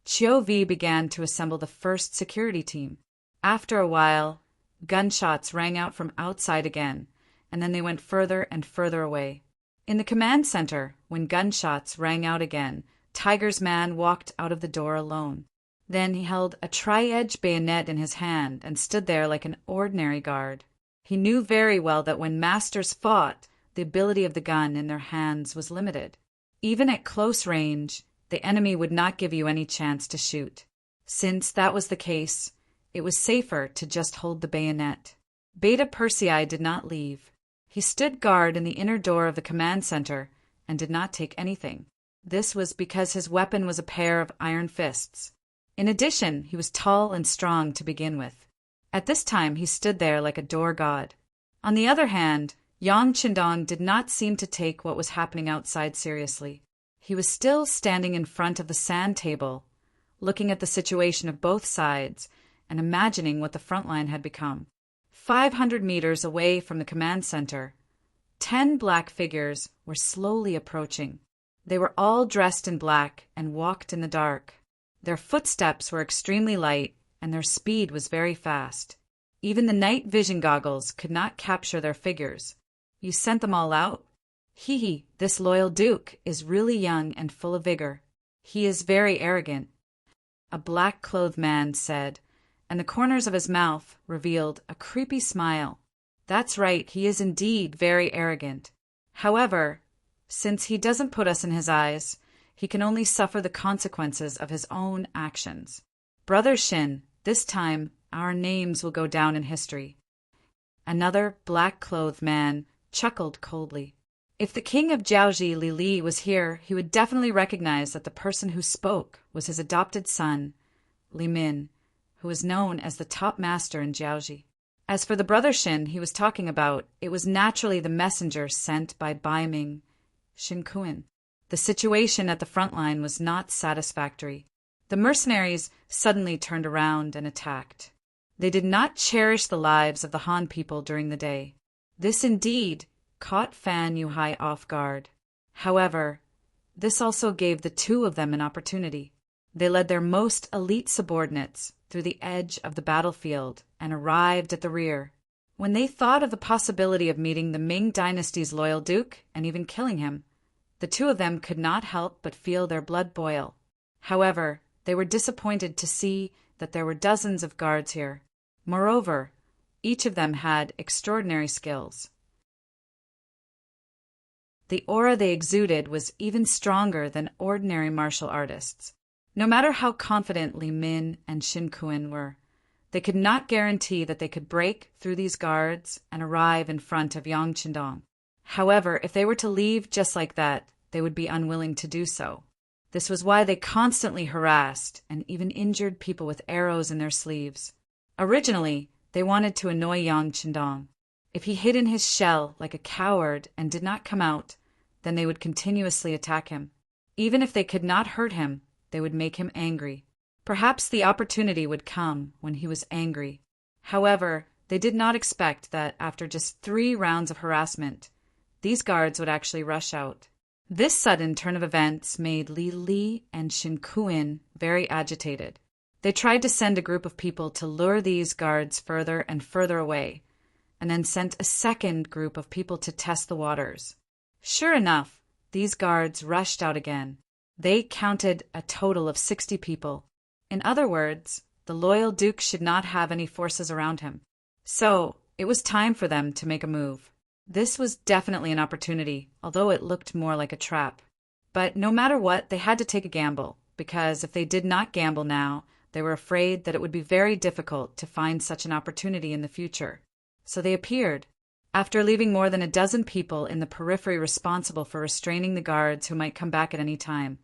Qiu Vi began to assemble the first security team. After a while, gunshots rang out from outside again, and then they went further and further away. In the command center, when gunshots rang out again, Tiger's man walked out of the door alone. Then he held a tri-edged bayonet in his hand and stood there like an ordinary guard. He knew very well that when masters fought, the ability of the gun in their hands was limited. Even at close range, the enemy would not give you any chance to shoot. Since that was the case, it was safer to just hold the bayonet. Beta Persei did not leave. He stood guard in the inner door of the command center and did not take anything. This was because his weapon was a pair of iron fists. In addition, he was tall and strong to begin with. At this time, he stood there like a door god. On the other hand, Yang Qindong did not seem to take what was happening outside seriously. He was still standing in front of the sand table, looking at the situation of both sides and imagining what the front line had become. 500 meters away from the command center, 10 black figures were slowly approaching. They were all dressed in black and walked in the dark. Their footsteps were extremely light, and their speed was very fast. Even the night vision goggles could not capture their figures. "You sent them all out?" "Hee, this loyal duke is really young and full of vigor. He is very arrogant," a black-clothed man said, and the corners of his mouth revealed a creepy smile. "That's right, he is indeed very arrogant. However, since he doesn't put us in his eyes, he can only suffer the consequences of his own actions. Brother Shin, this time our names will go down in history." Another black-clothed man chuckled coldly. If the king of Jiaoji Li was here, he would definitely recognize that the person who spoke was his adopted son, Li Min, who was known as the top master in Jiaoji. As for the brother Shin he was talking about, it was naturally the messenger sent by Ming, Shin Kuan. The situation at the front line was not satisfactory. The mercenaries suddenly turned around and attacked. They did not cherish the lives of the Han people during the day. This indeed caught Fan Yuhai off guard. However, this also gave the two of them an opportunity. They led their most elite subordinates through the edge of the battlefield and arrived at the rear. When they thought of the possibility of meeting the Ming dynasty's loyal duke and even killing him, the two of them could not help but feel their blood boil. However, they were disappointed to see that there were dozens of guards here. Moreover, each of them had extraordinary skills. The aura they exuded was even stronger than ordinary martial artists. No matter how confident Li Min and Shin Kuan were, they could not guarantee that they could break through these guards and arrive in front of Yang Qindong. However, if they were to leave just like that, they would be unwilling to do so. This was why they constantly harassed and even injured people with arrows in their sleeves. Originally, they wanted to annoy Yang Qindong. If he hid in his shell like a coward and did not come out, then they would continuously attack him. Even if they could not hurt him, they would make him angry. Perhaps the opportunity would come when he was angry. However, they did not expect that after just 3 rounds of harassment, these guards would actually rush out. This sudden turn of events made Li and Shin Kuan very agitated. They tried to send a group of people to lure these guards further and further away, and then sent a second group of people to test the waters. Sure enough, these guards rushed out again. They counted a total of 60 people. In other words, the loyal duke should not have any forces around him. So, it was time for them to make a move. This was definitely an opportunity, although it looked more like a trap. But no matter what, they had to take a gamble, because if they did not gamble now, they were afraid that it would be very difficult to find such an opportunity in the future. So they appeared. After leaving more than a dozen people in the periphery responsible for restraining the guards who might come back at any time,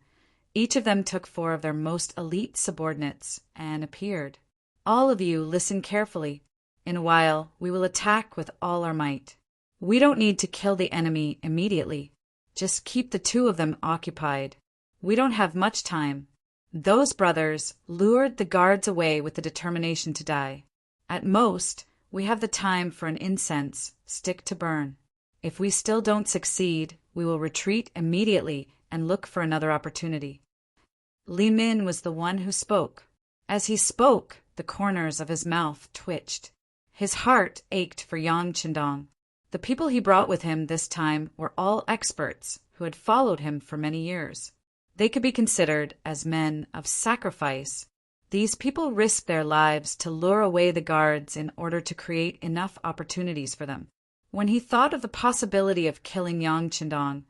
each of them took 4 of their most elite subordinates and appeared. All of you listen carefully. In a while, we will attack with all our might. We don't need to kill the enemy immediately. Just keep the 2 of them occupied. We don't have much time. Those brothers lured the guards away with the determination to die. At most, we have the time for an incense stick to burn. If we still don't succeed, we will retreat immediately and look for another opportunity. Li Min was the one who spoke. As he spoke, the corners of his mouth twitched. His heart ached for Yang Qindong. The people he brought with him this time were all experts who had followed him for many years. They could be considered as men of sacrifice. These people risked their lives to lure away the guards in order to create enough opportunities for them. When he thought of the possibility of killing Yang Qindong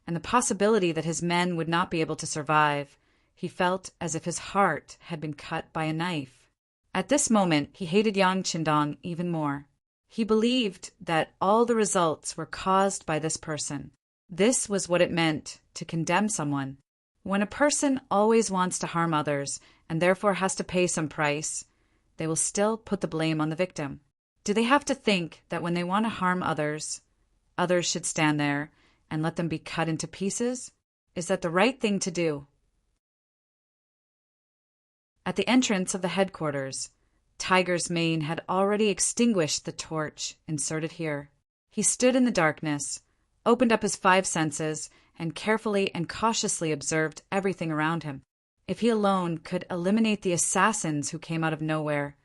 and the possibility that his men would not be able to survive, he felt as if his heart had been cut by a knife. At this moment, he hated Yang Qindong even more. He believed that all the results were caused by this person. This was what it meant to condemn someone. When a person always wants to harm others and therefore has to pay some price, they will still put the blame on the victim. Do they have to think that when they want to harm others, others should stand there and let them be cut into pieces? Is that the right thing to do? At the entrance of the headquarters, Tiger's Mane had already extinguished the torch inserted here. He stood in the darkness, opened up his 5 senses, and carefully and cautiously observed everything around him. If he alone could eliminate the assassins who came out of nowhere,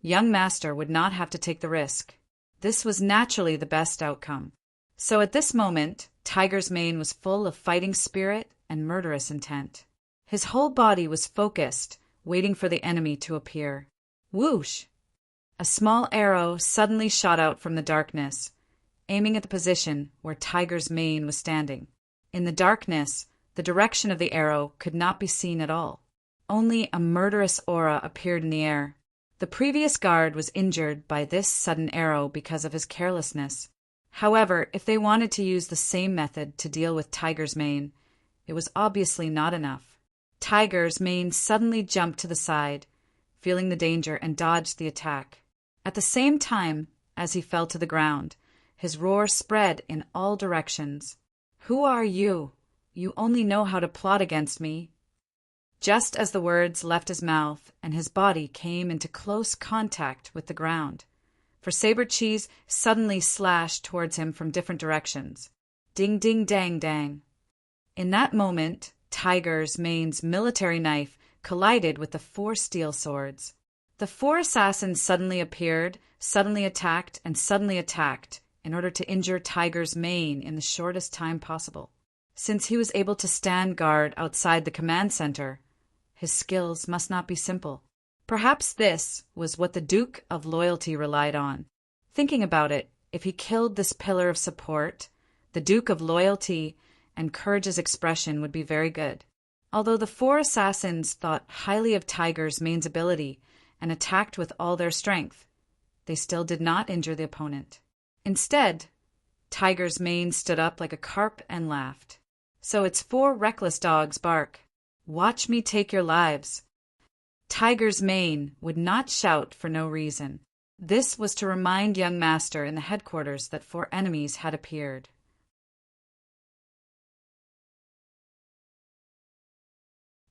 young master would not have to take the risk. This was naturally the best outcome. So at this moment, Tiger's Mane was full of fighting spirit and murderous intent. His whole body was focused, waiting for the enemy to appear. Whoosh! A small arrow suddenly shot out from the darkness, aiming at the position where Tiger's Mane was standing. In the darkness, the direction of the arrow could not be seen at all. Only a murderous aura appeared in the air. The previous guard was injured by this sudden arrow because of his carelessness. However, if they wanted to use the same method to deal with Tiger's Mane, it was obviously not enough. Tiger's Mane suddenly jumped to the side, feeling the danger, and dodged the attack. At the same time, as he fell to the ground, his roar spread in all directions. "Who are you? You only know how to plot against me." Just as the words left his mouth and his body came into close contact with the ground, for Saber Cheese suddenly slashed towards him from different directions. Ding, ding, dang, dang. In that moment, Tiger's Mane's military knife collided with the 4 steel swords. The 4 assassins suddenly appeared, suddenly attacked, and suddenly attacked in order to injure Tiger's Mane in the shortest time possible. Since he was able to stand guard outside the command center, his skills must not be simple. Perhaps this was what the Duke of Loyalty relied on. Thinking about it, if he killed this pillar of support, the Duke of Loyalty and Courage's expression would be very good. Although the 4 assassins thought highly of Tiger's Mane's ability and attacked with all their strength, they still did not injure the opponent. Instead, Tiger's Mane stood up like a carp and laughed. "So it's 4 reckless dogs bark. Watch me take your lives." Tiger's Mane would not shout for no reason. This was to remind young master in the headquarters that 4 enemies had appeared.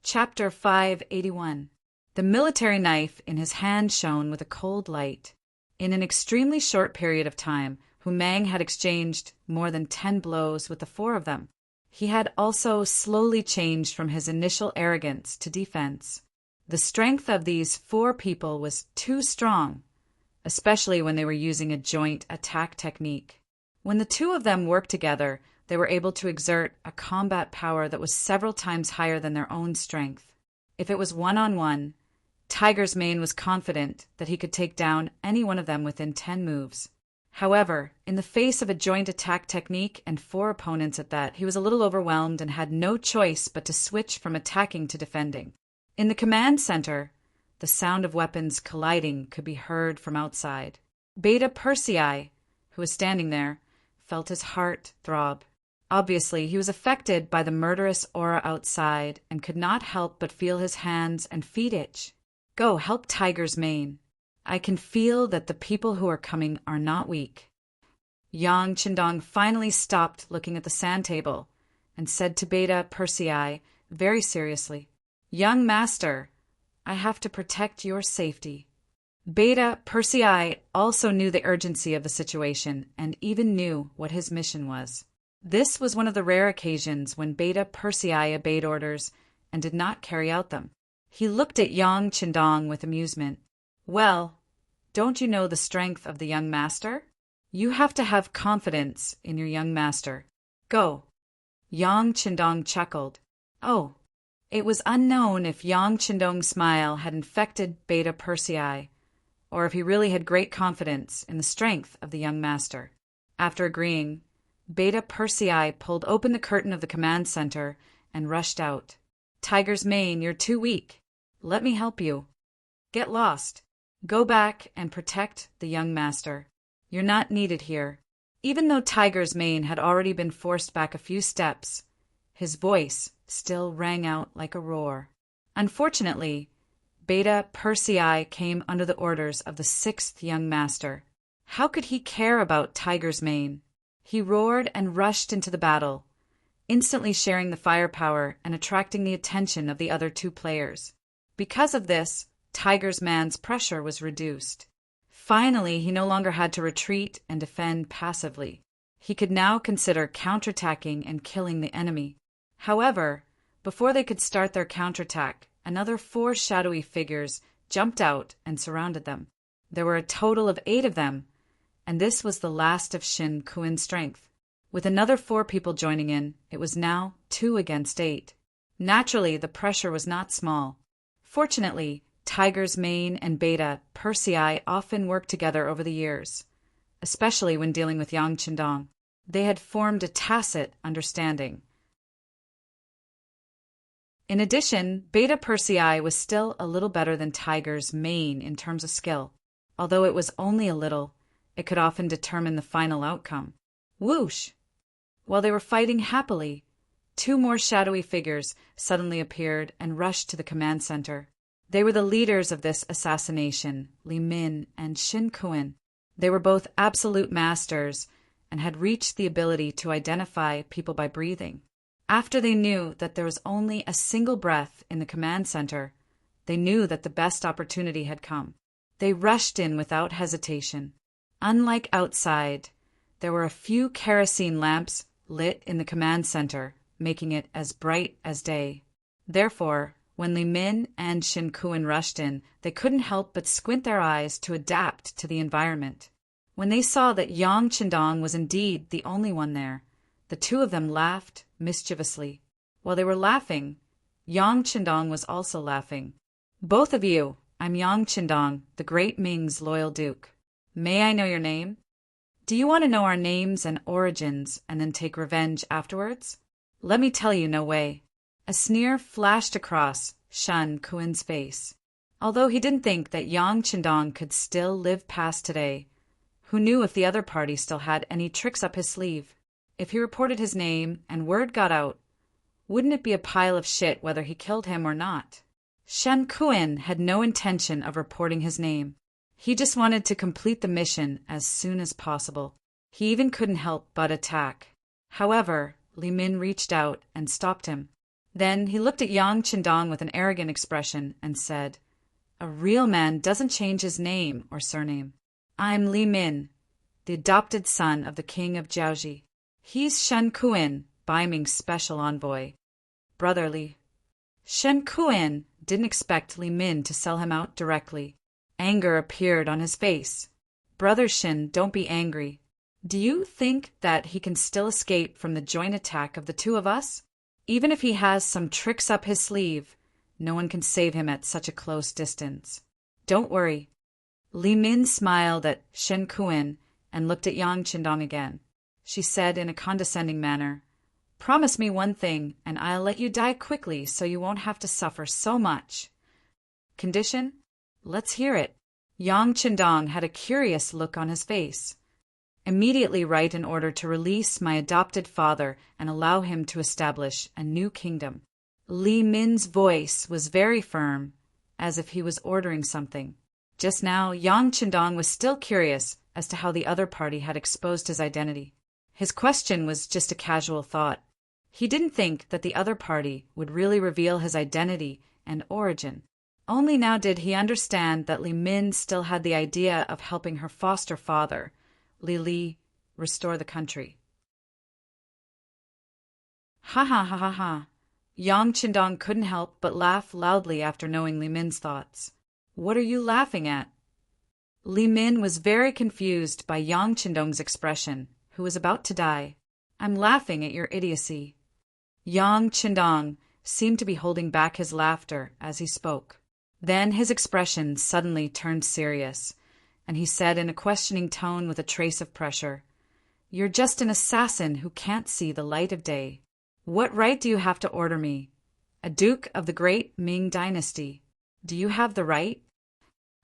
Chapter 581. The military knife in his hand shone with a cold light. In an extremely short period of time, Hu Mang had exchanged more than 10 blows with the 4 of them. He had also slowly changed from his initial arrogance to defense. The strength of these 4 people was too strong, especially when they were using a joint attack technique. When the 2 of them worked together, they were able to exert a combat power that was several times higher than their own strength. If it was one-on-one, Tiger's Mane was confident that he could take down any one of them within 10 moves. However, in the face of a joint attack technique and 4 opponents at that, he was a little overwhelmed and had no choice but to switch from attacking to defending. In the command center, the sound of weapons colliding could be heard from outside. Beta Persei, who was standing there, felt his heart throb. Obviously, he was affected by the murderous aura outside and could not help but feel his hands and feet itch. Go, help Tiger's mane. I can feel that the people who are coming are not weak. Yang Qindong finally stopped looking at the sand table and said to Beta Persei very seriously, "Young master, I have to protect your safety." Beta Persei also knew the urgency of the situation and even knew what his mission was. This was one of the rare occasions when Beta Persei obeyed orders and did not carry out them. He looked at Yang Qindong with amusement. "Well, don't you know the strength of the young master? You have to have confidence in your young master. Go." Yang Qindong chuckled. Oh, it was unknown if Yang Qindong's smile had infected Beta Persei, or if he really had great confidence in the strength of the young master. After agreeing, Beta Persei pulled open the curtain of the command center and rushed out. "Tiger's mane, you're too weak. Let me help you. Get lost. Go back and protect the young master. You're not needed here." Even though Tiger's mane had already been forced back a few steps, his voice still rang out like a roar. Unfortunately, Beta Persei came under the orders of the 6th young master. How could he care about Tiger's mane? He roared and rushed into the battle, instantly sharing the firepower and attracting the attention of the other 2 players. Because of this, Tiger's man's pressure was reduced. Finally, he no longer had to retreat and defend passively. He could now consider counterattacking and killing the enemy. However, before they could start their counterattack, another 4 shadowy figures jumped out and surrounded them. There were a total of 8 of them, and this was the last of Shin Kuin's strength. With another 4 people joining in, it was now 2 against 8. Naturally, the pressure was not small. Fortunately, Tiger's mane and Beta Persei often worked together over the years, especially when dealing with Yang Qindong. They had formed a tacit understanding. In addition, Beta Persei was still a little better than Tiger's mane in terms of skill. Although it was only a little, it could often determine the final outcome. Whoosh! While they were fighting happily, 2 more shadowy figures suddenly appeared and rushed to the command center. They were the leaders of this assassination, Li Min and Shin Kuin. They were both absolute masters and had reached the ability to identify people by breathing. After they knew that there was only a single breath in the command center, they knew that the best opportunity had come. They rushed in without hesitation. Unlike outside, there were a few kerosene lamps lit in the command center, making it as bright as day. Therefore, when Li Min and Shin Kuin rushed in, they couldn't help but squint their eyes to adapt to the environment. When they saw that Yang Qindong was indeed the only one there, the 2 of them laughed mischievously. While they were laughing, Yang Qindong was also laughing. "Both of you, I'm Yang Qindong, the great Ming's loyal duke. May I know your name? Do you want to know our names and origins and then take revenge afterwards? Let me tell you, no way." A sneer flashed across Shin Kuin's face. Although he didn't think that Yang Qindong could still live past today, who knew if the other party still had any tricks up his sleeve? If he reported his name and word got out, wouldn't it be a pile of shit whether he killed him or not? Shin Kuin had no intention of reporting his name. He just wanted to complete the mission as soon as possible. He even couldn't help but attack. However, Li Min reached out and stopped him. Then he looked at Yang Qindong with an arrogant expression and said, "A real man doesn't change his name or surname. I'm Li Min, the adopted son of the king of Jiaoji. He's Shin Kuin, Bai Ming's special envoy. Brother Li." Shin Kuin didn't expect Li Min to sell him out directly. Anger appeared on his face. "Brother Shin, don't be angry. Do you think that he can still escape from the joint attack of the 2 of us? Even if he has some tricks up his sleeve, no one can save him at such a close distance. Don't worry." Li Min smiled at Shin Kuin and looked at Yang Qindong again. She said in a condescending manner, "Promise me one thing, and I'll let you die quickly so you won't have to suffer so much." "Condition? Let's hear it." Yang Qindong had a curious look on his face. "Immediately write an order to release my adopted father and allow him to establish a new kingdom." Li Min's voice was very firm, as if he was ordering something. Just now, Yang Qindong was still curious as to how the other party had exposed his identity. His question was just a casual thought. He didn't think that the other party would really reveal his identity and origin. Only now did he understand that Li Min still had the idea of helping her foster father, Li, restore the country. Ha ha ha ha ha. Yang Qindong couldn't help but laugh loudly after knowing Li Min's thoughts. "What are you laughing at?" Li Min was very confused by Yang Qindong's expression, who was about to die. "I'm laughing at your idiocy." Yang Qindong seemed to be holding back his laughter as he spoke. Then his expression suddenly turned serious, and he said in a questioning tone with a trace of pressure, "You're just an assassin who can't see the light of day. What right do you have to order me? A duke of the great Ming dynasty. Do you have the right?"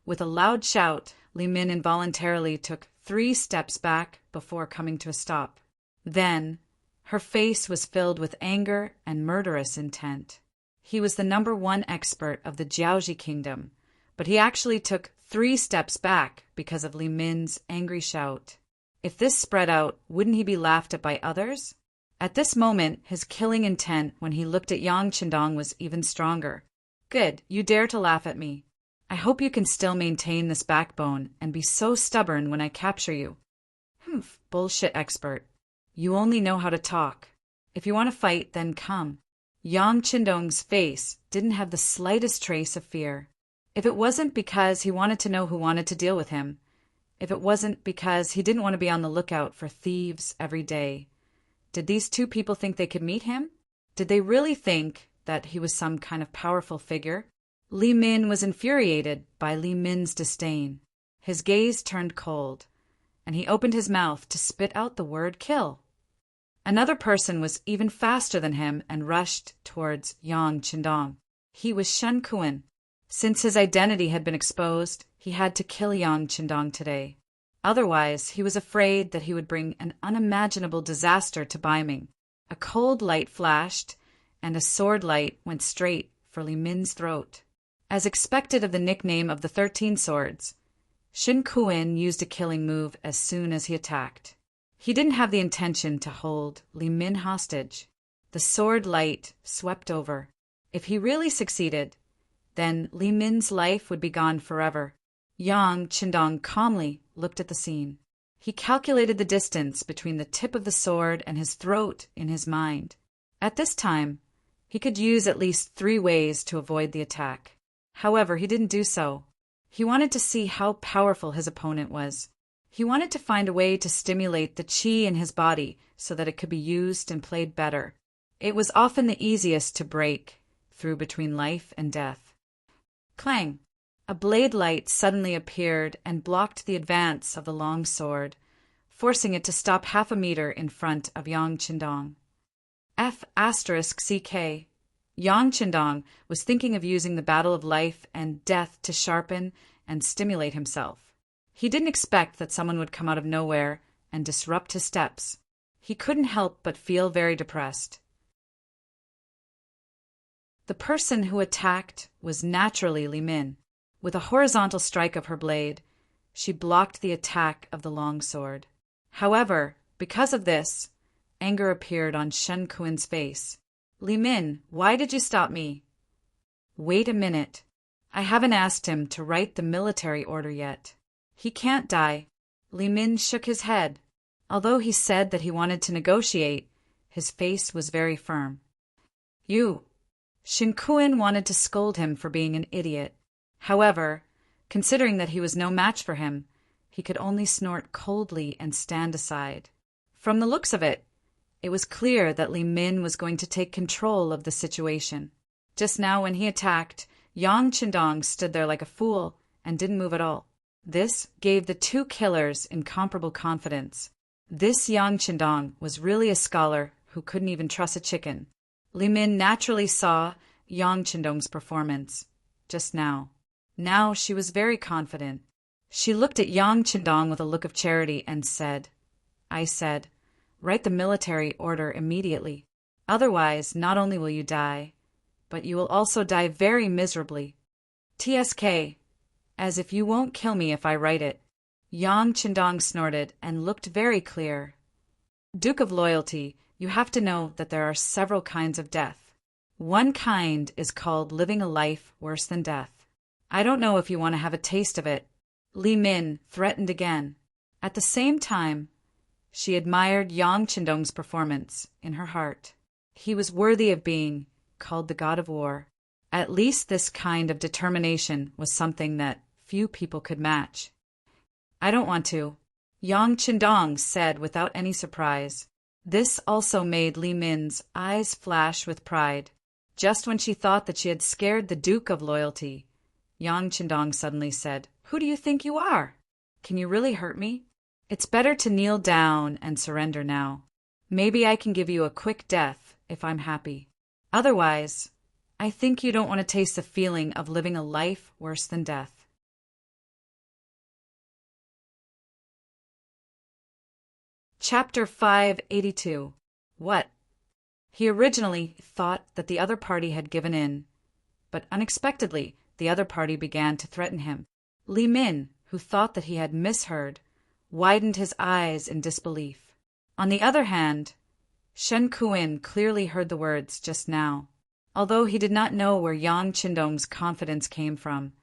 With a loud shout, Li Min involuntarily took 3 steps back before coming to a stop. Then, her face was filled with anger and murderous intent. He was the #1 expert of the Jiaoji kingdom, but he actually took 3 steps back because of Li Min's angry shout. If this spread out, wouldn't he be laughed at by others? At this moment, his killing intent when he looked at Yang Qindong was even stronger. "Good, you dare to laugh at me. I hope you can still maintain this backbone and be so stubborn when I capture you." "Humph, bullshit expert. You only know how to talk. If you want to fight, then come." Yang Qindong's face didn't have the slightest trace of fear. If it wasn't because he wanted to know who wanted to deal with him, if it wasn't because he didn't want to be on the lookout for thieves every day, did these 2 people think they could meet him? Did they really think that he was some kind of powerful figure? Li Min was infuriated by Li Min's disdain. His gaze turned cold, and he opened his mouth to spit out the word kill. Another person was even faster than him and rushed towards Yang Qindong. He was Shen Kuan. Since his identity had been exposed, he had to kill Yang Qindong today. Otherwise, he was afraid that he would bring an unimaginable disaster to Ming. A cold light flashed, and a sword light went straight for Li Min's throat. As expected of the nickname of the 13 Swords, Shen Kuan used a killing move as soon as he attacked. He didn't have the intention to hold Li Min hostage. The sword light swept over. If he really succeeded, then Li Min's life would be gone forever. Yang Qindong calmly looked at the scene. He calculated the distance between the tip of the sword and his throat in his mind. At this time, he could use at least 3 ways to avoid the attack. However, he didn't do so. He wanted to see how powerful his opponent was. He wanted to find a way to stimulate the qi in his body so that it could be used and played better. It was often the easiest to break through between life and death. Clang! A blade light suddenly appeared and blocked the advance of the long sword, forcing it to stop half a meter in front of Yang Qindong. F***CK. Yang Qindong was thinking of using the battle of life and death to sharpen and stimulate himself. He didn't expect that someone would come out of nowhere and disrupt his steps. He couldn't help but feel very depressed. The person who attacked was naturally Li Min. With a horizontal strike of her blade, she blocked the attack of the long sword. However, because of this, anger appeared on Shen Kuan's face. "Li Min, why did you stop me?" "Wait a minute. I haven't asked him to write the military order yet. He can't die." Li Min shook his head. Although he said that he wanted to negotiate, his face was very firm. "You." Shen Kuan wanted to scold him for being an idiot. However, considering that he was no match for him, he could only snort coldly and stand aside. From the looks of it, it was clear that Li Min was going to take control of the situation. Just now when he attacked, Yang Qindong stood there like a fool and didn't move at all. This gave the two killers incomparable confidence. This Yang Qindong was really a scholar who couldn't even trust a chicken. Li Min naturally saw Yang Qindong's performance just now. Now she was very confident. She looked at Yang Qindong with a look of charity and said, "I said, write the military order immediately. Otherwise, not only will you die, but you will also die very miserably. TSK, as if you won't kill me if I write it." Yang Qindong snorted and looked very clear. "Duke of Loyalty, you have to know that there are several kinds of death. One kind is called living a life worse than death. I don't know if you want to have a taste of it." Li Min threatened again. At the same time, she admired Yang Qindong's performance in her heart. He was worthy of being called the god of war. At least this kind of determination was something that few people could match. "I don't want to," Yang Qindong said without any surprise. This also made Li Min's eyes flash with pride. Just when she thought that she had scared the Duke of Loyalty, Yang Qindong suddenly said, "Who do you think you are? Can you really hurt me? It's better to kneel down and surrender now. Maybe I can give you a quick death if I'm happy. Otherwise, I think you don't want to taste the feeling of living a life worse than death." Chapter 582. What? He originally thought that the other party had given in, but unexpectedly the other party began to threaten him. Li Min, who thought that he had misheard, widened his eyes in disbelief. On the other hand, Shen Kuin clearly heard the words just now. Although he did not know where Yang Qindong's confidence came from,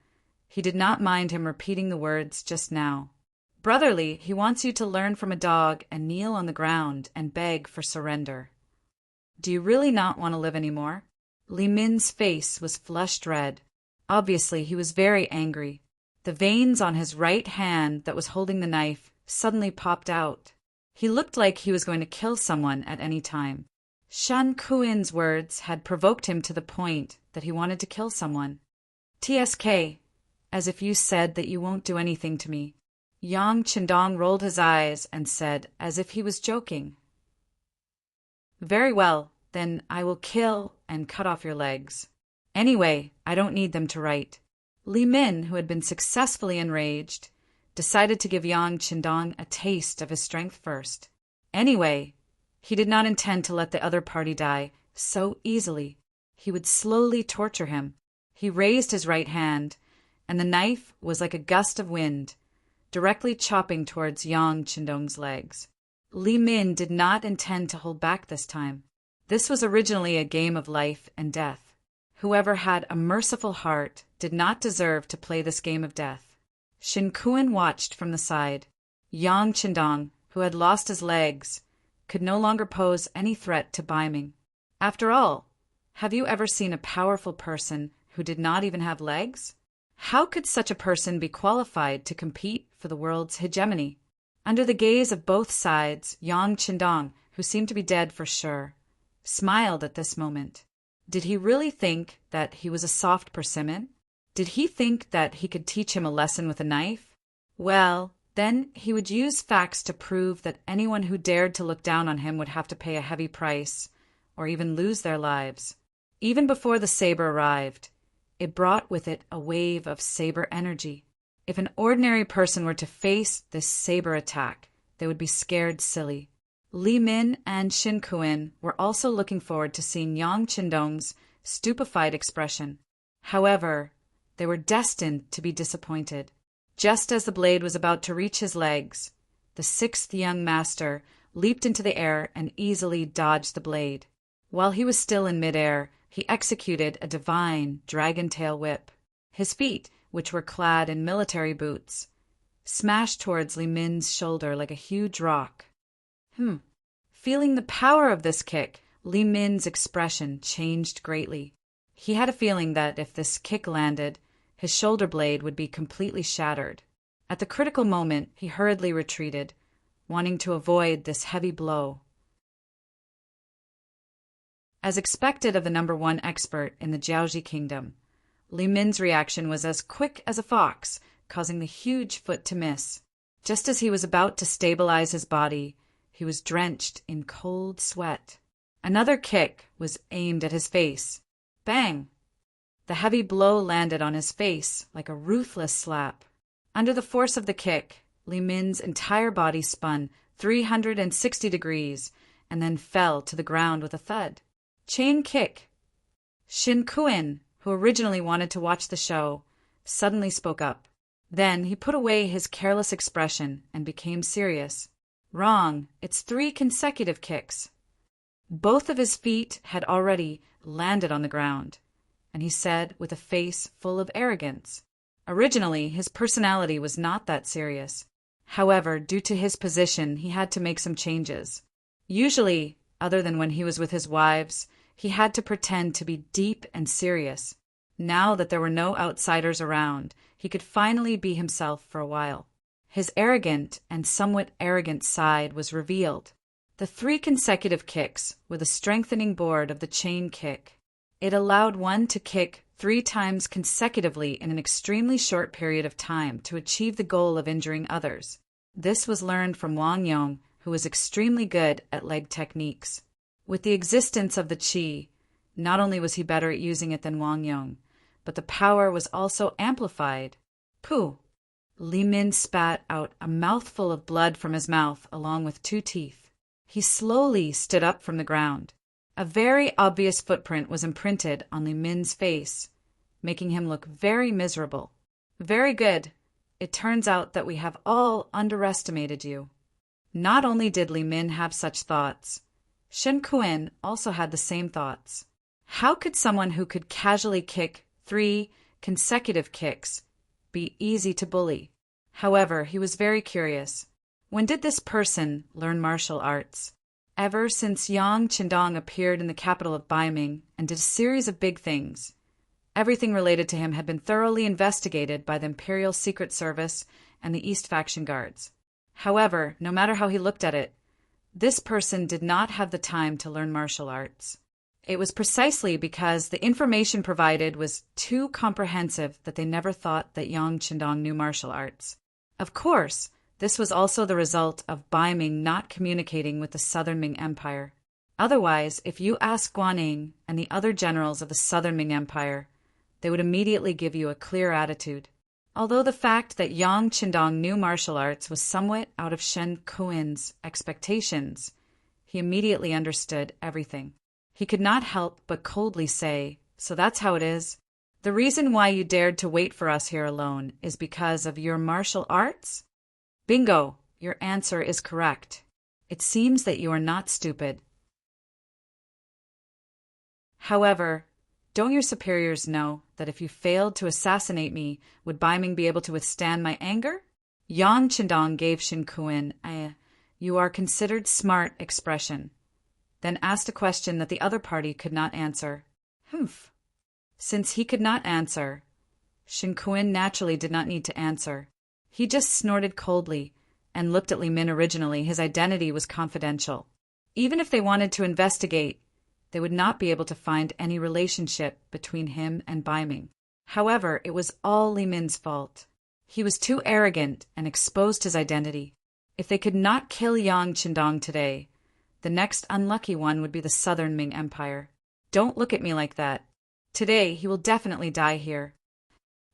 he did not mind him repeating the words just now. "Brotherly, he wants you to learn from a dog and kneel on the ground and beg for surrender. Do you really not want to live anymore?" Li Min's face was flushed red. Obviously, he was very angry. The veins on his right hand that was holding the knife suddenly popped out. He looked like he was going to kill someone at any time. Shan Kuin's words had provoked him to the point that he wanted to kill someone. "TSK, as if you said that you won't do anything to me." Yang Qindong rolled his eyes and said, as if he was joking, "Very well, then I will kill and cut off your legs. Anyway, I don't need them to write." Li Min, who had been successfully enraged, decided to give Yang Qindong a taste of his strength first. Anyway, he did not intend to let the other party die so easily. He would slowly torture him. He raised his right hand, and the knife was like a gust of wind, directly chopping towards Yang Qindong's legs. Li Min did not intend to hold back this time. This was originally a game of life and death. Whoever had a merciful heart did not deserve to play this game of death. Shin Kuan watched from the side. Yang Qindong, who had lost his legs, could no longer pose any threat to Bai Ming. After all, have you ever seen a powerful person who did not even have legs? How could such a person be qualified to compete for the world's hegemony? Under the gaze of both sides, Yang Qindong, who seemed to be dead for sure, smiled at this moment. Did he really think that he was a soft persimmon? Did he think that he could teach him a lesson with a knife? Well, then he would use facts to prove that anyone who dared to look down on him would have to pay a heavy price, or even lose their lives. Even before the saber arrived, it brought with it a wave of saber energy. If an ordinary person were to face this saber attack, they would be scared silly. Li Min and Shin Kuin were also looking forward to seeing Yang Qindong's stupefied expression. However, they were destined to be disappointed. Just as the blade was about to reach his legs, the sixth young master leaped into the air and easily dodged the blade. While he was still in midair, he executed a divine dragon-tail whip. His feet, which were clad in military boots, smashed towards Li Min's shoulder like a huge rock. Feeling the power of this kick, Li Min's expression changed greatly. He had a feeling that if this kick landed, his shoulder blade would be completely shattered. At the critical moment, he hurriedly retreated, wanting to avoid this heavy blow. As expected of the #1 expert in the Jiaoji kingdom, Li Min's reaction was as quick as a fox causing the huge foot to miss. Just as he was about to stabilize his body, he was drenched in cold sweat. Another kick was aimed at his face. Bang! The heavy blow landed on his face like a ruthless slap. Under the force of the kick, Li Min's entire body spun 360 degrees and then fell to the ground with a thud. Chain kick! Shin Kuin, who originally wanted to watch the show, suddenly spoke up. Then he put away his careless expression and became serious. Wrong, it's 3 consecutive kicks. Both of his feet had already landed on the ground, and he said with a face full of arrogance. Originally, his personality was not that serious. However, due to his position, he had to make some changes. Usually, other than when he was with his wives, he had to pretend to be deep and serious. Now that there were no outsiders around, he could finally be himself for a while. His arrogant and somewhat arrogant side was revealed. The 3 consecutive kicks were the strengthening board of the chain kick. It allowed one to kick 3 times consecutively in an extremely short period of time to achieve the goal of injuring others. This was learned from Wang Yong, who was extremely good at leg techniques. With the existence of the qi, not only was he better at using it than Wang Yong, but the power was also amplified. Pooh! Li Min spat out a mouthful of blood from his mouth along with 2 teeth. He slowly stood up from the ground. A very obvious footprint was imprinted on Li Min's face, making him look very miserable. Very good. It turns out that we have all underestimated you. Not only did Li Min have such thoughts, Shen Kuin also had the same thoughts. How could someone who could casually kick 3 consecutive kicks be easy to bully? However, he was very curious. When did this person learn martial arts? Ever since Yang Qindong appeared in the capital of Ming and did a series of big things. Everything related to him had been thoroughly investigated by the Imperial Secret Service and the East Faction Guards. However, no matter how he looked at it, this person did not have the time to learn martial arts. It was precisely because the information provided was too comprehensive that they never thought that Yang Qindong knew martial arts. Of course, this was also the result of Ming not communicating with the Southern Ming Empire. Otherwise, if you ask Guanyin and the other generals of the Southern Ming Empire, they would immediately give you a clear attitude. Although the fact that Yang Qindong knew martial arts was somewhat out of Shen Kuin's expectations, he immediately understood everything. He could not help but coldly say, "So that's how it is. The reason why you dared to wait for us here alone is because of your martial arts?" Bingo! Your answer is correct. It seems that you are not stupid. However, don't your superiors know that if you failed to assassinate me, would Ming be able to withstand my anger? Yang Qindong gave Shen Kuin a "you are considered smart" expression, then asked a question that the other party could not answer. Humph. Since he could not answer, Shen Kuin naturally did not need to answer. He just snorted coldly and looked at Li Min. Originally, his identity was confidential. Even if they wanted to investigate, they would not be able to find any relationship between him and Ming. However, it was all Li Min's fault. He was too arrogant and exposed his identity. If they could not kill Yang Qindong today, the next unlucky one would be the Southern Ming Empire. Don't look at me like that. Today, he will definitely die here.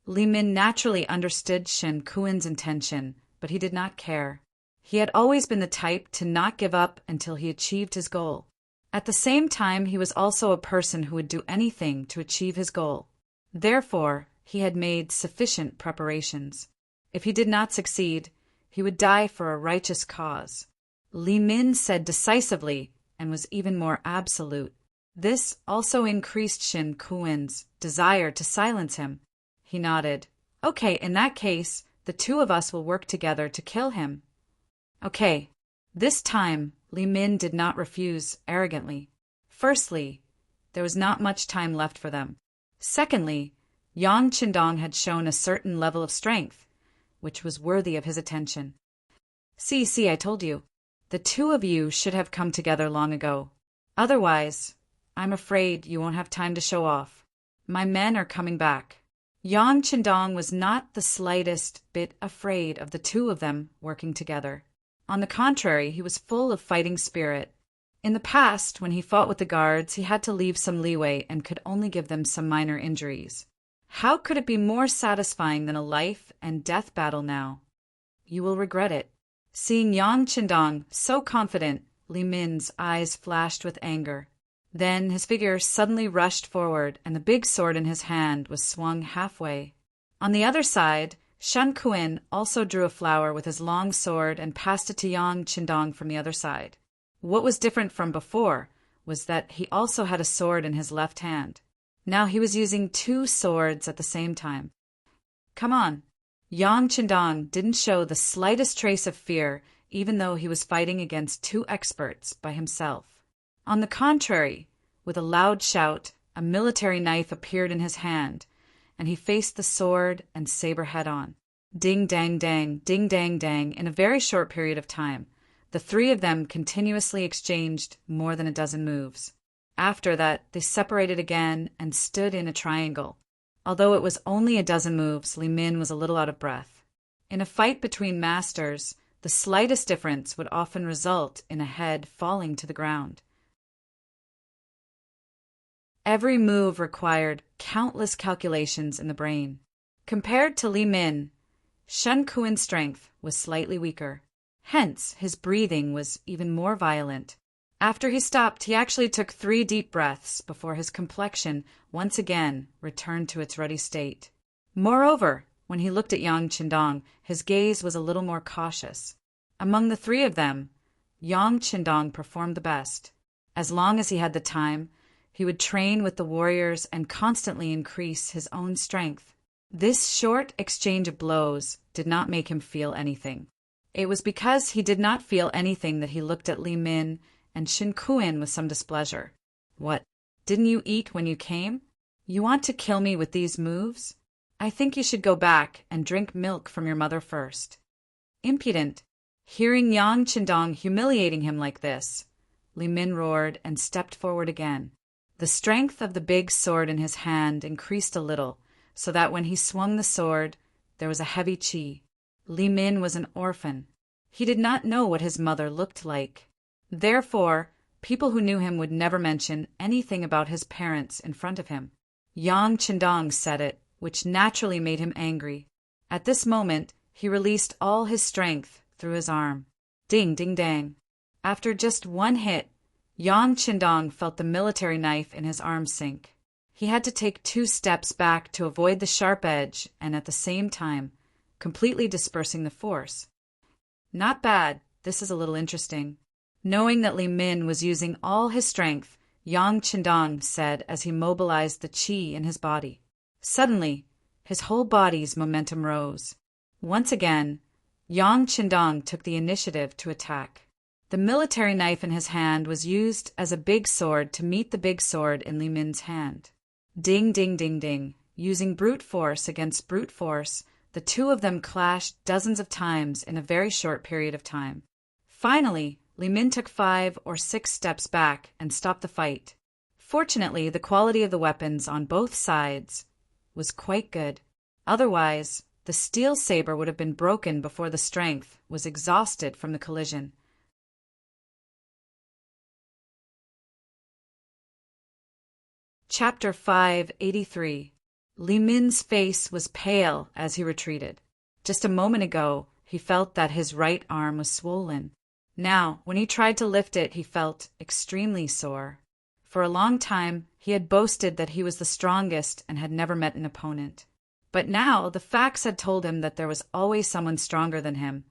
Li Min naturally understood Shen Kuin's intention, but he did not care. He had always been the type to not give up until he achieved his goal. At the same time, he was also a person who would do anything to achieve his goal. Therefore, he had made sufficient preparations. If he did not succeed, he would die for a righteous cause. Li Min said decisively and was even more absolute. This also increased Shen Kuin's desire to silence him. He nodded. Okay, in that case, the 2 of us will work together to kill him. Okay. This time, Li Min did not refuse arrogantly. Firstly, there was not much time left for them. Secondly, Yang Qindong had shown a certain level of strength, which was worthy of his attention. See, I told you. The 2 of you should have come together long ago. Otherwise, I'm afraid you won't have time to show off. My men are coming back. Yang Qindong was not the slightest bit afraid of the two of them working together. On the contrary, he was full of fighting spirit. In the past, when he fought with the guards, he had to leave some leeway and could only give them some minor injuries. How could it be more satisfying than a life and death battle now? You will regret it. Seeing Yang Qindong so confident, Li Min's eyes flashed with anger. Then his figure suddenly rushed forward, and the big sword in his hand was swung halfway. On the other side, Shen Kuan also drew a flower with his long sword and passed it to Yang Qindong from the other side. What was different from before was that he also had a sword in his left hand. Now he was using two swords at the same time. Come on. Yang Qindong didn't show the slightest trace of fear, even though he was fighting against two experts by himself. On the contrary, with a loud shout, a military knife appeared in his hand, and he faced the sword and saber head-on. Ding dang dang, ding dang dang, in a very short period of time. The three of them continuously exchanged more than a dozen moves. After that, they separated again and stood in a triangle. Although it was only a dozen moves, Li Min was a little out of breath. In a fight between masters, the slightest difference would often result in a head falling to the ground. Every move required countless calculations in the brain. Compared to Li Min, Shen Kuan's strength was slightly weaker. Hence, his breathing was even more violent. After he stopped, he actually took 3 deep breaths before his complexion once again returned to its ruddy state. Moreover, when he looked at Yang Qindong, his gaze was a little more cautious. Among the 3 of them, Yang Qindong performed the best. As long as he had the time, he would train with the warriors and constantly increase his own strength. This short exchange of blows did not make him feel anything. It was because he did not feel anything that he looked at Li Min and Shen Kuan with some displeasure. What, didn't you eat when you came? You want to kill me with these moves? I think you should go back and drink milk from your mother first. Impudent! Hearing Yang Qindong humiliating him like this, Li Min roared and stepped forward again. The strength of the big sword in his hand increased a little, so that when he swung the sword, there was a heavy chi. Li Min was an orphan. He did not know what his mother looked like. Therefore, people who knew him would never mention anything about his parents in front of him. Yang Qindong said it, which naturally made him angry. At this moment, he released all his strength through his arm. Ding, ding, dang. After just one hit, Yang Qindong felt the military knife in his arm sink. He had to take 2 steps back to avoid the sharp edge and at the same time, completely dispersing the force. Not bad. This is a little interesting. Knowing that Li Min was using all his strength, Yang Qindong said as he mobilized the qi in his body. Suddenly, his whole body's momentum rose. Once again, Yang Qindong took the initiative to attack. The military knife in his hand was used as a big sword to meet the big sword in Li Min's hand. Ding, ding, ding, ding. Using brute force against brute force, the two of them clashed dozens of times in a very short period of time. Finally, Li Min took 5 or 6 steps back and stopped the fight. Fortunately, the quality of the weapons on both sides was quite good. Otherwise, the steel saber would have been broken before the strength was exhausted from the collision. Chapter 583. Li Min's face was pale as he retreated. Just a moment ago, he felt that his right arm was swollen. Now, when he tried to lift it, he felt extremely sore. For a long time, he had boasted that he was the strongest and had never met an opponent. But now, the facts had told him that there was always someone stronger than him,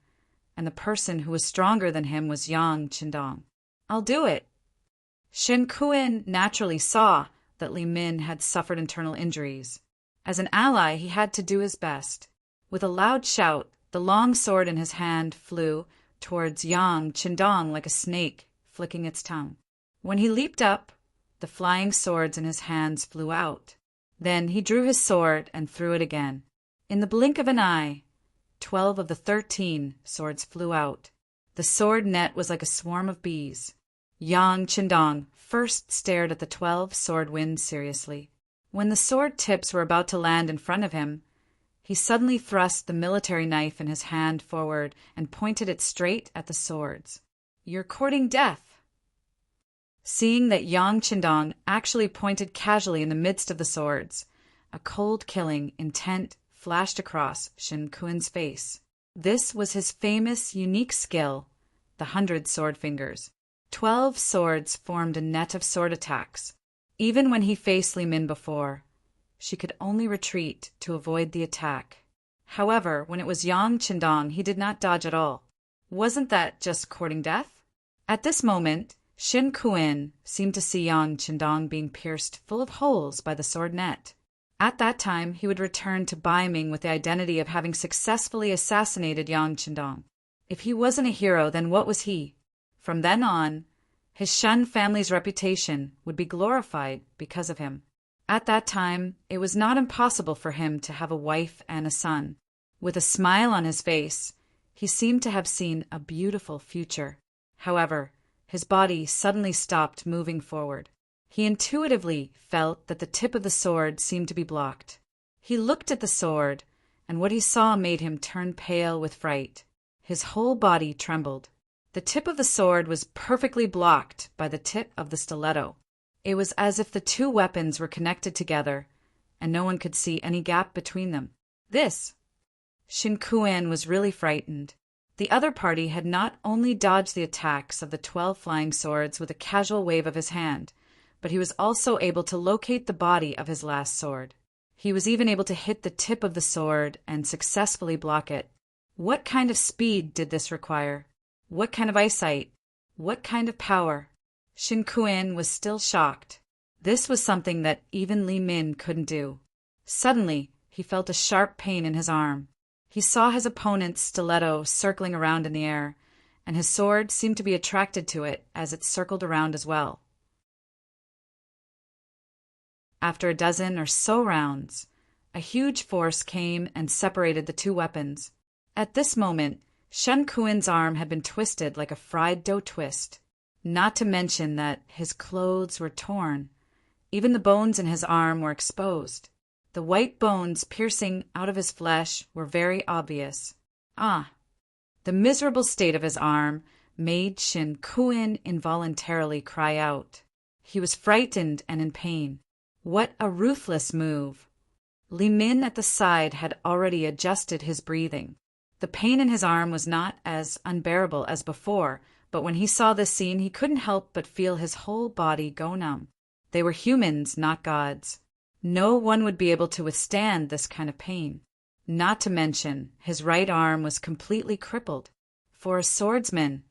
and the person who was stronger than him was Yang Qindong. I'll do it. Shen Kuan naturally saw that Li Min had suffered internal injuries. As an ally, he had to do his best. With a loud shout, the long sword in his hand flew towards Yang Qindong like a snake flicking its tongue. When he leaped up, the flying swords in his hands flew out. Then he drew his sword and threw it again. In the blink of an eye, 12 of the 13 swords flew out. The sword net was like a swarm of bees. Yang Qindong first stared at the 12 sword winds seriously. When the sword tips were about to land in front of him, he suddenly thrust the military knife in his hand forward and pointed it straight at the swords. "You're courting death." Seeing that Yang Qindong actually pointed casually in the midst of the swords, a cold killing intent flashed across Shen Kuen's face. This was his famous, unique skill, the 100 sword fingers. 12 swords formed a net of sword attacks. Even when he faced Li Min before, she could only retreat to avoid the attack. However, when it was Yang Qindong, he did not dodge at all. Wasn't that just courting death? At this moment, Shen Kuen seemed to see Yang Qindong being pierced full of holes by the sword net. At that time, he would return to Bai Ming with the identity of having successfully assassinated Yang Qindong. If he wasn't a hero, then what was he? From then on, his Shen family's reputation would be glorified because of him. At that time, it was not impossible for him to have a wife and a son. With a smile on his face, he seemed to have seen a beautiful future. However, his body suddenly stopped moving forward. He intuitively felt that the tip of the sword seemed to be blocked. He looked at the sword, and what he saw made him turn pale with fright. His whole body trembled. The tip of the sword was perfectly blocked by the tip of the stiletto. It was as if the two weapons were connected together, and no one could see any gap between them. Shen Kuen was really frightened. The other party had not only dodged the attacks of the 12 flying swords with a casual wave of his hand, but he was also able to locate the body of his last sword. He was even able to hit the tip of the sword and successfully block it. What kind of speed did this require? What kind of eyesight? What kind of power? Shen Kuen was still shocked. This was something that even Li Min couldn't do. Suddenly, he felt a sharp pain in his arm. He saw his opponent's stiletto circling around in the air, and his sword seemed to be attracted to it as it circled around as well. After a dozen or so rounds, a huge force came and separated the two weapons. At this moment, Shen Kuen's arm had been twisted like a fried dough twist, not to mention that his clothes were torn. Even the bones in his arm were exposed. The white bones piercing out of his flesh were very obvious. The miserable state of his arm made Shen Kuen involuntarily cry out. He was frightened and in pain. What a ruthless move! Li Min at the side had already adjusted his breathing. The pain in his arm was not as unbearable as before, but when he saw this scene, he couldn't help but feel his whole body go numb. They were humans, not gods. No one would be able to withstand this kind of pain. Not to mention, his right arm was completely crippled. For a swordsman,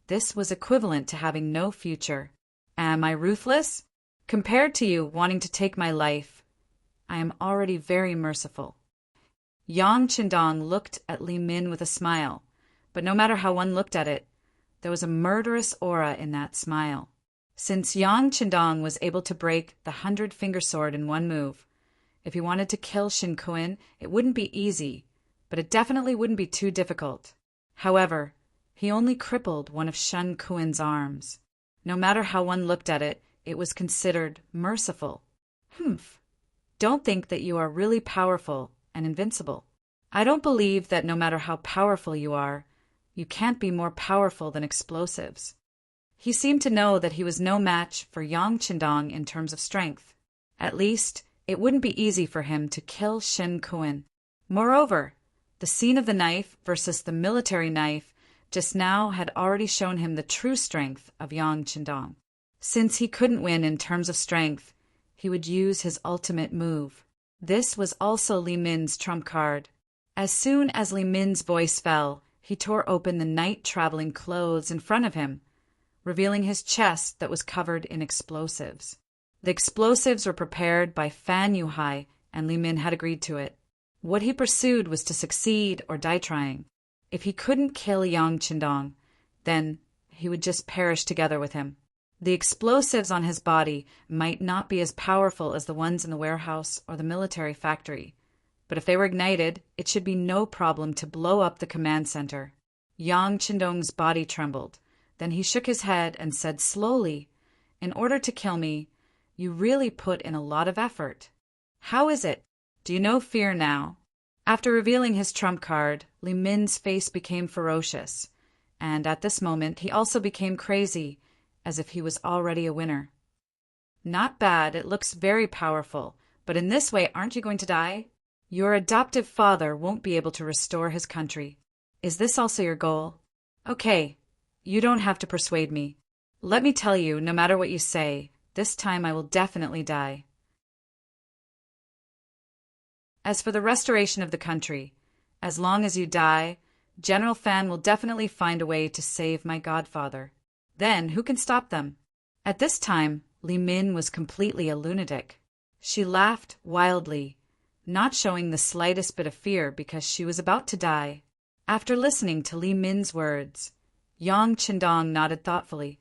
this was equivalent to having no future. Am I ruthless? Compared to you wanting to take my life, I am already very merciful. Yang Qindong looked at Li Min with a smile, but no matter how one looked at it, there was a murderous aura in that smile. Since Yang Qindong was able to break the 100-finger sword in one move, if he wanted to kill Shen Kuen, it wouldn't be easy, but it definitely wouldn't be too difficult. However, he only crippled one of Shen Kuen's arms. No matter how one looked at it, it was considered merciful. Don't think that you are really powerful and invincible. I don't believe that no matter how powerful you are, you can't be more powerful than explosives. He seemed to know that he was no match for Yang Qindong in terms of strength. At least, it wouldn't be easy for him to kill Shen Kuen. Moreover, the scene of the knife versus the military knife just now had already shown him the true strength of Yang Qindong. Since he couldn't win in terms of strength, he would use his ultimate move. This was also Li Min's trump card. As soon as Li Min's voice fell, he tore open the night-traveling clothes in front of him, revealing his chest that was covered in explosives. The explosives were prepared by Fan Yuhai, and Li Min had agreed to it. What he pursued was to succeed or die trying. If he couldn't kill Yang Qindong, then he would just perish together with him. The explosives on his body might not be as powerful as the ones in the warehouse or the military factory, but if they were ignited, it should be no problem to blow up the command center. Yang Qindong's body trembled. Then he shook his head and said slowly, "In order to kill me, you really put in a lot of effort." How is it? Do you know fear now? After revealing his trump card, Li Min's face became ferocious, and at this moment he also became crazy, as if he was already a winner. Not bad, it looks very powerful, but in this way aren't you going to die? Your adoptive father won't be able to restore his country. Is this also your goal? Okay, you don't have to persuade me. Let me tell you, no matter what you say, this time I will definitely die. As for the restoration of the country, as long as you die, General Fan will definitely find a way to save my godfather. Then who can stop them? At this time, Li Min was completely a lunatic. She laughed wildly, not showing the slightest bit of fear because she was about to die. After listening to Li Min's words, Yang Qindong nodded thoughtfully.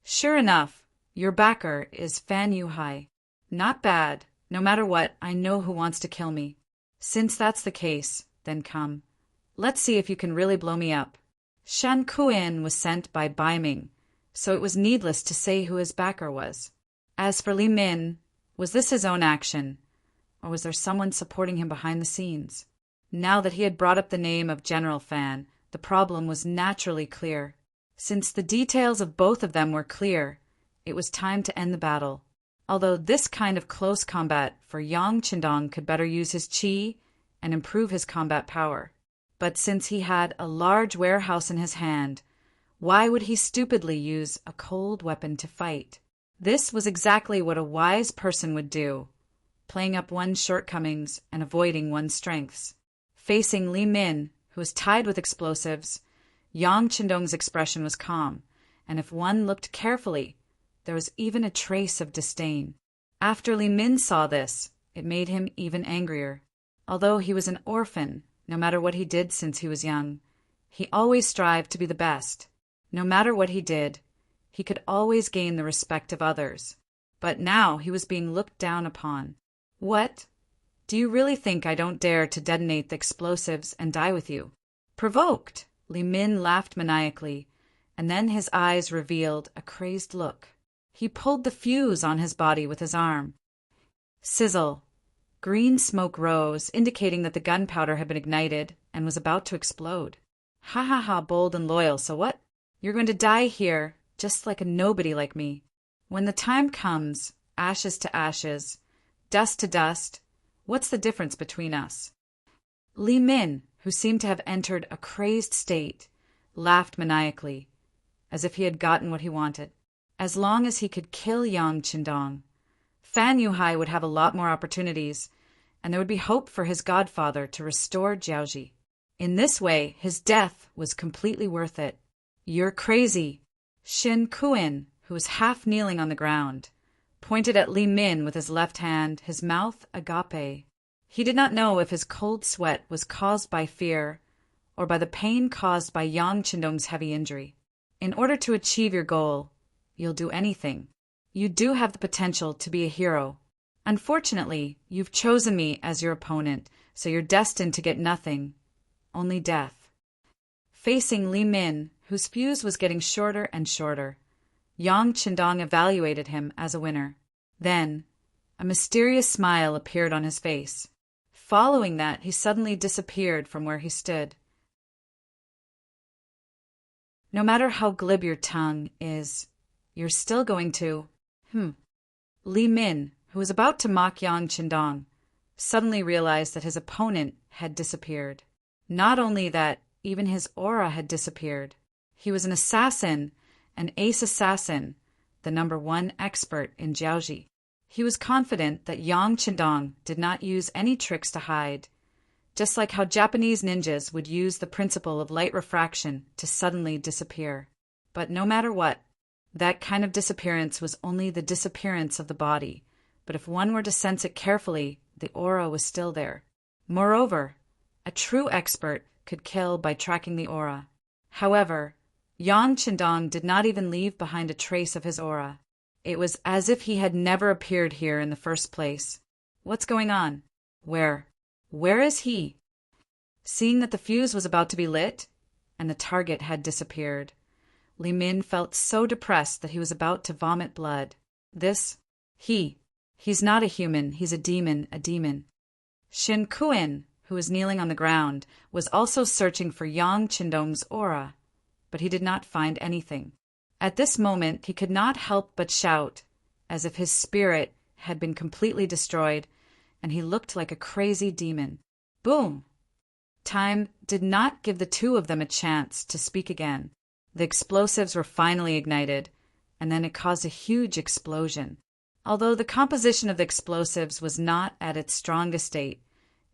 Sure enough, your backer is Fan Yuhai. Not bad. No matter what, I know who wants to kill me. Since that's the case, then come. Let's see if you can really blow me up. Shen Kuan was sent by Ming, so it was needless to say who his backer was. As for Li Min, was this his own action, or was there someone supporting him behind the scenes? Now that he had brought up the name of General Fan, the problem was naturally clear. Since the details of both of them were clear, it was time to end the battle. Although this kind of close combat for Yang Qindong could better use his qi and improve his combat power. But since he had a large warehouse in his hand, why would he stupidly use a cold weapon to fight? This was exactly what a wise person would do, playing up one's shortcomings and avoiding one's strengths. Facing Li Min, who was tied with explosives, Yang Qindong's expression was calm, and if one looked carefully, there was even a trace of disdain. After Li Min saw this, it made him even angrier. Although he was an orphan, no matter what he did since he was young, he always strived to be the best. No matter what he did, he could always gain the respect of others. But now he was being looked down upon. What? Do you really think I don't dare to detonate the explosives and die with you? Provoked, Li Min laughed maniacally, and then his eyes revealed a crazed look. He pulled the fuse on his body with his arm. Sizzle. Green smoke rose, indicating that the gunpowder had been ignited and was about to explode. Ha ha ha, bold and loyal, so what? You're going to die here, just like a nobody like me. When the time comes, ashes to ashes, dust to dust, what's the difference between us? Li Min, who seemed to have entered a crazed state, laughed maniacally, as if he had gotten what he wanted. As long as he could kill Yang Qindong, Fan Yuhai would have a lot more opportunities, and there would be hope for his godfather to restore Jiaoji. In this way, his death was completely worth it. You're crazy. Shen Kuan, who was half kneeling on the ground, pointed at Li Min with his left hand, his mouth agape. He did not know if his cold sweat was caused by fear or by the pain caused by Yang Qindong's heavy injury. In order to achieve your goal, you'll do anything. You do have the potential to be a hero. Unfortunately, you've chosen me as your opponent, so you're destined to get nothing, only death. Facing Li Min, whose fuse was getting shorter and shorter, Yang Qindong evaluated him as a winner. Then, a mysterious smile appeared on his face. Following that, he suddenly disappeared from where he stood. No matter how glib your tongue is, you're still going to… Li Min, who was about to mock Yang Qindong, suddenly realized that his opponent had disappeared. Not only that, even his aura had disappeared. He was an assassin, an ace assassin, the #1 expert in Jiaoji. He was confident that Yang Qindong did not use any tricks to hide, just like how Japanese ninjas would use the principle of light refraction to suddenly disappear. But no matter what, that kind of disappearance was only the disappearance of the body, but if one were to sense it carefully, the aura was still there. Moreover, a true expert could kill by tracking the aura. However, Yang Qindong did not even leave behind a trace of his aura. It was as if he had never appeared here in the first place. What's going on? Where is he? Seeing that the fuse was about to be lit, and the target had disappeared, Li Min felt so depressed that he was about to vomit blood. He He's not a human, he's a demon, a demon. Shin Kuin, who was kneeling on the ground, was also searching for Yang Qindong's aura, but he did not find anything. At this moment, he could not help but shout, as if his spirit had been completely destroyed, and he looked like a crazy demon. Boom! Time did not give the two of them a chance to speak again. The explosives were finally ignited, and then it caused a huge explosion. Although the composition of the explosives was not at its strongest state,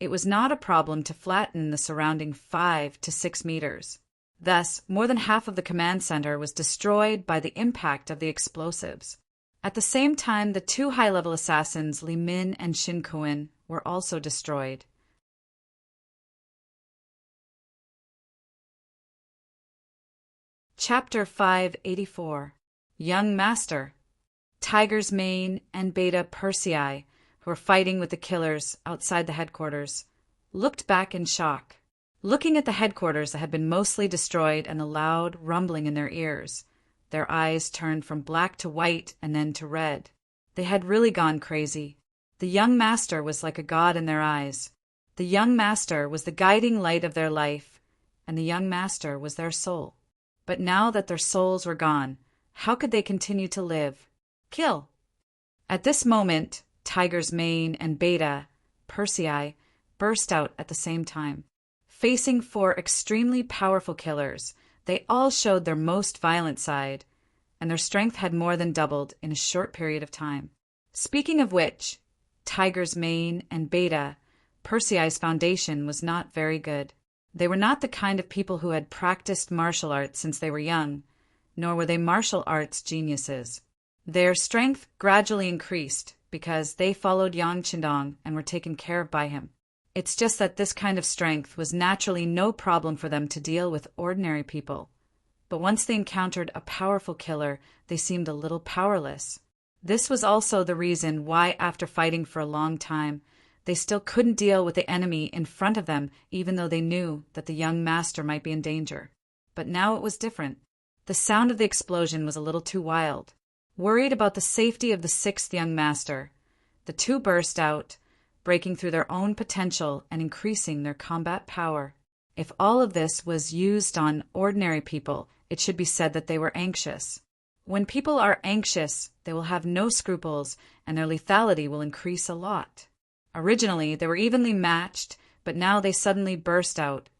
it was not a problem to flatten the surrounding 5 to 6 meters. Thus, more than half of the command center was destroyed by the impact of the explosives. At the same time, the two high-level assassins, Li Min and Shin Kuin, were also destroyed. Chapter 584. Young Master. Tiger's Mane and Beta Persei, who were fighting with the killers outside the headquarters, looked back in shock. Looking at the headquarters that had been mostly destroyed and the loud rumbling in their ears, their eyes turned from black to white and then to red. They had really gone crazy. The young master was like a god in their eyes. The young master was the guiding light of their life, and the young master was their soul. But now that their souls were gone, how could they continue to live? Kill! At this moment, Tiger's Mane and Beta Persei burst out at the same time. Facing 4 extremely powerful killers, they all showed their most violent side, and their strength had more than doubled in a short period of time. Speaking of which, Tiger's Mane and Beta Persei's foundation was not very good. They were not the kind of people who had practiced martial arts since they were young, nor were they martial arts geniuses. Their strength gradually increased because they followed Yang Qindong and were taken care of by him. It's just that this kind of strength was naturally no problem for them to deal with ordinary people. But once they encountered a powerful killer, they seemed a little powerless. This was also the reason why, after fighting for a long time, they still couldn't deal with the enemy in front of them, even though they knew that the young master might be in danger. But now it was different. The sound of the explosion was a little too wild. Worried about the safety of the 6th young master, the two burst out, breaking through their own potential and increasing their combat power. If all of this was used on ordinary people, it should be said that they were anxious. When people are anxious, they will have no scruples, and their lethality will increase a lot. Originally, they were evenly matched, but now they suddenly burst out,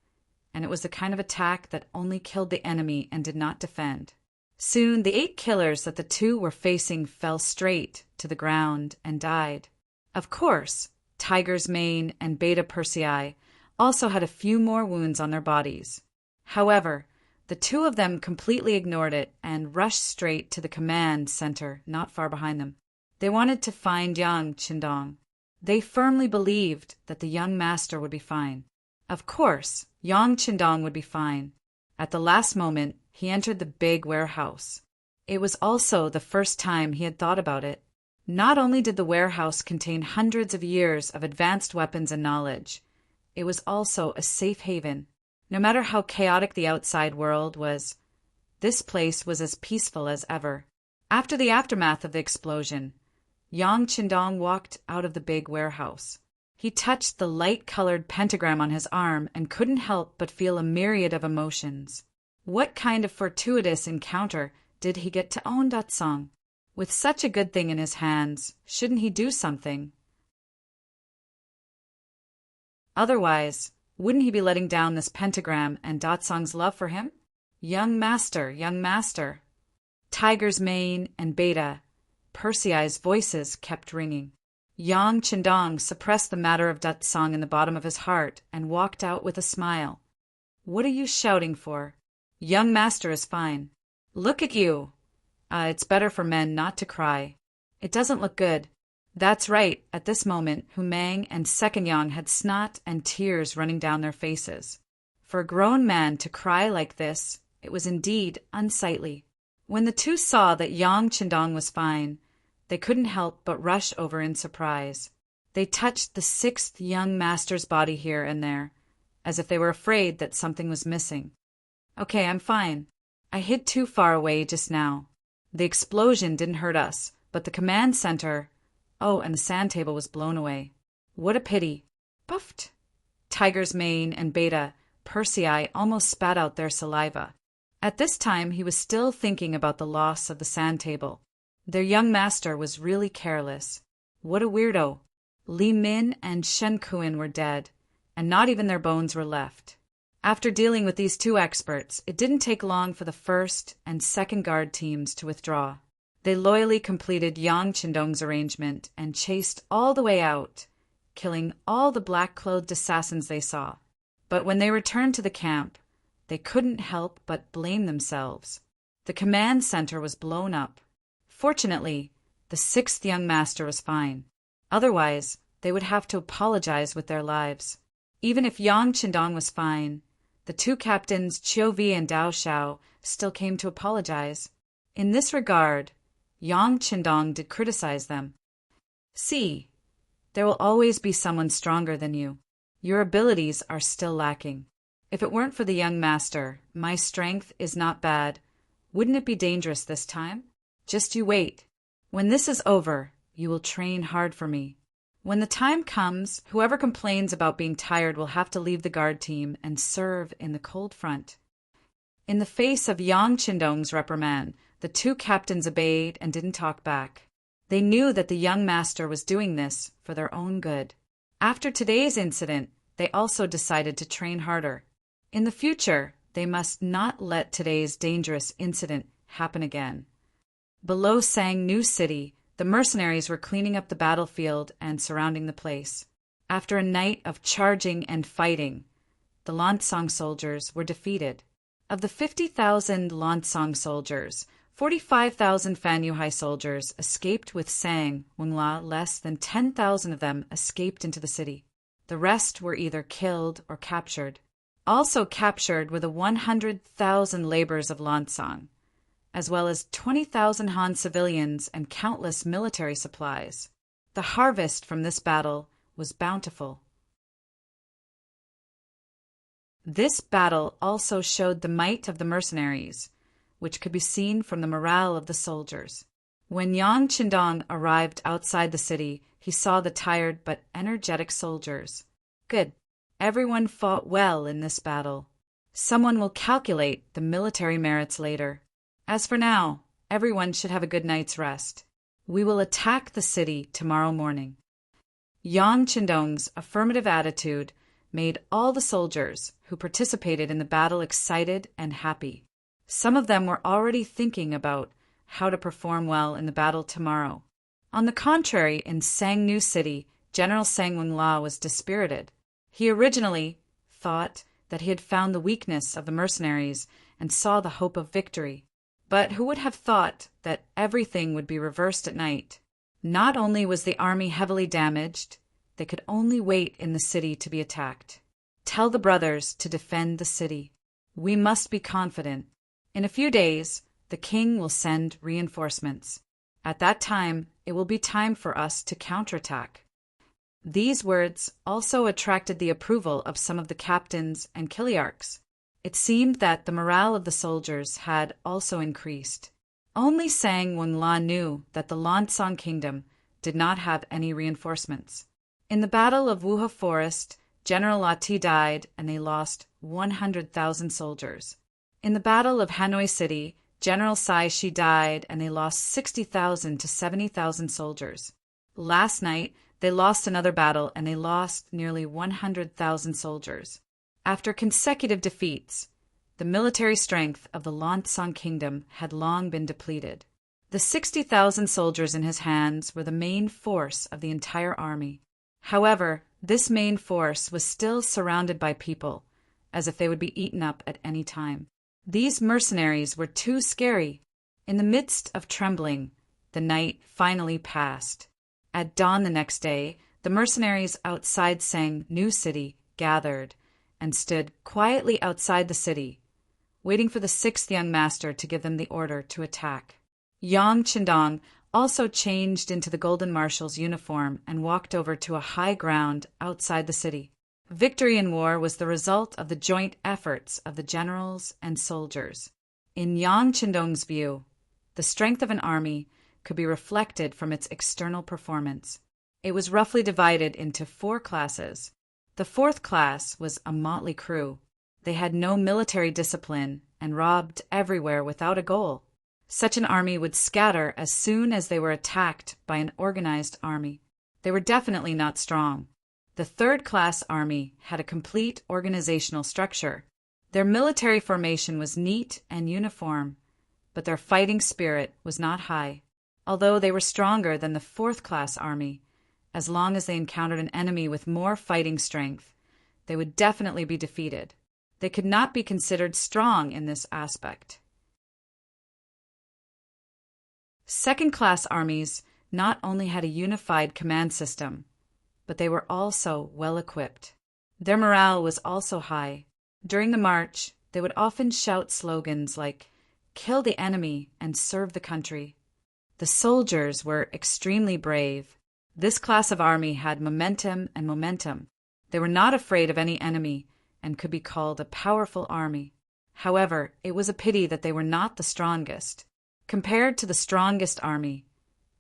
and it was the kind of attack that only killed the enemy and did not defend. Soon, the 8 killers that the two were facing fell straight to the ground and died. Of course, Tiger's Mane and Beta Persei also had a few more wounds on their bodies. However, the two of them completely ignored it and rushed straight to the command center not far behind them. They wanted to find Yang Qindong. They firmly believed that the young master would be fine. Of course, Yang Qindong would be fine. At the last moment, he entered the big warehouse. It was also the first time he had thought about it. Not only did the warehouse contain hundreds of years of advanced weapons and knowledge, it was also a safe haven. No matter how chaotic the outside world was, this place was as peaceful as ever. After the aftermath of the explosion, Yang Qindong walked out of the big warehouse. He touched the light-colored pentagram on his arm and couldn't help but feel a myriad of emotions. What kind of fortuitous encounter did he get to own Datsang? With such a good thing in his hands, shouldn't he do something? Otherwise, wouldn't he be letting down this pentagram and Datsang's love for him? Young master, young master. Tiger's Mane and Beta Persei's voices kept ringing. Yang Qindong suppressed the matter of Datsang in the bottom of his heart and walked out with a smile. What are you shouting for? Young master is fine. Look at you. It's better for men not to cry. It doesn't look good. That's right, at this moment, Hu Mang and Second Yang had snot and tears running down their faces. For a grown man to cry like this, it was indeed unsightly. When the two saw that Yang Qindong was fine, they couldn't help but rush over in surprise. They touched the 6th young master's body here and there, as if they were afraid that something was missing. Okay, I'm fine. I hid too far away just now. The explosion didn't hurt us, but the command center... Oh, and the sand table was blown away. What a pity. Puffed! Tiger's mane and Beta Persei almost spat out their saliva. At this time he was still thinking about the loss of the sand table. Their young master was really careless. What a weirdo. Li Min and Shen Kuan were dead, and not even their bones were left. After dealing with these two experts, it didn't take long for the first and second guard teams to withdraw. They loyally completed Yang Qindong's arrangement and chased all the way out, killing all the black-clothed assassins they saw. But when they returned to the camp, they couldn't help but blame themselves. The command center was blown up. Fortunately, the sixth young master was fine. Otherwise, they would have to apologize with their lives. Even if Yang Qindong was fine, the two captains Qiu Vi and Dao Xiao still came to apologize. In this regard, Yang Qindong did criticize them. See, there will always be someone stronger than you. Your abilities are still lacking. If it weren't for the young master, my strength is not bad. Wouldn't it be dangerous this time? Just you wait. When this is over, you will train hard for me. When the time comes, whoever complains about being tired will have to leave the guard team and serve in the cold front. In the face of Yang Qindong's reprimand, the two captains obeyed and didn't talk back. They knew that the young master was doing this for their own good. After today's incident, they also decided to train harder. In the future, they must not let today's dangerous incident happen again. Below Sangnu City, the mercenaries were cleaning up the battlefield and surrounding the place. After a night of charging and fighting, the Lancang soldiers were defeated. Of the 50,000 Lancang soldiers, 45,000 Fan Yuhai soldiers escaped with Sang Wenla. Less than 10,000 of them escaped into the city. The rest were either killed or captured. Also captured were the 100,000 laborers of Lancang, as well as 20,000 Han civilians and countless military supplies. The harvest from this battle was bountiful. This battle also showed the might of the mercenaries, which could be seen from the morale of the soldiers. When Yang Qindong arrived outside the city, he saw the tired but energetic soldiers. Good. Everyone fought well in this battle. Someone will calculate the military merits later. As for now, everyone should have a good night's rest. We will attack the city tomorrow morning. Yang Qindong's affirmative attitude made all the soldiers who participated in the battle excited and happy. Some of them were already thinking about how to perform well in the battle tomorrow. On the contrary, in Sangnu City, General Sang Wenla was dispirited. He originally thought that he had found the weakness of the mercenaries and saw the hope of victory. But who would have thought that everything would be reversed at night? Not only was the army heavily damaged, they could only wait in the city to be attacked. Tell the brothers to defend the city. We must be confident. In a few days, the king will send reinforcements. At that time, it will be time for us to counterattack. These words also attracted the approval of some of the captains and Kiliarchs. It seemed that the morale of the soldiers had also increased. Only Sang Wenla knew that the Lancang kingdom did not have any reinforcements. In the Battle of Wuhe Forest, General Lati died and they lost 100,000 soldiers. In the Battle of Hanoi City, General Sai Shi died and they lost 60,000 to 70,000 soldiers. Last night, they lost another battle and they lost nearly 100,000 soldiers. After consecutive defeats, the military strength of the Lancang kingdom had long been depleted. The 60,000 soldiers in his hands were the main force of the entire army. However, this main force was still surrounded by people, as if they would be eaten up at any time. These mercenaries were too scary. In the midst of trembling, the night finally passed. At dawn the next day, the mercenaries outside Sangnu City gathered and stood quietly outside the city, waiting for the sixth young master to give them the order to attack. Yang Qindong also changed into the Golden Marshal's uniform and walked over to a high ground outside the city. Victory in war was the result of the joint efforts of the generals and soldiers. In Yang Qindong's view, the strength of an army could be reflected from its external performance. It was roughly divided into 4 classes. The 4th class was a motley crew. They had no military discipline and robbed everywhere without a goal. Such an army would scatter as soon as they were attacked by an organized army. They were definitely not strong. The 3rd class army had a complete organizational structure. Their military formation was neat and uniform, but their fighting spirit was not high. Although they were stronger than the 4th class army, as long as they encountered an enemy with more fighting strength, they would definitely be defeated. They could not be considered strong in this aspect. 2nd class armies not only had a unified command system, but they were also well equipped. Their morale was also high. During the march, they would often shout slogans like, "Kill the enemy and serve the country." The soldiers were extremely brave. This class of army had momentum. They were not afraid of any enemy and could be called a powerful army. However, it was a pity that they were not the strongest. Compared to the strongest army,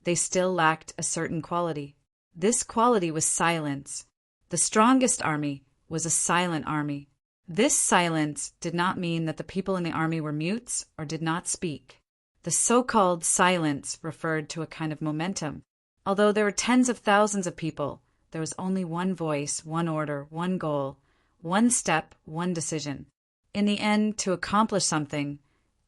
they still lacked a certain quality. This quality was silence. The strongest army was a silent army. This silence did not mean that the people in the army were mutes or did not speak. The so-called silence referred to a kind of momentum. Although there were tens of thousands of people, there was only one voice, one order, one goal, one step, one decision. In the end, to accomplish something,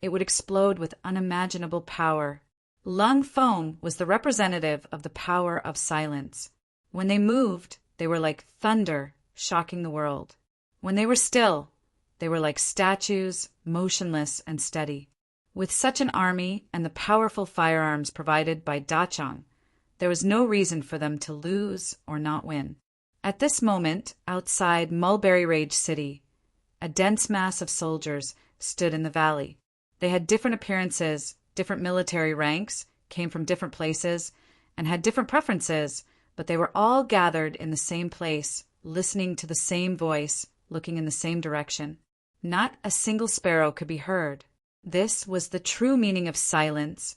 it would explode with unimaginable power. Lung Feng was the representative of the power of silence. When they moved, they were like thunder, shocking the world. When they were still, they were like statues, motionless and steady. With such an army and the powerful firearms provided by Dachang, there was no reason for them to lose or not win. At this moment, outside Mulberry Rage City, a dense mass of soldiers stood in the valley. They had different appearances, different military ranks, came from different places, and had different preferences, but they were all gathered in the same place, listening to the same voice, looking in the same direction. Not a single sparrow could be heard. This was the true meaning of silence,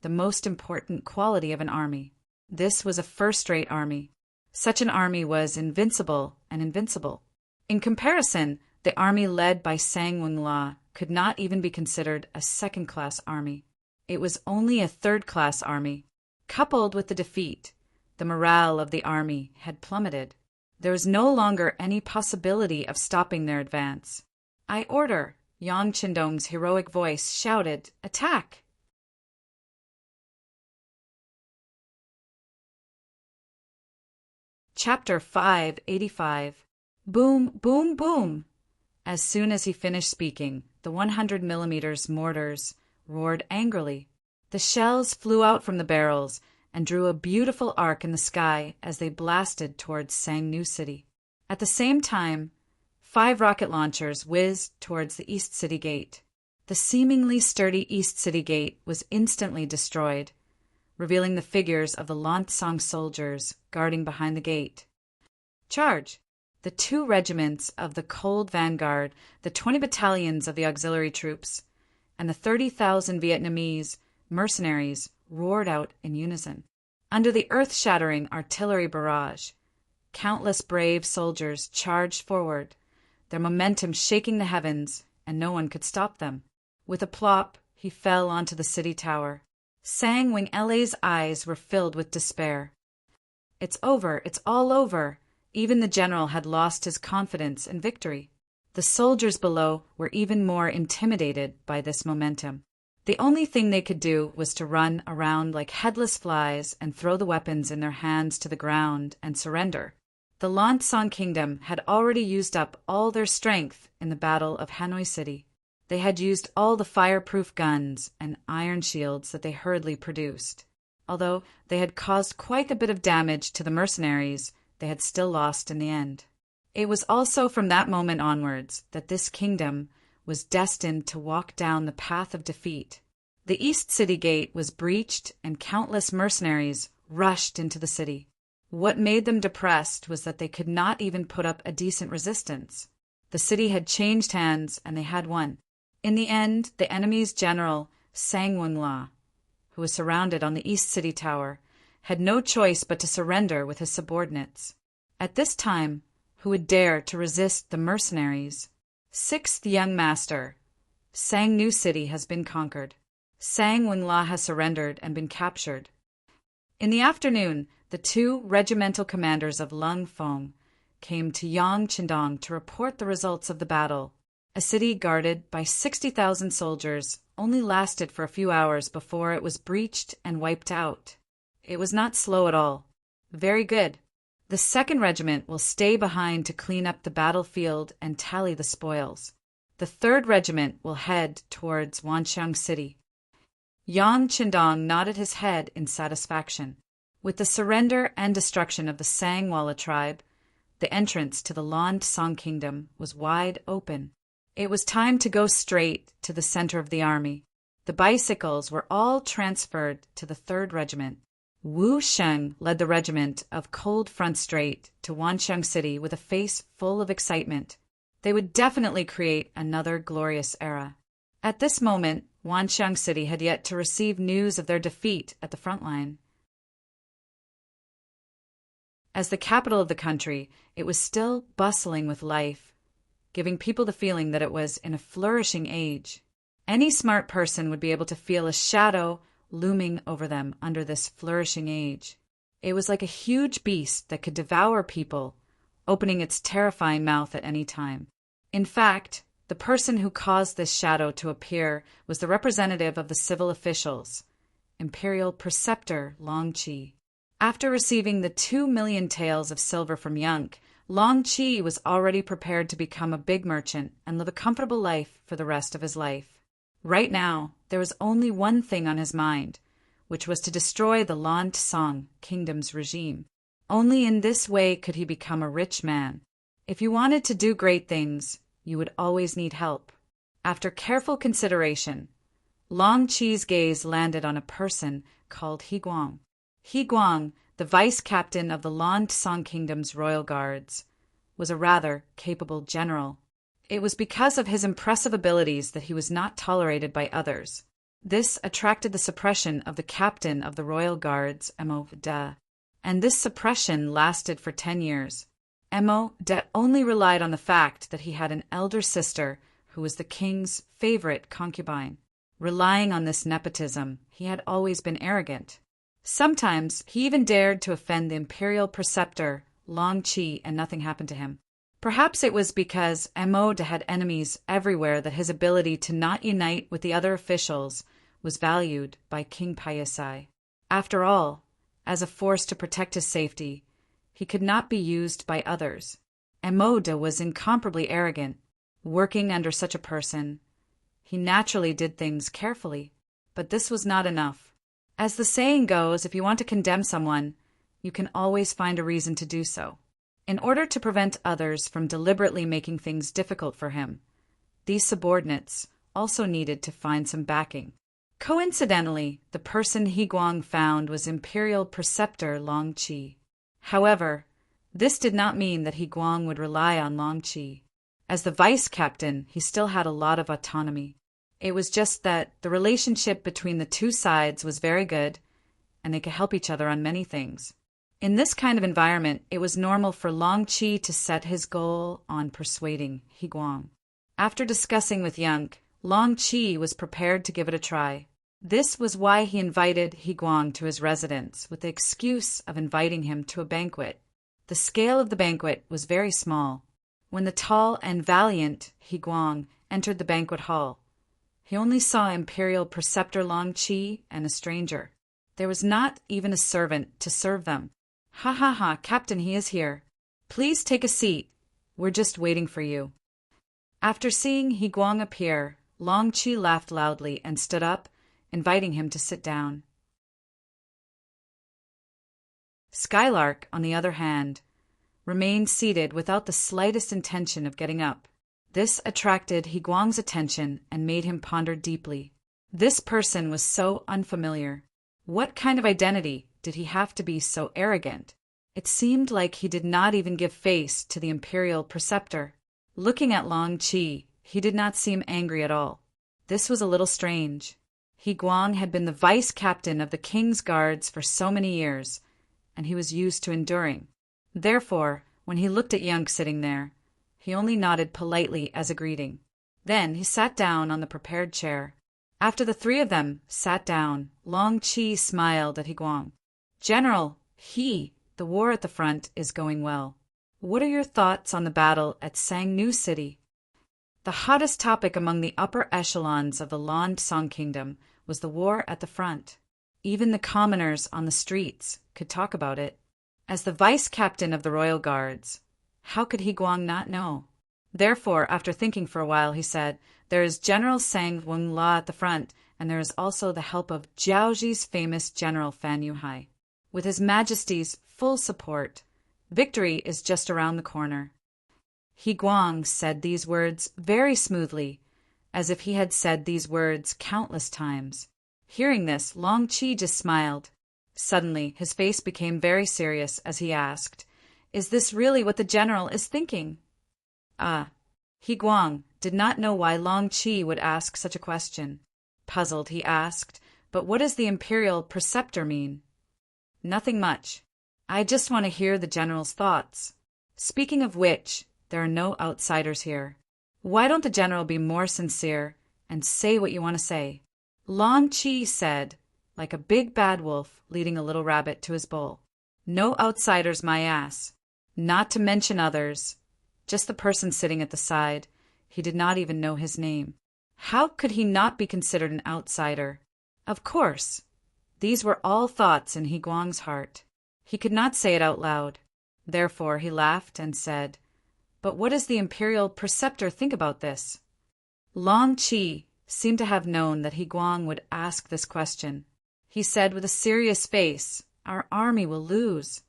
the most important quality of an army. This was a first-rate army. Such an army was invincible and invincible. In comparison, the army led by Sang Weng-la could not even be considered a second-class army. It was only a third-class army. Coupled with the defeat, the morale of the army had plummeted. There was no longer any possibility of stopping their advance. "I order," Yang Qindong's heroic voice shouted, "Attack!" Chapter 585. Boom, boom, boom! As soon as he finished speaking, the 100mm mortars roared angrily. The shells flew out from the barrels and drew a beautiful arc in the sky as they blasted towards Sangnu City. At the same time, 5 rocket launchers whizzed towards the East City Gate. The seemingly sturdy East City Gate was instantly destroyed, revealing the figures of the Lansang soldiers guarding behind the gate. Charge! The 2 regiments of the Cold Vanguard, the 20 battalions of the auxiliary troops, and the 30,000 Vietnamese mercenaries roared out in unison. Under the earth-shattering artillery barrage, countless brave soldiers charged forward, their momentum shaking the heavens, and no one could stop them. With a plop, he fell onto the city tower. Sang Weng-la's eyes were filled with despair. "It's over, it's all over." Even the general had lost his confidence in victory. The soldiers below were even more intimidated by this momentum. The only thing they could do was to run around like headless flies and throw the weapons in their hands to the ground and surrender. The Lansang Kingdom had already used up all their strength in the Battle of Hanoi City. They had used all the fireproof guns and iron shields that they hurriedly produced. Although they had caused quite a bit of damage to the mercenaries, they had still lost in the end. It was also from that moment onwards that this kingdom was destined to walk down the path of defeat. The East City Gate was breached and countless mercenaries rushed into the city. What made them depressed was that they could not even put up a decent resistance. The city had changed hands and they had won. In the end, the enemy's general, Sang Weng-la, who was surrounded on the East City Tower, had no choice but to surrender with his subordinates. At this time, who would dare to resist the mercenaries? Sixth young master. Sang New City has been conquered. Sang Wingla has surrendered and been captured. In the afternoon, the two regimental commanders of Lung Fong came to Yang Qindong to report the results of the battle. A city guarded by 60,000 soldiers only lasted for a few hours before it was breached and wiped out. It was not slow at all. Very good. The 2nd Regiment will stay behind to clean up the battlefield and tally the spoils. The 3rd Regiment will head towards Wanxiang City. Yang Qindong nodded his head in satisfaction. With the surrender and destruction of the Sangwala tribe, the entrance to the Lan Song Kingdom was wide open. It was time to go straight to the center of the army. The bicycles were all transferred to the 3rd Regiment. Wu Sheng led the regiment of Cold Front straight to Wanxiang City with a face full of excitement. They would definitely create another glorious era. At this moment, Wanxiang City had yet to receive news of their defeat at the front line. As the capital of the country, it was still bustling with life, giving people the feeling that it was in a flourishing age. Any smart person would be able to feel a shadow looming over them under this flourishing age. It was like a huge beast that could devour people, opening its terrifying mouth at any time. In fact, the person who caused this shadow to appear was the representative of the civil officials, Imperial Preceptor Long Qi. After receiving the 2 million taels of silver from Yunk, Long Qi was already prepared to become a big merchant and live a comfortable life for the rest of his life. Right now, there was only one thing on his mind, which was to destroy the Lan Song Kingdom's regime. Only in this way could he become a rich man. If you wanted to do great things, you would always need help. After careful consideration, Long Qi's gaze landed on a person called He Guang. He Guang, the vice-captain of the Lan Song Kingdom's royal guards, was a rather capable general. It was because of his impressive abilities that he was not tolerated by others. This attracted the suppression of the captain of the royal guards, Mo De, and this suppression lasted for 10 years. Mo De only relied on the fact that he had an elder sister who was the king's favorite concubine. Relying on this nepotism, he had always been arrogant. Sometimes he even dared to offend the imperial preceptor, Long Qi, and nothing happened to him. Perhaps it was because Mo De had enemies everywhere that his ability to not unite with the other officials was valued by King Payasai. After all, as a force to protect his safety, he could not be used by others. Mo De was incomparably arrogant. Working under such a person, he naturally did things carefully, but this was not enough. As the saying goes, if you want to condemn someone, you can always find a reason to do so. In order to prevent others from deliberately making things difficult for him, these subordinates also needed to find some backing. Coincidentally, the person He Guang found was Imperial Preceptor Long Qi. However, this did not mean that He Guang would rely on Long Qi. As the vice-captain, he still had a lot of autonomy. It was just that the relationship between the two sides was very good, and they could help each other on many things. In this kind of environment, it was normal for Long Qi to set his goal on persuading He Guang. After discussing with Yunk, Long Qi was prepared to give it a try. This was why he invited He Guang to his residence, with the excuse of inviting him to a banquet. The scale of the banquet was very small. When the tall and valiant He Guang entered the banquet hall, he only saw Imperial Preceptor Long Qi and a stranger. There was not even a servant to serve them. "Ha ha ha, Captain, he is here. Please take a seat. We're just waiting for you." After seeing He Guang appear, Long Qi laughed loudly and stood up, inviting him to sit down. Skylark, on the other hand, remained seated without the slightest intention of getting up. This attracted He Guang's attention and made him ponder deeply. This person was so unfamiliar. What kind of identity did he have to be so arrogant? It seemed like he did not even give face to the imperial preceptor. Looking at Long Qi, he did not seem angry at all. This was a little strange. He Guang had been the vice captain of the king's guards for so many years, and he was used to enduring. Therefore, when he looked at Yunk sitting there, he only nodded politely as a greeting. Then he sat down on the prepared chair. After the three of them sat down, Long Qi smiled at He Guang. "General, the war at the front is going well. What are your thoughts on the battle at Sangnu City?" The hottest topic among the upper echelons of the Lan Song Kingdom was the war at the front. Even the commoners on the streets could talk about it. As the vice captain of the royal guards, how could He Guang not know? Therefore, after thinking for a while, he said, "There is General Sang Weng La at the front, and there is also the help of Jiaoji's famous General Fan Yuhai. With His Majesty's full support, victory is just around the corner." He Guang said these words very smoothly, as if he had said these words countless times. Hearing this, Long Qi just smiled. Suddenly, his face became very serious as he asked, "Is this really what the general is thinking?" He Guang did not know why Long Qi would ask such a question. Puzzled, he asked, "But what does the imperial preceptor mean?" "Nothing much. I just want to hear the general's thoughts. Speaking of which, there are no outsiders here. Why don't the general be more sincere and say what you want to say?" Long Qi said, like a big bad wolf leading a little rabbit to his bowl. "No outsiders, my ass. Not to mention others. Just the person sitting at the side. He did not even know his name. How could he not be considered an outsider? Of course. These were all thoughts in He Guang's heart. He could not say it out loud. Therefore he laughed and said, "But what does the imperial preceptor think about this?" Long Qi seemed to have known that He Guang would ask this question. He said with a serious face, "Our army will lose."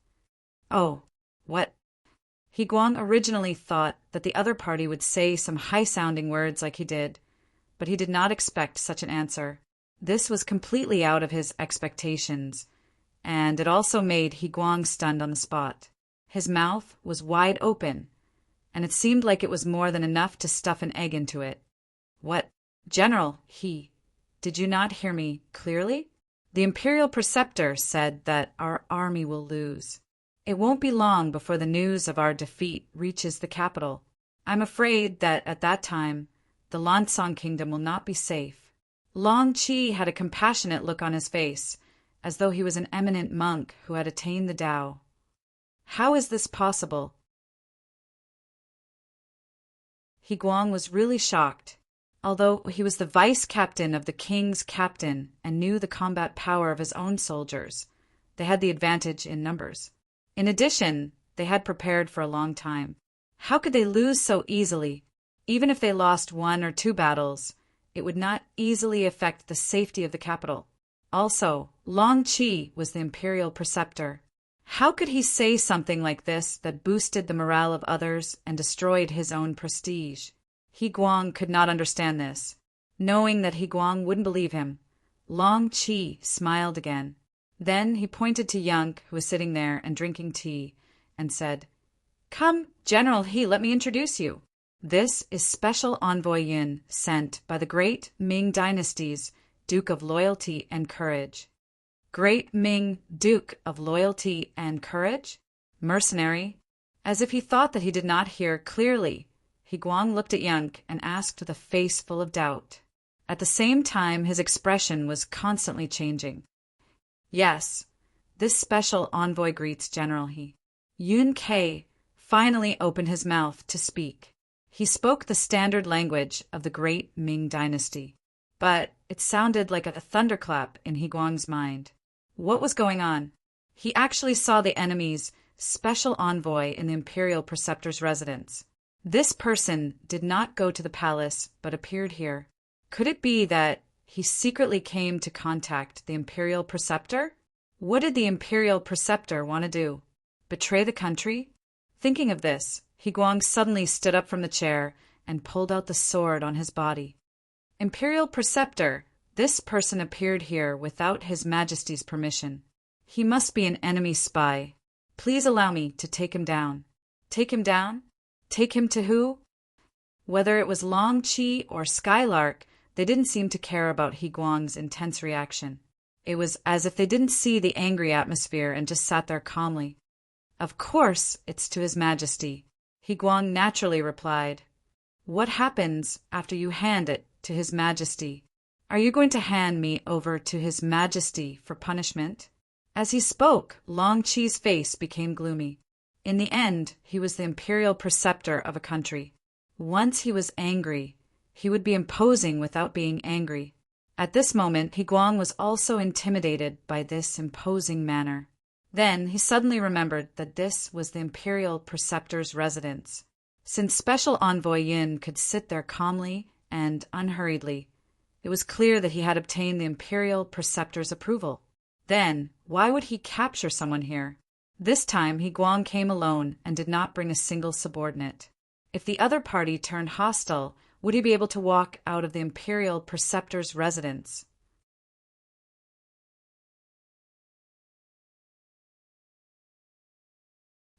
"Oh, what?" He Guang originally thought that the other party would say some high-sounding words like he did, but he did not expect such an answer. This was completely out of his expectations, and it also made He Guang stunned on the spot. His mouth was wide open, and it seemed like it was more than enough to stuff an egg into it. "What, General, did you not hear me clearly? The imperial preceptor said that our army will lose. It won't be long before the news of our defeat reaches the capital. I'm afraid that at that time, the Lansong Kingdom will not be safe." Long Qi had a compassionate look on his face, as though he was an eminent monk who had attained the Tao. "How is this possible?" He Guang was really shocked. Although he was the vice captain of the king's captain and knew the combat power of his own soldiers, they had the advantage in numbers. In addition, they had prepared for a long time. How could they lose so easily? Even if they lost 1 or 2 battles, it would not easily affect the safety of the capital. Also, Long Qi was the imperial preceptor. How could he say something like this that boosted the morale of others and destroyed his own prestige? He Guang could not understand this. Knowing that He Guang wouldn't believe him, Long Qi smiled again. Then he pointed to Yunk, who was sitting there and drinking tea, and said, "Come, General let me introduce you. This is Special Envoy Yin, sent by the great Ming dynasty's Duke of Loyalty and Courage." Great Ming Duke of Loyalty and Courage? Mercenary? As if he thought that he did not hear clearly, He Guang looked at Yunk and asked with a face full of doubt. At the same time, his expression was constantly changing. "Yes, this special envoy greets General He." Yun Kei finally opened his mouth to speak. He spoke the standard language of the great Ming dynasty, but it sounded like a thunderclap in He Guang's mind. What was going on? He actually saw the enemy's special envoy in the imperial preceptor's residence. This person did not go to the palace but appeared here. Could it be that he secretly came to contact the imperial preceptor? What did the imperial preceptor want to do? Betray the country? Thinking of this, He Guang suddenly stood up from the chair and pulled out the sword on his body. "Imperial preceptor, this person appeared here without His Majesty's permission. He must be an enemy spy. Please allow me to take him down." Take him down? Take him to who? Whether it was Long Qi or Skylark, They didn't seem to care about He Guang's intense reaction. It was as if they didn't see the angry atmosphere and just sat there calmly. Of course, it's to His Majesty, He Guang naturally replied. What happens after you hand it to His Majesty? Are you going to hand me over to His Majesty for punishment? As he spoke, Long Qi's face became gloomy. In the end, he was the imperial preceptor of a country. Once he was angry, he would be imposing without being angry. At this moment, He Guang was also intimidated by this imposing manner. Then he suddenly remembered that this was the imperial preceptor's residence. Since Special Envoy Yin could sit there calmly and unhurriedly, it was clear that he had obtained the imperial preceptor's approval. Then, why would he capture someone here? This time, He Guang came alone and did not bring a single subordinate. If the other party turned hostile, would he be able to walk out of the imperial preceptor's residence?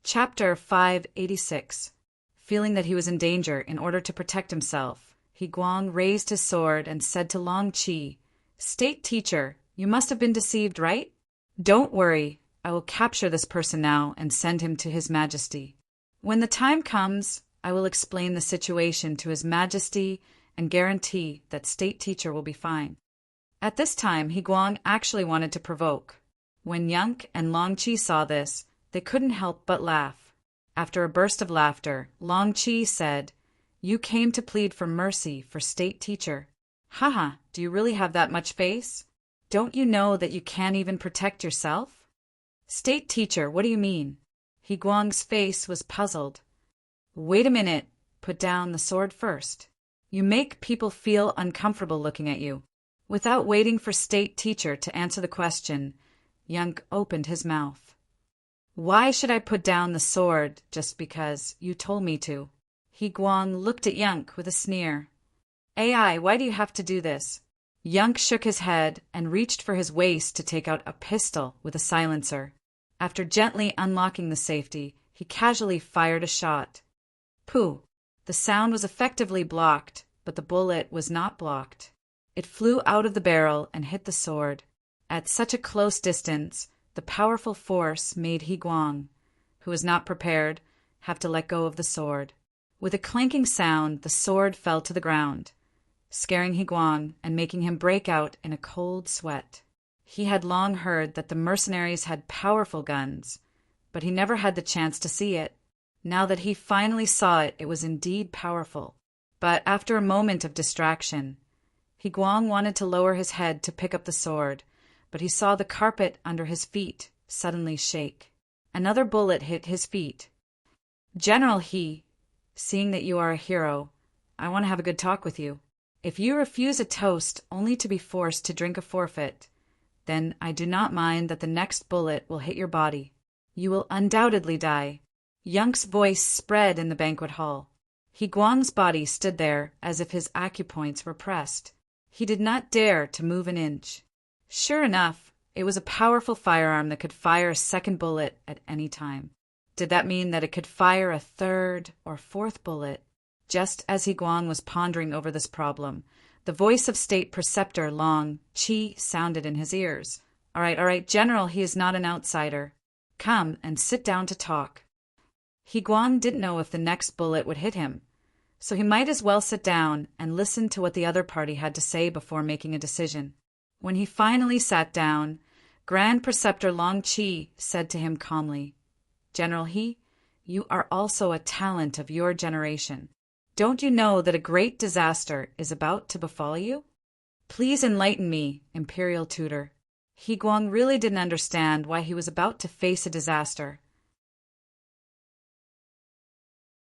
Chapter 586. Feeling that he was in danger in order to protect himself, He Guang raised his sword and said to Long Qi, "State teacher, you must have been deceived, right? Don't worry, I will capture this person now and send him to His Majesty. When the time comes, I will explain the situation to His Majesty and guarantee that State Teacher will be fine." At this time, He Guang actually wanted to provoke. When Yunk and Long Qi saw this, they couldn't help but laugh. After a burst of laughter, Long Qi said, "You came to plead for mercy for State Teacher. Haha, do you really have that much face? Don't you know that you can't even protect yourself?" "State Teacher, what do you mean?" He Guang's face was puzzled. "Wait a minute, put down the sword first. You make people feel uncomfortable looking at you." Without waiting for State Teacher to answer the question, Yunk opened his mouth. "Why should I put down the sword just because you told me to?" He Guang looked at Yunk with a sneer. "AI, why do you have to do this?" Yunk shook his head and reached for his waist to take out a pistol with a silencer. After gently unlocking the safety, he casually fired a shot. Pooh! The sound was effectively blocked, but the bullet was not blocked. It flew out of the barrel and hit the sword. At such a close distance, the powerful force made He Guang, who was not prepared, have to let go of the sword. With a clanking sound, the sword fell to the ground, scaring He Guang and making him break out in a cold sweat. He had long heard that the mercenaries had powerful guns, but he never had the chance to see it. Now that he finally saw it, it was indeed powerful. But after a moment of distraction, He Guang wanted to lower his head to pick up the sword, but he saw the carpet under his feet suddenly shake. Another bullet hit his feet. "General He, seeing that you are a hero, I want to have a good talk with you. If you refuse a toast only to be forced to drink a forfeit, then I do not mind that the next bullet will hit your body. You will undoubtedly die." Yunk's voice spread in the banquet hall. He Guang's body stood there as if his acupoints were pressed. He did not dare to move an inch. Sure enough, it was a powerful firearm that could fire a second bullet at any time. Did that mean that it could fire a third or fourth bullet? Just as He Guang was pondering over this problem, the voice of State Preceptor Long Qi sounded in his ears. All right, General, he is not an outsider. Come and sit down to talk." He Guang didn't know if the next bullet would hit him, so he might as well sit down and listen to what the other party had to say before making a decision. When he finally sat down, Grand Preceptor Long Qi said to him calmly, "General He, you are also a talent of your generation. Don't you know that a great disaster is about to befall you? Please enlighten me, Imperial Tutor." He Guang really didn't understand why he was about to face a disaster.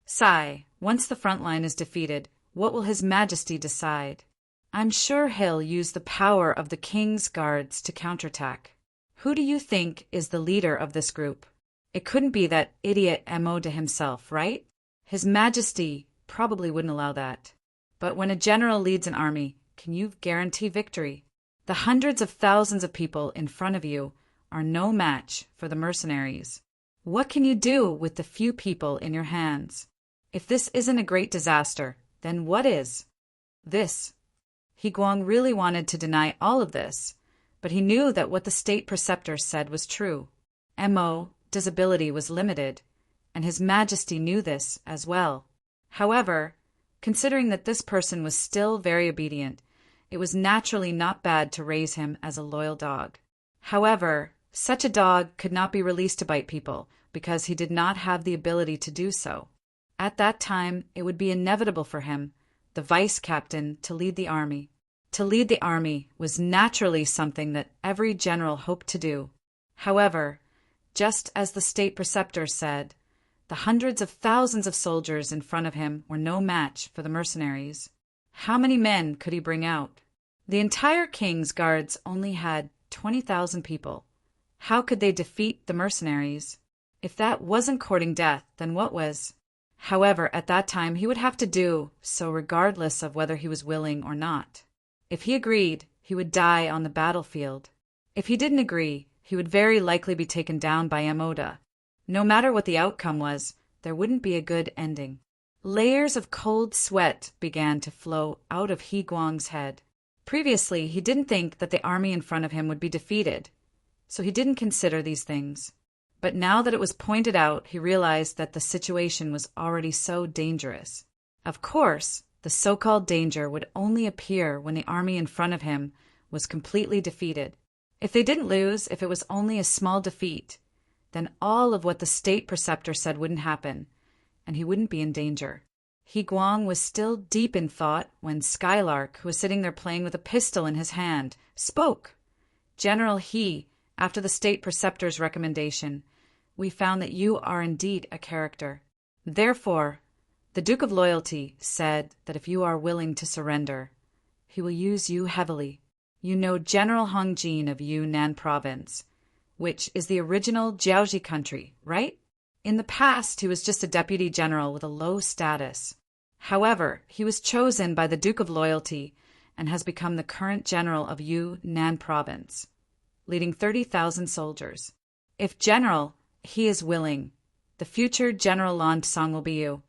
Sigh, once the front line is defeated, what will His Majesty decide? I'm sure he'll use the power of the King's guards to counterattack. Who do you think is the leader of this group? It couldn't be that idiot Emoda himself, right? His Majesty probably wouldn't allow that. But when a general leads an army, can you guarantee victory? The hundreds of thousands of people in front of you are no match for the mercenaries. What can you do with the few people in your hands? If this isn't a great disaster, then what is? This. He Guang really wanted to deny all of this, but he knew that what the state preceptor said was true. Mo's ability was limited, and His Majesty knew this as well. However, considering that this person was still very obedient, it was naturally not bad to raise him as a loyal dog. However, such a dog could not be released to bite people because he did not have the ability to do so. At that time, it would be inevitable for him, the vice captain, to lead the army. To lead the army was naturally something that every general hoped to do. However, just as the state preceptor said, the hundreds of thousands of soldiers in front of him were no match for the mercenaries. How many men could he bring out? The entire king's guards only had 20,000 people. How could they defeat the mercenaries? If that wasn't courting death, then what was? However, at that time he would have to do so regardless of whether he was willing or not. If he agreed, he would die on the battlefield. If he didn't agree, he would very likely be taken down by Moda. No matter what the outcome was, there wouldn't be a good ending. Layers of cold sweat began to flow out of He Guang's head. Previously, he didn't think that the army in front of him would be defeated, so he didn't consider these things. But now that it was pointed out, he realized that the situation was already so dangerous. Of course, the so-called danger would only appear when the army in front of him was completely defeated. If they didn't lose, if it was only a small defeat, then all of what the state preceptor said wouldn't happen, and he wouldn't be in danger. He Guang was still deep in thought when Skylark, who was sitting there playing with a pistol in his hand, spoke. General He, after the state preceptor's recommendation, we found that you are indeed a character. Therefore, the Duke of Loyalty said that if you are willing to surrender, he will use you heavily. You know General Hong Jin of Yunnan Province, which is the original Jiaoji country, right? In the past, he was just a deputy general with a low status. However, he was chosen by the Duke of Loyalty and has become the current general of Yunnan Province, leading 30,000 soldiers. If General He is willing, the future General Lan Tsang will be you,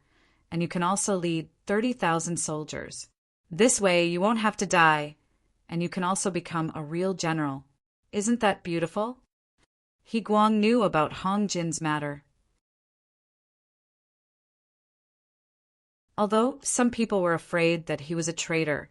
and you can also lead 30,000 soldiers. This way, you won't have to die, and you can also become a real general. Isn't that beautiful? He Guang knew about Hong Jin's matter. Although some people were afraid that he was a traitor,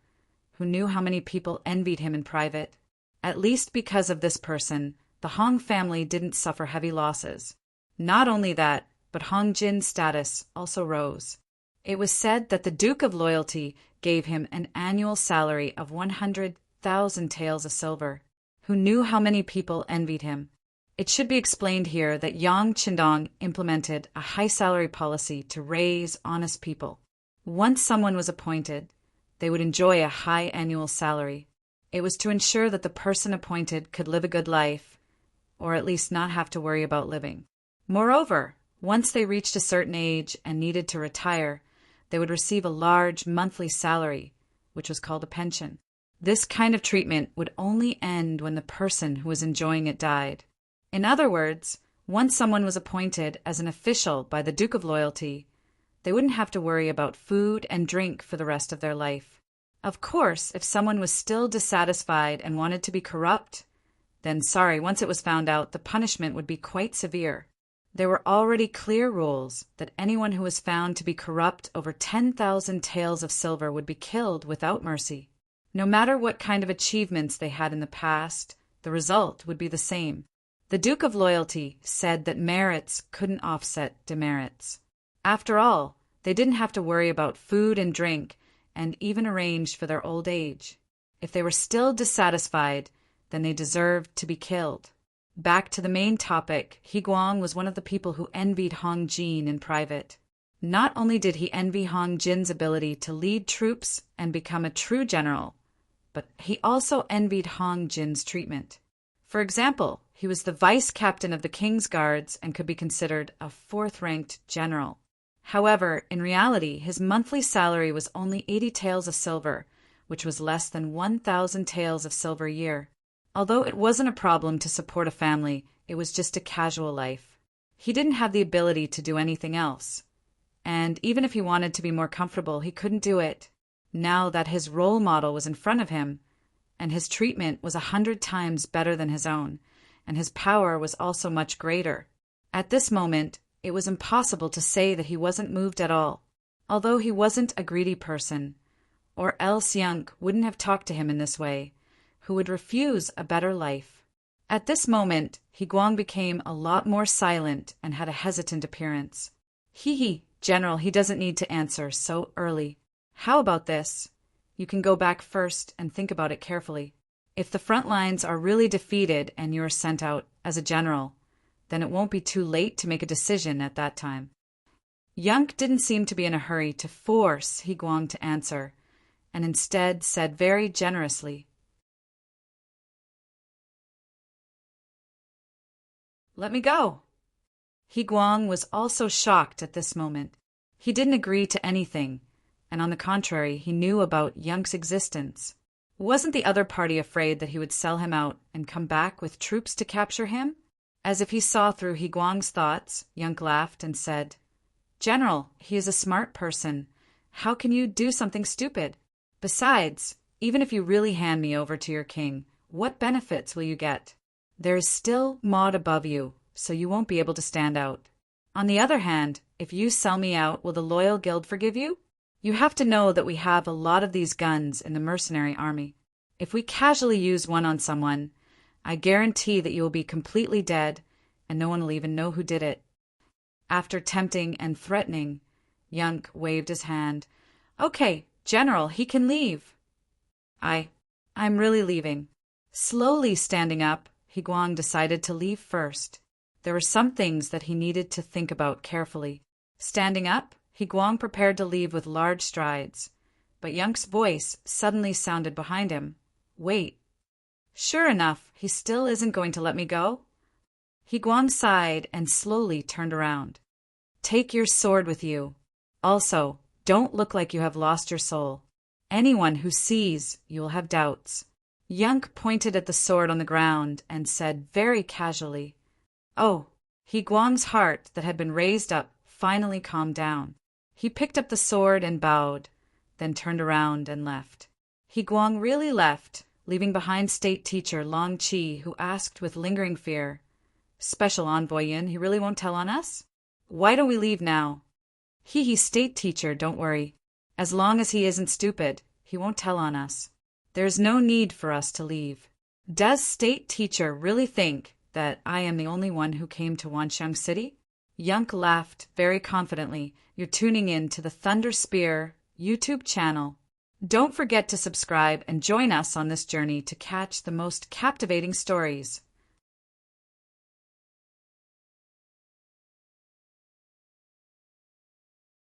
who knew how many people envied him in private, at least because of this person, the Hong family didn't suffer heavy losses. Not only that, but Hong Jin's status also rose. It was said that the Duke of Loyalty gave him an annual salary of 100,000 taels of silver. Who knew how many people envied him? It should be explained here that Yang Qindong implemented a high salary policy to raise honest people. Once someone was appointed, they would enjoy a high annual salary. It was to ensure that the person appointed could live a good life, or at least not have to worry about living. Moreover, once they reached a certain age and needed to retire, they would receive a large monthly salary, which was called a pension. This kind of treatment would only end when the person who was enjoying it died. In other words, once someone was appointed as an official by the Duke of Loyalty, they wouldn't have to worry about food and drink for the rest of their life. Of course, if someone was still dissatisfied and wanted to be corrupt, then once it was found out, the punishment would be quite severe. There were already clear rules that anyone who was found to be corrupt over 10,000 taels of silver would be killed without mercy. No matter what kind of achievements they had in the past, the result would be the same. The Duke of Loyalty said that merits couldn't offset demerits. After all, they didn't have to worry about food and drink and even arrange for their old age. If they were still dissatisfied, then they deserved to be killed. Back to the main topic, He Guang was one of the people who envied Hong Jin in private. Not only did he envy Hong Jin's ability to lead troops and become a true general, but he also envied Hong Jin's treatment. For example, he was the vice captain of the King's Guards and could be considered a fourth-ranked general. However, in reality, his monthly salary was only 80 taels of silver, which was less than 1,000 taels of silver a year. Although it wasn't a problem to support a family, it was just a casual life. He didn't have the ability to do anything else. And even if he wanted to be more comfortable, he couldn't do it. now that his role model was in front of him, and his treatment was 100 times better than his own, and his power was also much greater. At this moment, it was impossible to say that he wasn't moved at all, although he wasn't a greedy person, or else Young wouldn't have talked to him in this way, who would refuse a better life. At this moment, Higuang became a lot more silent and had a hesitant appearance. Hee, General, he doesn't need to answer so early. How about this? You can go back first and think about it carefully. If the front lines are really defeated and you're sent out as a general, then it won't be too late to make a decision at that time. Young didn't seem to be in a hurry to force Higuang to answer, and instead said very generously, "Let me go." Higuang was also shocked at this moment. He didn't agree to anything, and on the contrary, he knew about Young's existence. Wasn't the other party afraid that he would sell him out and come back with troops to capture him? As if he saw through Higuang's thoughts, Young laughed and said, "General, he is a smart person. How can you do something stupid? Besides, even if you really hand me over to your king, what benefits will you get? There is still Maud above you, so you won't be able to stand out. On the other hand, if you sell me out, will the loyal guild forgive you? You have to know that we have a lot of these guns in the mercenary army. If we casually use one on someone, I guarantee that you will be completely dead, and no one will even know who did it." After tempting and threatening, Young waved his hand. "Okay, General, he can leave." I'm really leaving." Slowly standing up, Higuang decided to leave first. There were some things that he needed to think about carefully. Standing up, Higuang prepared to leave with large strides, but Young's voice suddenly sounded behind him. "Wait. Sure enough, he still isn't going to let me go?" Higuang sighed and slowly turned around. "Take your sword with you. Also, don't look like you have lost your soul. Anyone who sees you will have doubts." Young pointed at the sword on the ground and said very casually, "Oh." Higuang's heart that had been raised up finally calmed down. He picked up the sword and bowed, then turned around and left. Higuang really left, leaving behind State Teacher Long Qi, who asked with lingering fear, "Special Envoy Yin, he really won't tell on us? Why don't we leave now?" He's State Teacher, don't worry. As long as he isn't stupid, he won't tell on us. There's no need for us to leave. Does State Teacher really think that I am the only one who came to Wanxiang City? Young laughed very confidently. You're tuning in to the Thunder Spear YouTube channel. Don't forget to subscribe and join us on this journey to catch the most captivating stories.